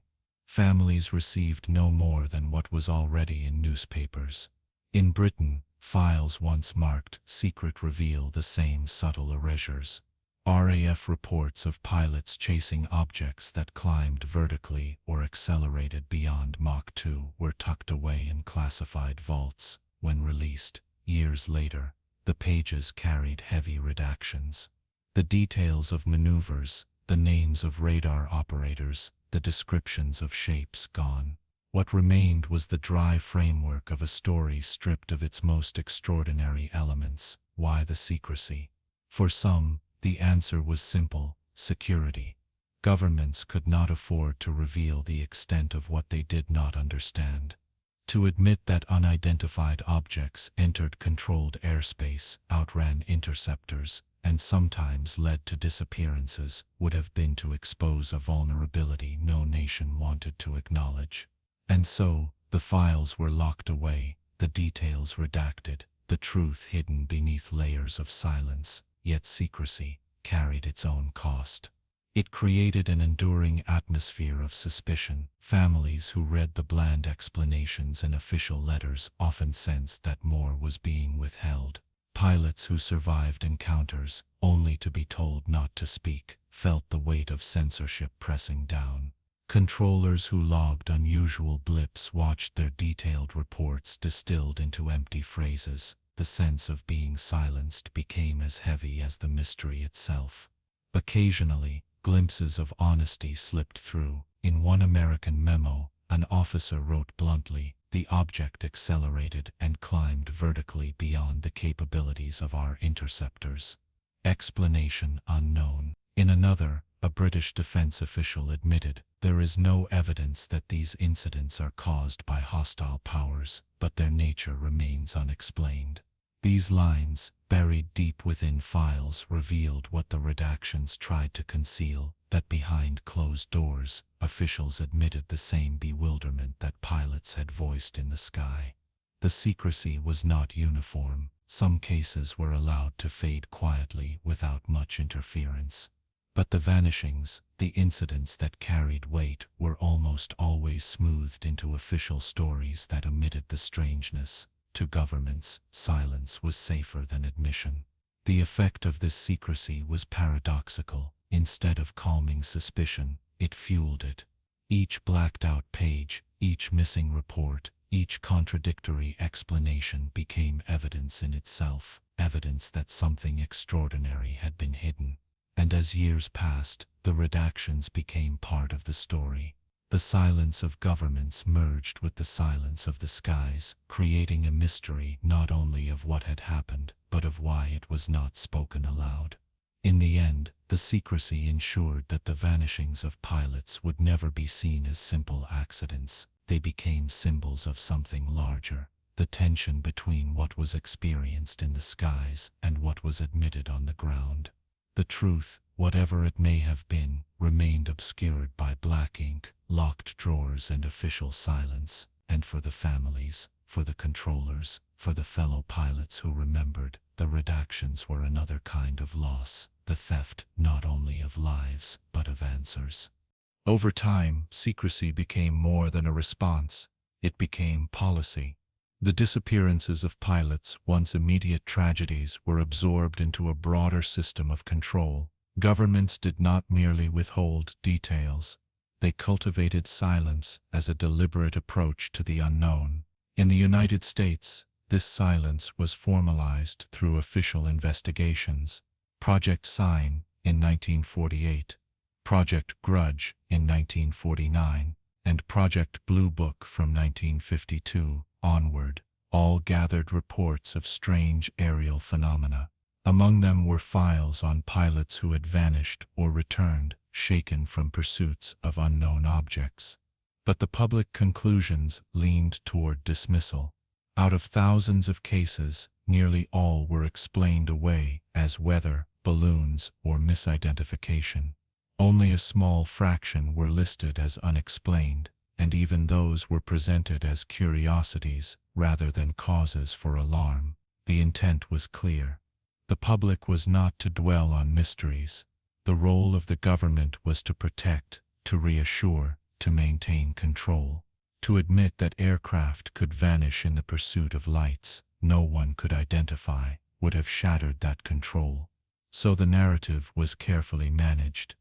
Families received no more than what was already in newspapers. In Britain, files once marked secret reveal the same subtle erasures. RAF reports of pilots chasing objects that climbed vertically or accelerated beyond Mach 2 were tucked away in classified vaults. When released, years later, the pages carried heavy redactions. The details of maneuvers, the names of radar operators, the descriptions of shapes gone. What remained was the dry framework of a story stripped of its most extraordinary elements. Why the secrecy? For some, the answer was simple: security. Governments could not afford to reveal the extent of what they did not understand. To admit that unidentified objects entered controlled airspace, outran interceptors, and sometimes led to disappearances would have been to expose a vulnerability no nation wanted to acknowledge. And so, the files were locked away, the details redacted, the truth hidden beneath layers of silence. Yet secrecy carried its own cost. It created an enduring atmosphere of suspicion. Families who read the bland explanations in official letters often sensed that more was being withheld. Pilots who survived encounters, only to be told not to speak, felt the weight of censorship pressing down. Controllers who logged unusual blips watched their detailed reports distilled into empty phrases. The sense of being silenced became as heavy as the mystery itself. Occasionally, glimpses of honesty slipped through. In one American memo, an officer wrote bluntly, "The object accelerated and climbed vertically beyond the capabilities of our interceptors. Explanation unknown." In another, a British defense official admitted, "There is no evidence that these incidents are caused by hostile powers, but their nature remains unexplained." These lines, buried deep within files, revealed what the redactions tried to conceal, that behind closed doors, officials admitted the same bewilderment that pilots had voiced in the sky. The secrecy was not uniform. Some cases were allowed to fade quietly without much interference. But the vanishings, the incidents that carried weight, were almost always smoothed into official stories that omitted the strangeness. To governments, silence was safer than admission. The effect of this secrecy was paradoxical. Instead of calming suspicion, it fueled it. Each blacked-out page, each missing report, each contradictory explanation became evidence in itself, evidence that something extraordinary had been hidden. And as years passed, the redactions became part of the story. The silence of governments merged with the silence of the skies, creating a mystery not only of what had happened, but of why it was not spoken aloud. In the end, the secrecy ensured that the vanishings of pilots would never be seen as simple accidents. They became symbols of something larger, the tension between what was experienced in the skies and what was admitted on the ground. The truth, whatever it may have been, remained obscured by black ink, locked drawers and official silence, and for the families, for the controllers, for the fellow pilots who remembered, the redactions were another kind of loss, the theft not only of lives, but of answers. Over time, secrecy became more than a response. It became policy. The disappearances of pilots, once immediate tragedies, were absorbed into a broader system of control. Governments did not merely withhold details. They cultivated silence as a deliberate approach to the unknown. In the United States, this silence was formalized through official investigations. Project Sign, in 1948. Project Grudge in 1949, and Project Blue Book from 1952 onward, all gathered reports of strange aerial phenomena. Among them were files on pilots who had vanished or returned, shaken from pursuits of unknown objects. But the public conclusions leaned toward dismissal. Out of thousands of cases, nearly all were explained away as weather, balloons, or misidentification. Only a small fraction were listed as unexplained, and even those were presented as curiosities rather than causes for alarm. The intent was clear. The public was not to dwell on mysteries. The role of the government was to protect, to reassure, to maintain control. To admit that aircraft could vanish in the pursuit of lights no one could identify would have shattered that control. So the narrative was carefully managed.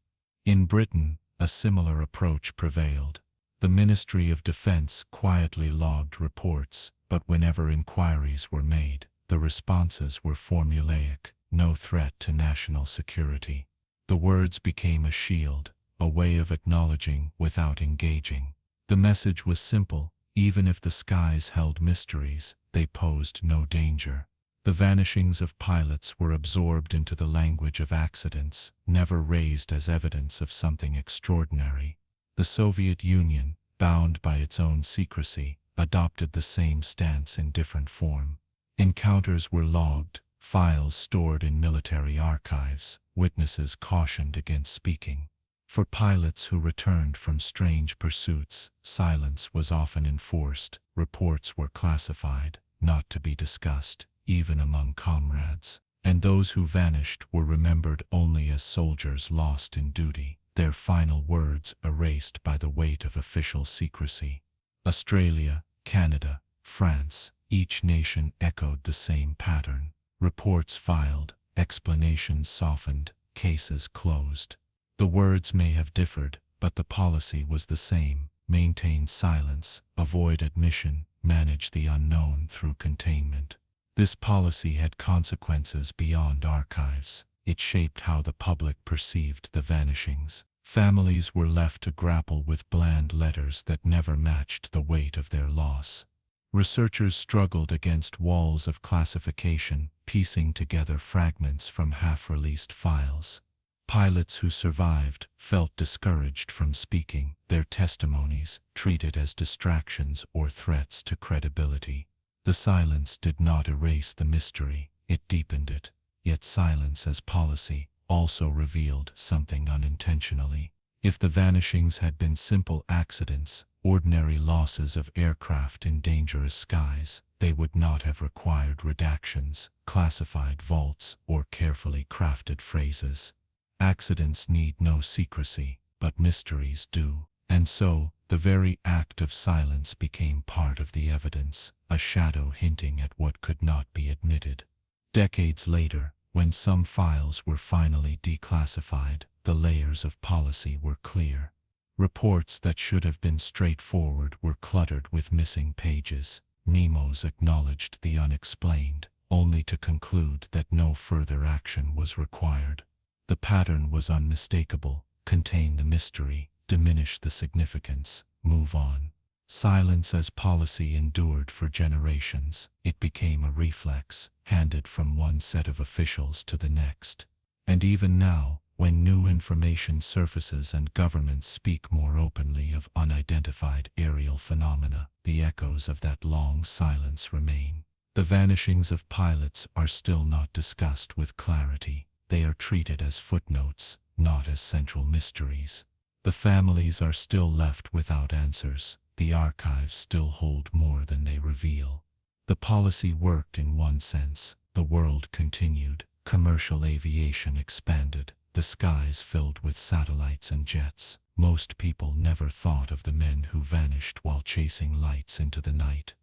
In Britain, a similar approach prevailed. The Ministry of Defense quietly logged reports, but whenever inquiries were made, the responses were formulaic: no threat to national security. The words became a shield, a way of acknowledging without engaging. The message was simple: even if the skies held mysteries, they posed no danger. The vanishings of pilots were absorbed into the language of accidents, never raised as evidence of something extraordinary. The Soviet Union, bound by its own secrecy, adopted the same stance in different form. Encounters were logged, files stored in military archives, witnesses cautioned against speaking. For pilots who returned from strange pursuits, silence was often enforced. Reports were classified, not to be discussed, even among comrades. And those who vanished were remembered only as soldiers lost in duty, their final words erased by the weight of official secrecy. Australia, Canada, France, each nation echoed the same pattern. Reports filed, explanations softened, cases closed. The words may have differed, but the policy was the same: maintain silence, avoid admission, manage the unknown through containment. This policy had consequences beyond archives. It shaped how the public perceived the vanishings. Families were left to grapple with bland letters that never matched the weight of their loss. Researchers struggled against walls of classification, piecing together fragments from half-released files. Pilots who survived felt discouraged from speaking, their testimonies treated as distractions or threats to credibility. The silence did not erase the mystery, it deepened it. Yet silence as policy also revealed something unintentionally. If the vanishings had been simple accidents, ordinary losses of aircraft in dangerous skies, they would not have required redactions, classified vaults, or carefully crafted phrases. Accidents need no secrecy, but mysteries do. And so, the very act of silence became part of the evidence, a shadow hinting at what could not be admitted. Decades later, when some files were finally declassified, the layers of policy were clear. Reports that should have been straightforward were cluttered with missing pages. Memos acknowledged the unexplained, only to conclude that no further action was required. The pattern was unmistakable: contain the mystery, diminish the significance, move on. Silence as policy endured for generations. It became a reflex, handed from one set of officials to the next. And even now, when new information surfaces and governments speak more openly of unidentified aerial phenomena, the echoes of that long silence remain. The vanishings of pilots are still not discussed with clarity. They are treated as footnotes, not as central mysteries. The families are still left without answers. The archives still hold more than they reveal. The policy worked in one sense. The world continued. Commercial aviation expanded. The skies filled with satellites and jets. Most people never thought of the men who vanished while chasing lights into the night.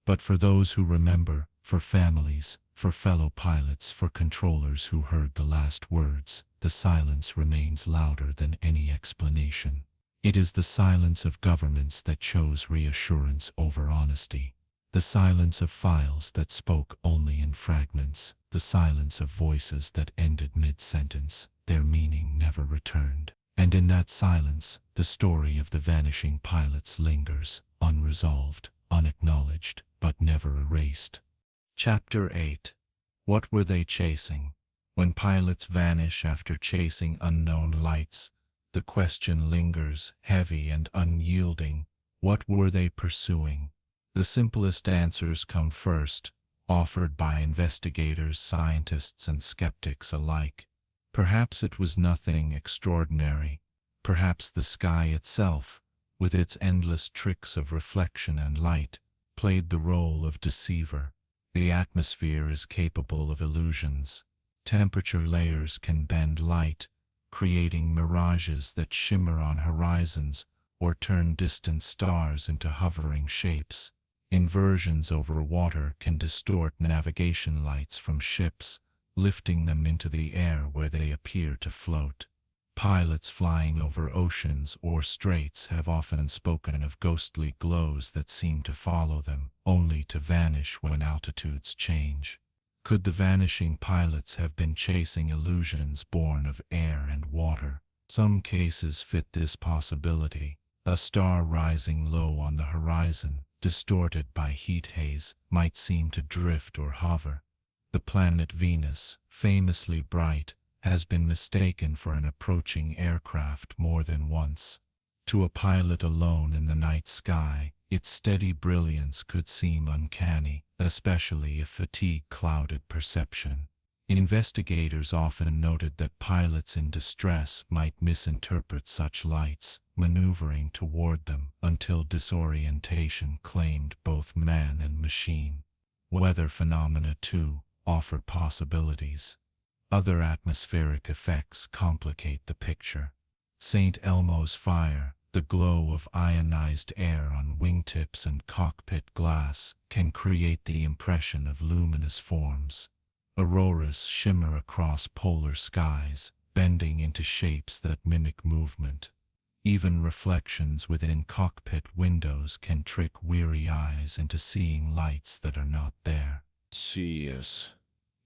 But for those who remember, for families, for fellow pilots, for controllers who heard the last words, the silence remains louder than any explanation. It is the silence of governments that chose reassurance over honesty. The silence of files that spoke only in fragments. The silence of voices that ended mid-sentence, their meaning never returned. And in that silence, the story of the vanishing pilots lingers, unresolved, unacknowledged, but never erased. Chapter 8. What were they chasing? When pilots vanish after chasing unknown lights, the question lingers, heavy and unyielding. What were they pursuing? The simplest answers come first, offered by investigators, scientists, and skeptics alike. Perhaps it was nothing extraordinary. Perhaps the sky itself, with its endless tricks of reflection and light, played the role of deceiver. The atmosphere is capable of illusions. Temperature layers can bend light, creating mirages that shimmer on horizons or turn distant stars into hovering shapes. Inversions over water can distort navigation lights from ships, lifting them into the air where they appear to float. Pilots flying over oceans or straits have often spoken of ghostly glows that seem to follow them, only to vanish when altitudes change. Could the vanishing pilots have been chasing illusions born of air and water? Some cases fit this possibility. A star rising low on the horizon, distorted by heat haze, might seem to drift or hover. The planet Venus, famously bright, has been mistaken for an approaching aircraft more than once. To a pilot alone in the night sky, its steady brilliance could seem uncanny, especially if fatigue clouded perception. Investigators often noted that pilots in distress might misinterpret such lights, maneuvering toward them until disorientation claimed both man and machine. Weather phenomena, too, offer possibilities. Other atmospheric effects complicate the picture. St. Elmo's fire, the glow of ionized air on wingtips and cockpit glass, can create the impression of luminous forms. Auroras shimmer across polar skies, bending into shapes that mimic movement. Even reflections within cockpit windows can trick weary eyes into seeing lights that are not there.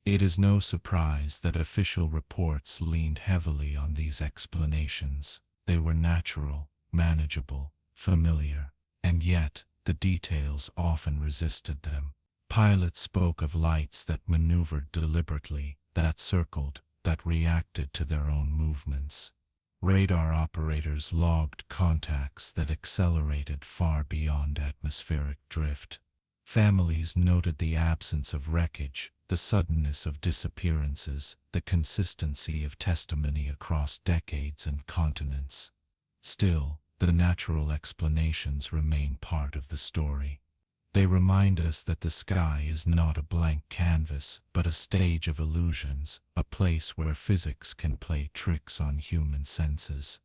It is no surprise that official reports leaned heavily on these explanations. They were natural, manageable, familiar, and yet the details often resisted them. Pilots spoke of lights that maneuvered deliberately, that circled, that reacted to their own movements. Radar operators logged contacts that accelerated far beyond atmospheric drift. Families noted the absence of wreckage, the suddenness of disappearances, the consistency of testimony across decades and continents. Still, the natural explanations remain part of the story. They remind us that the sky is not a blank canvas, but a stage of illusions, a place where physics can play tricks on human senses.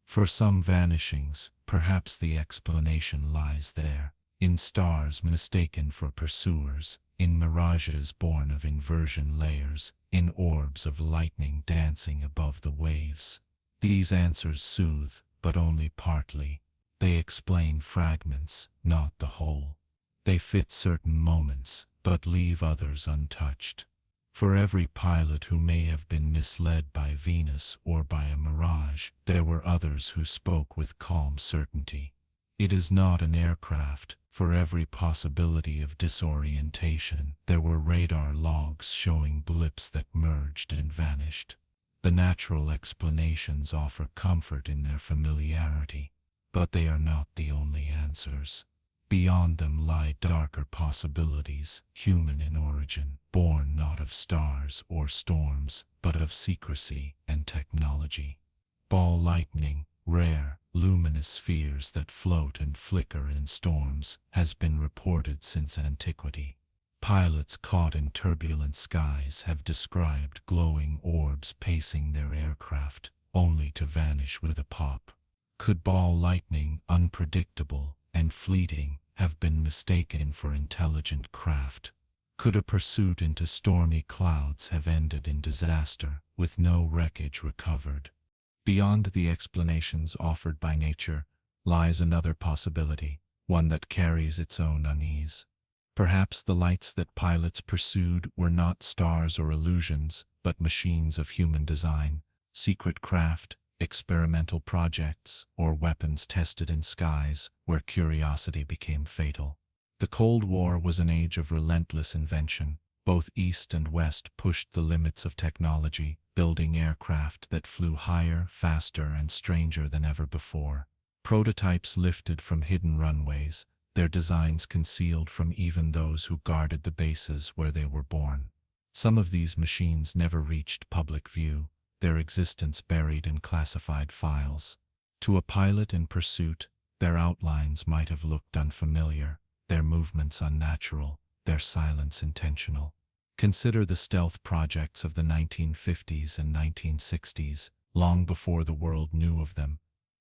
For some vanishings, perhaps the explanation lies there, in stars mistaken for pursuers, in mirages born of inversion layers, in orbs of lightning dancing above the waves. These answers soothe, but only partly. They explain fragments, not the whole. They fit certain moments, but leave others untouched. For every pilot who may have been misled by Venus or by a mirage, there were others who spoke with calm certainty. It is not an aircraft. For every possibility of disorientation, there were radar logs showing blips that merged and vanished. The natural explanations offer comfort in their familiarity, but they are not the only answers. Beyond them lie darker possibilities, human in origin, born not of stars or storms, but of secrecy and technology. Ball lightning, rare, luminous spheres that float and flicker in storms, has been reported since antiquity. Pilots caught in turbulent skies have described glowing orbs pacing their aircraft, only to vanish with a pop. Could ball lightning, unpredictable and fleeting, have been mistaken for intelligent craft? Could a pursuit into stormy clouds have ended in disaster, with no wreckage recovered? Beyond the explanations offered by nature lies another possibility, one that carries its own unease. Perhaps the lights that pilots pursued were not stars or illusions, but machines of human design, secret craft, experimental projects, or weapons tested in skies where curiosity became fatal. The Cold War was an age of relentless invention. Both East and West pushed the limits of technology, building aircraft that flew higher, faster, and stranger than ever before. Prototypes lifted from hidden runways, their designs concealed from even those who guarded the bases where they were born. Some of these machines never reached public view, their existence buried in classified files. To a pilot in pursuit, their outlines might have looked unfamiliar, their movements unnatural, their silence intentional. Consider the stealth projects of the 1950s and 1960s, long before the world knew of them.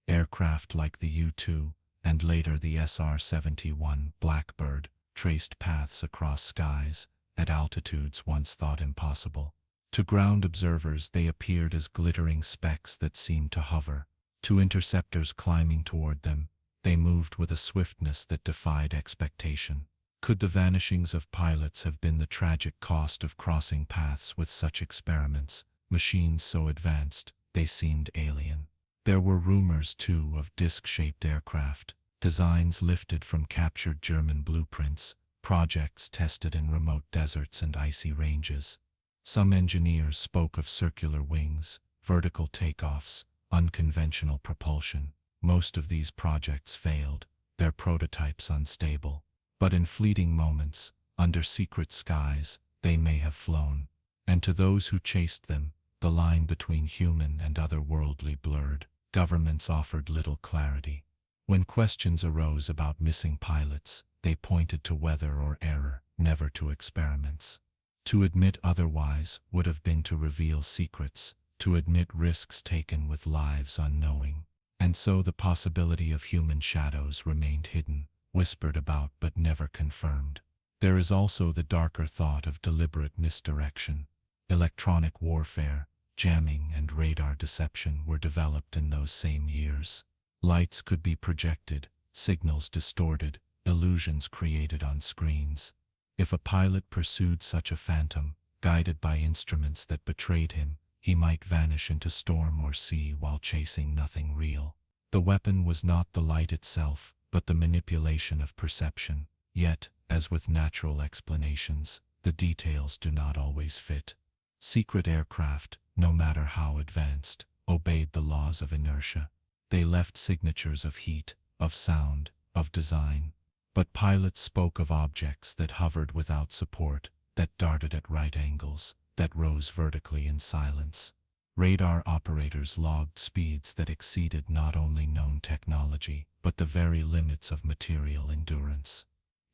Aircraft like the U-2, and later the SR-71 Blackbird, traced paths across skies, at altitudes once thought impossible. To ground observers they appeared as glittering specks that seemed to hover. To interceptors climbing toward them, they moved with a swiftness that defied expectation. Could the vanishings of pilots have been the tragic cost of crossing paths with such experiments, machines so advanced they seemed alien? There were rumors, too, of disc-shaped aircraft, designs lifted from captured German blueprints, projects tested in remote deserts and icy ranges. Some engineers spoke of circular wings, vertical takeoffs, unconventional propulsion. Most of these projects failed, their prototypes unstable. But in fleeting moments, under secret skies, they may have flown. And to those who chased them, the line between human and otherworldly blurred. Governments offered little clarity. When questions arose about missing pilots, they pointed to weather or error, never to experiments. To admit otherwise would have been to reveal secrets, to admit risks taken with lives unknowing. And so the possibility of human shadows remained hidden, whispered about but never confirmed. There is also the darker thought of deliberate misdirection. Electronic warfare, jamming, and radar deception were developed in those same years. Lights could be projected, signals distorted, illusions created on screens. If a pilot pursued such a phantom, guided by instruments that betrayed him, he might vanish into storm or sea while chasing nothing real. The weapon was not the light itself, but the manipulation of perception. Yet, as with natural explanations, the details do not always fit. Secret aircraft, no matter how advanced, obeyed the laws of inertia. They left signatures of heat, of sound, of design. But pilots spoke of objects that hovered without support, that darted at right angles, that rose vertically in silence. Radar operators logged speeds that exceeded not only known technology, but the very limits of material endurance.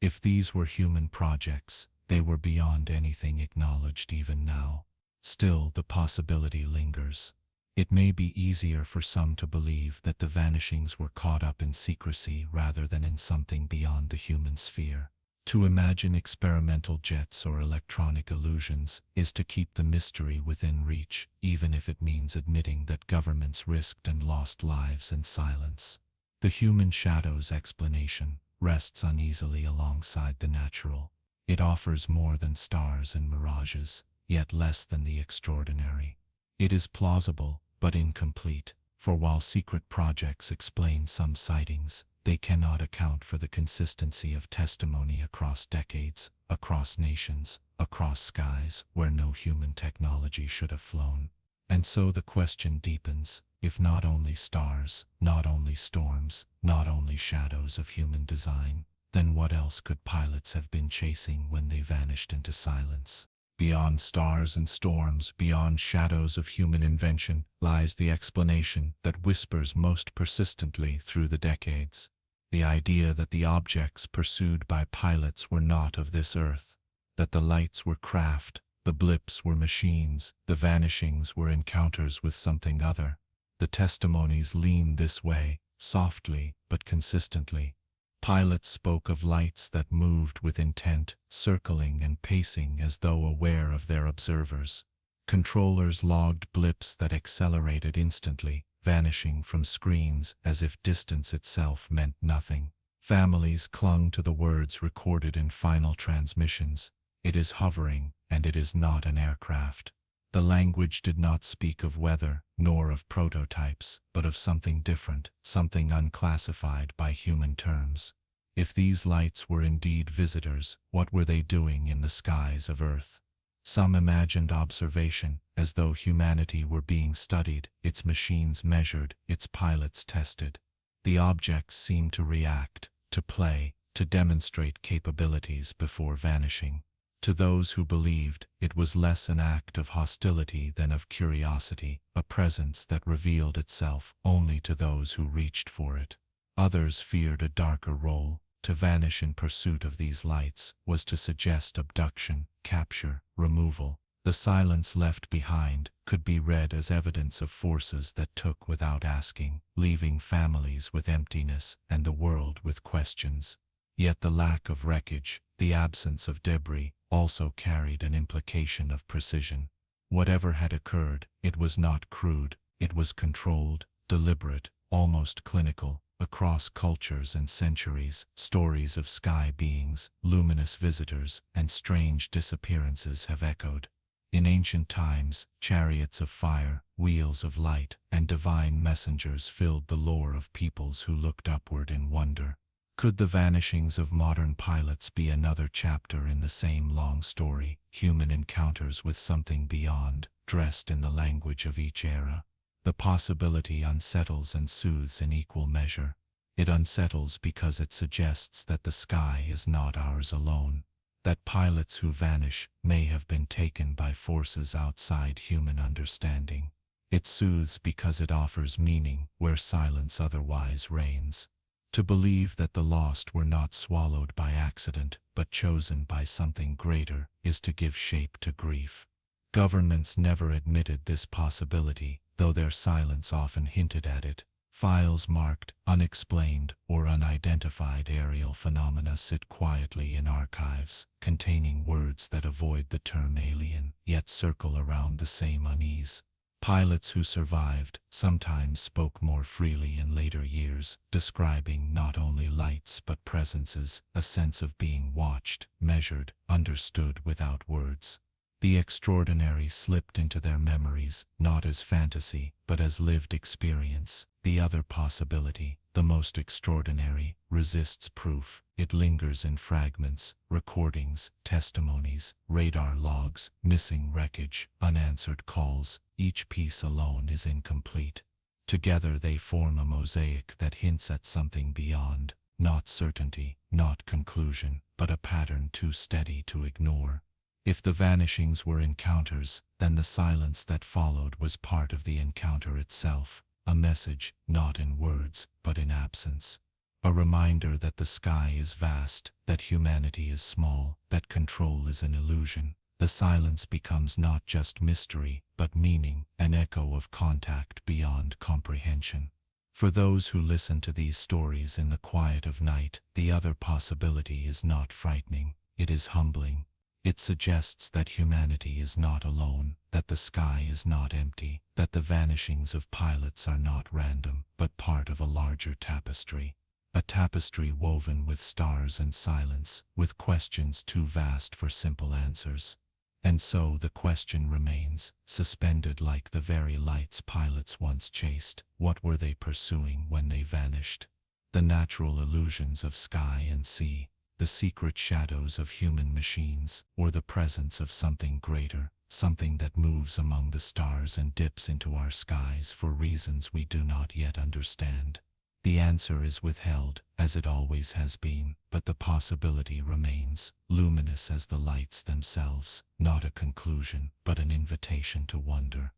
If these were human projects, they were beyond anything acknowledged even now. Still, the possibility lingers. It may be easier for some to believe that the vanishings were caught up in secrecy rather than in something beyond the human sphere. To imagine experimental jets or electronic illusions is to keep the mystery within reach, even if it means admitting that governments risked and lost lives in silence. The human shadows explanation rests uneasily alongside the natural. It offers more than stars and mirages, yet less than the extraordinary. It is plausible, but incomplete, for while secret projects explain some sightings, they cannot account for the consistency of testimony across decades, across nations, across skies where no human technology should have flown. And so the question deepens: if not only stars, not only storms, not only shadows of human design, then what else could pilots have been chasing when they vanished into silence? Beyond stars and storms, beyond shadows of human invention, lies the explanation that whispers most persistently through the decades. The idea that the objects pursued by pilots were not of this earth, that the lights were craft, the blips were machines, the vanishings were encounters with something other. The testimonies lean this way, softly but consistently. Pilots spoke of lights that moved with intent, circling and pacing as though aware of their observers. Controllers logged blips that accelerated instantly, vanishing from screens as if distance itself meant nothing. Families clung to the words recorded in final transmissions: "It is hovering, and it is not an aircraft." The language did not speak of weather, nor of prototypes, but of something different, something unclassified by human terms. If these lights were indeed visitors, what were they doing in the skies of Earth? Some imagined observation, as though humanity were being studied, its machines measured, its pilots tested. The objects seemed to react, to play, to demonstrate capabilities before vanishing. To those who believed, it was less an act of hostility than of curiosity, a presence that revealed itself only to those who reached for it. Others feared a darker role. To vanish in pursuit of these lights was to suggest abduction, capture, removal. The silence left behind could be read as evidence of forces that took without asking, leaving families with emptiness and the world with questions. Yet the lack of wreckage, the absence of debris, also carried an implication of precision. Whatever had occurred, it was not crude, it was controlled, deliberate, almost clinical. Across cultures and centuries, stories of sky beings, luminous visitors, and strange disappearances have echoed. In ancient times, chariots of fire, wheels of light, and divine messengers filled the lore of peoples who looked upward in wonder. Could the vanishings of modern pilots be another chapter in the same long story, human encounters with something beyond, dressed in the language of each era? The possibility unsettles and soothes in equal measure. It unsettles because it suggests that the sky is not ours alone, that pilots who vanish may have been taken by forces outside human understanding. It soothes because it offers meaning where silence otherwise reigns. To believe that the lost were not swallowed by accident, but chosen by something greater, is to give shape to grief. Governments never admitted this possibility, though their silence often hinted at it. Files marked unexplained or unidentified aerial phenomena sit quietly in archives, containing words that avoid the term alien, yet circle around the same unease. Pilots who survived sometimes spoke more freely in later years, describing not only lights but presences, a sense of being watched, measured, understood without words. The extraordinary slipped into their memories, not as fantasy, but as lived experience. The other possibility, the most extraordinary, resists proof. It lingers in fragments, recordings, testimonies, radar logs, missing wreckage, unanswered calls. Each piece alone is incomplete. Together they form a mosaic that hints at something beyond, not certainty, not conclusion, but a pattern too steady to ignore. If the vanishings were encounters, then the silence that followed was part of the encounter itself, a message not in words, but in absence. A reminder that the sky is vast, that humanity is small, that control is an illusion. The silence becomes not just mystery, but meaning, an echo of contact beyond comprehension. For those who listen to these stories in the quiet of night, the other possibility is not frightening, it is humbling. It suggests that humanity is not alone, that the sky is not empty, that the vanishings of pilots are not random, but part of a larger tapestry. A tapestry woven with stars and silence, with questions too vast for simple answers. And so the question remains, suspended like the very lights pilots once chased. What were they pursuing when they vanished? The natural illusions of sky and sea, the secret shadows of human machines, or the presence of something greater, something that moves among the stars and dips into our skies for reasons we do not yet understand. The answer is withheld, as it always has been, but the possibility remains, luminous as the lights themselves, not a conclusion, but an invitation to wonder.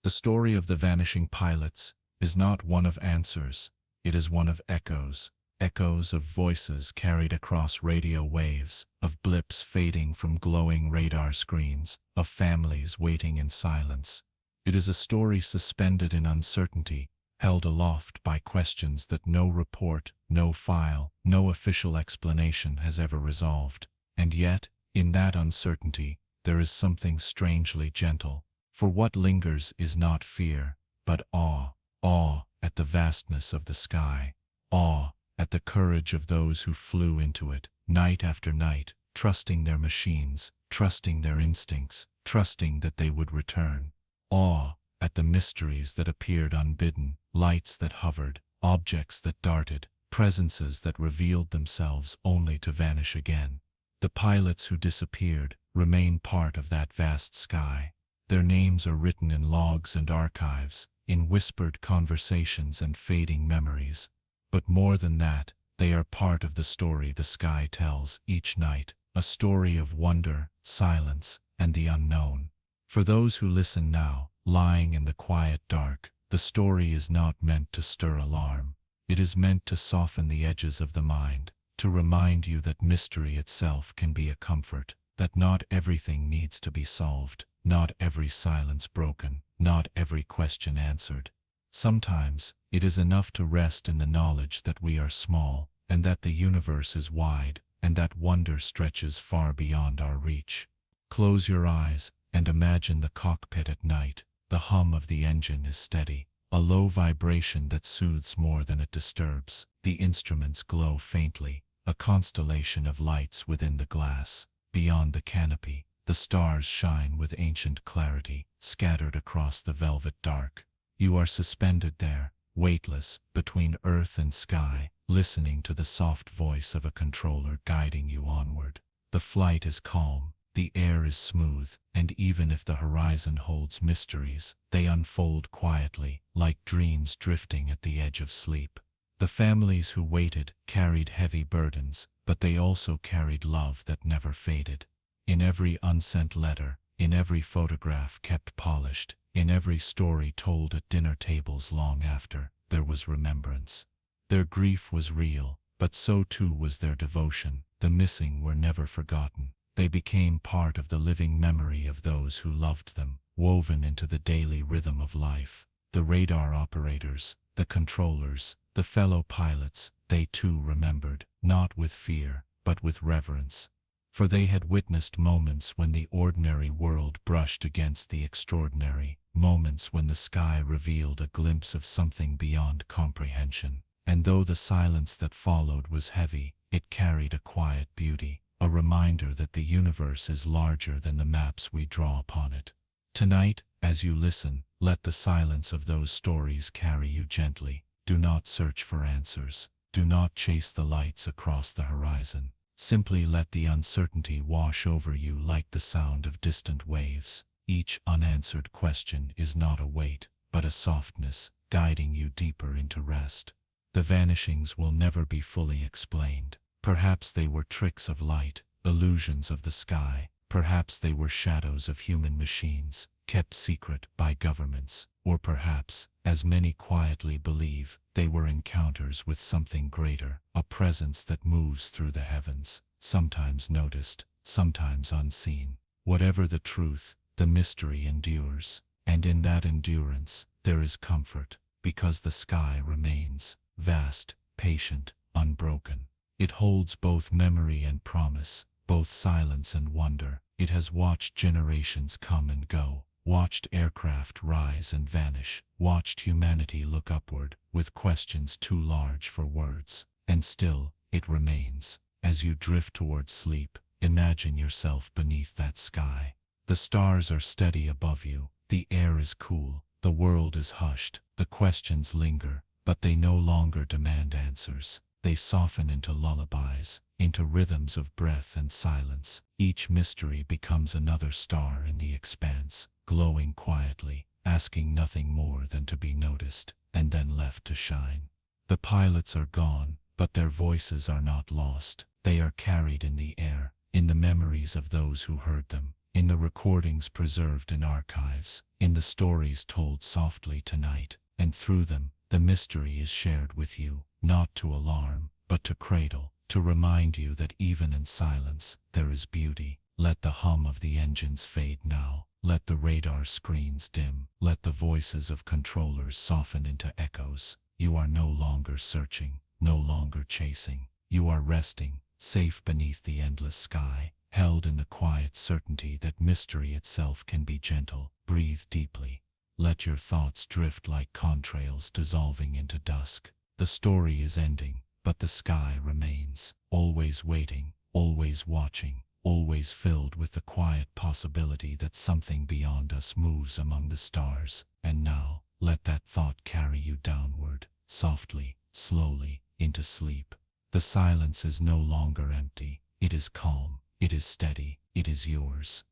The story of the vanishing pilots is not one of answers, it is one of echoes. Echoes of voices carried across radio waves, of blips fading from glowing radar screens, of families waiting in silence. It is a story suspended in uncertainty, held aloft by questions that no report, no file, no official explanation has ever resolved. And yet, in that uncertainty, there is something strangely gentle. For what lingers is not fear, but awe. Awe at the vastness of the sky. Awe at the courage of those who flew into it, night after night, trusting their machines, trusting their instincts, trusting that they would return. Awe at the mysteries that appeared unbidden, lights that hovered, objects that darted, presences that revealed themselves only to vanish again. The pilots who disappeared remain part of that vast sky. Their names are written in logs and archives, in whispered conversations and fading memories. But more than that, they are part of the story the sky tells each night, a story of wonder, silence, and the unknown. For those who listen now, lying in the quiet dark, the story is not meant to stir alarm. It is meant to soften the edges of the mind, to remind you that mystery itself can be a comfort, that not everything needs to be solved, not every silence broken, not every question answered. Sometimes, it is enough to rest in the knowledge that we are small, and that the universe is wide, and that wonder stretches far beyond our reach. Close your eyes and imagine the cockpit at night. The hum of the engine is steady, a low vibration that soothes more than it disturbs. The instruments glow faintly, a constellation of lights within the glass. Beyond the canopy, the stars shine with ancient clarity, scattered across the velvet dark. You are suspended there, weightless, between earth and sky, listening to the soft voice of a controller guiding you onward. The flight is calm, the air is smooth, and even if the horizon holds mysteries, they unfold quietly, like dreams drifting at the edge of sleep. The families who waited carried heavy burdens, but they also carried love that never faded. In every unsent letter, in every photograph kept polished, in every story told at dinner tables long after, there was remembrance. Their grief was real, but so too was their devotion. The missing were never forgotten. They became part of the living memory of those who loved them, woven into the daily rhythm of life. The radar operators, the controllers, the fellow pilots, they too remembered, not with fear, but with reverence. For they had witnessed moments when the ordinary world brushed against the extraordinary, moments when the sky revealed a glimpse of something beyond comprehension. And though the silence that followed was heavy, it carried a quiet beauty, a reminder that the universe is larger than the maps we draw upon it. Tonight, as you listen, let the silence of those stories carry you gently. Do not search for answers. Do not chase the lights across the horizon. Simply let the uncertainty wash over you like the sound of distant waves. Each unanswered question is not a weight, but a softness, guiding you deeper into rest. The vanishings will never be fully explained. Perhaps they were tricks of light, illusions of the sky. Perhaps they were shadows of human machines, kept secret by governments. Or perhaps, as many quietly believe, they were encounters with something greater, a presence that moves through the heavens, sometimes noticed, sometimes unseen. Whatever the truth, the mystery endures, and in that endurance, there is comfort, because the sky remains vast, patient, unbroken. It holds both memory and promise, both silence and wonder. It has watched generations come and go, watched aircraft rise and vanish, watched humanity look upward with questions too large for words. And still, it remains. As you drift towards sleep, imagine yourself beneath that sky. The stars are steady above you, the air is cool, the world is hushed, the questions linger, but they no longer demand answers. They soften into lullabies, into rhythms of breath and silence. Each mystery becomes another star in the expanse, glowing quietly, asking nothing more than to be noticed, and then left to shine. The pilots are gone, but their voices are not lost. They are carried in the air, in the memories of those who heard them, in the recordings preserved in archives, in the stories told softly tonight, and through them, the mystery is shared with you, not to alarm, but to cradle, to remind you that even in silence, there is beauty. Let the hum of the engines fade now. Let the radar screens dim. Let the voices of controllers soften into echoes. You are no longer searching, no longer chasing. You are resting, safe beneath the endless sky, held in the quiet certainty that mystery itself can be gentle. Breathe deeply. Let your thoughts drift like contrails dissolving into dusk. The story is ending, but the sky remains, always waiting, always watching, always filled with the quiet possibility that something beyond us moves among the stars. And now, let that thought carry you downward, softly, slowly, into sleep. The silence is no longer empty. It is calm. It is steady. It is yours.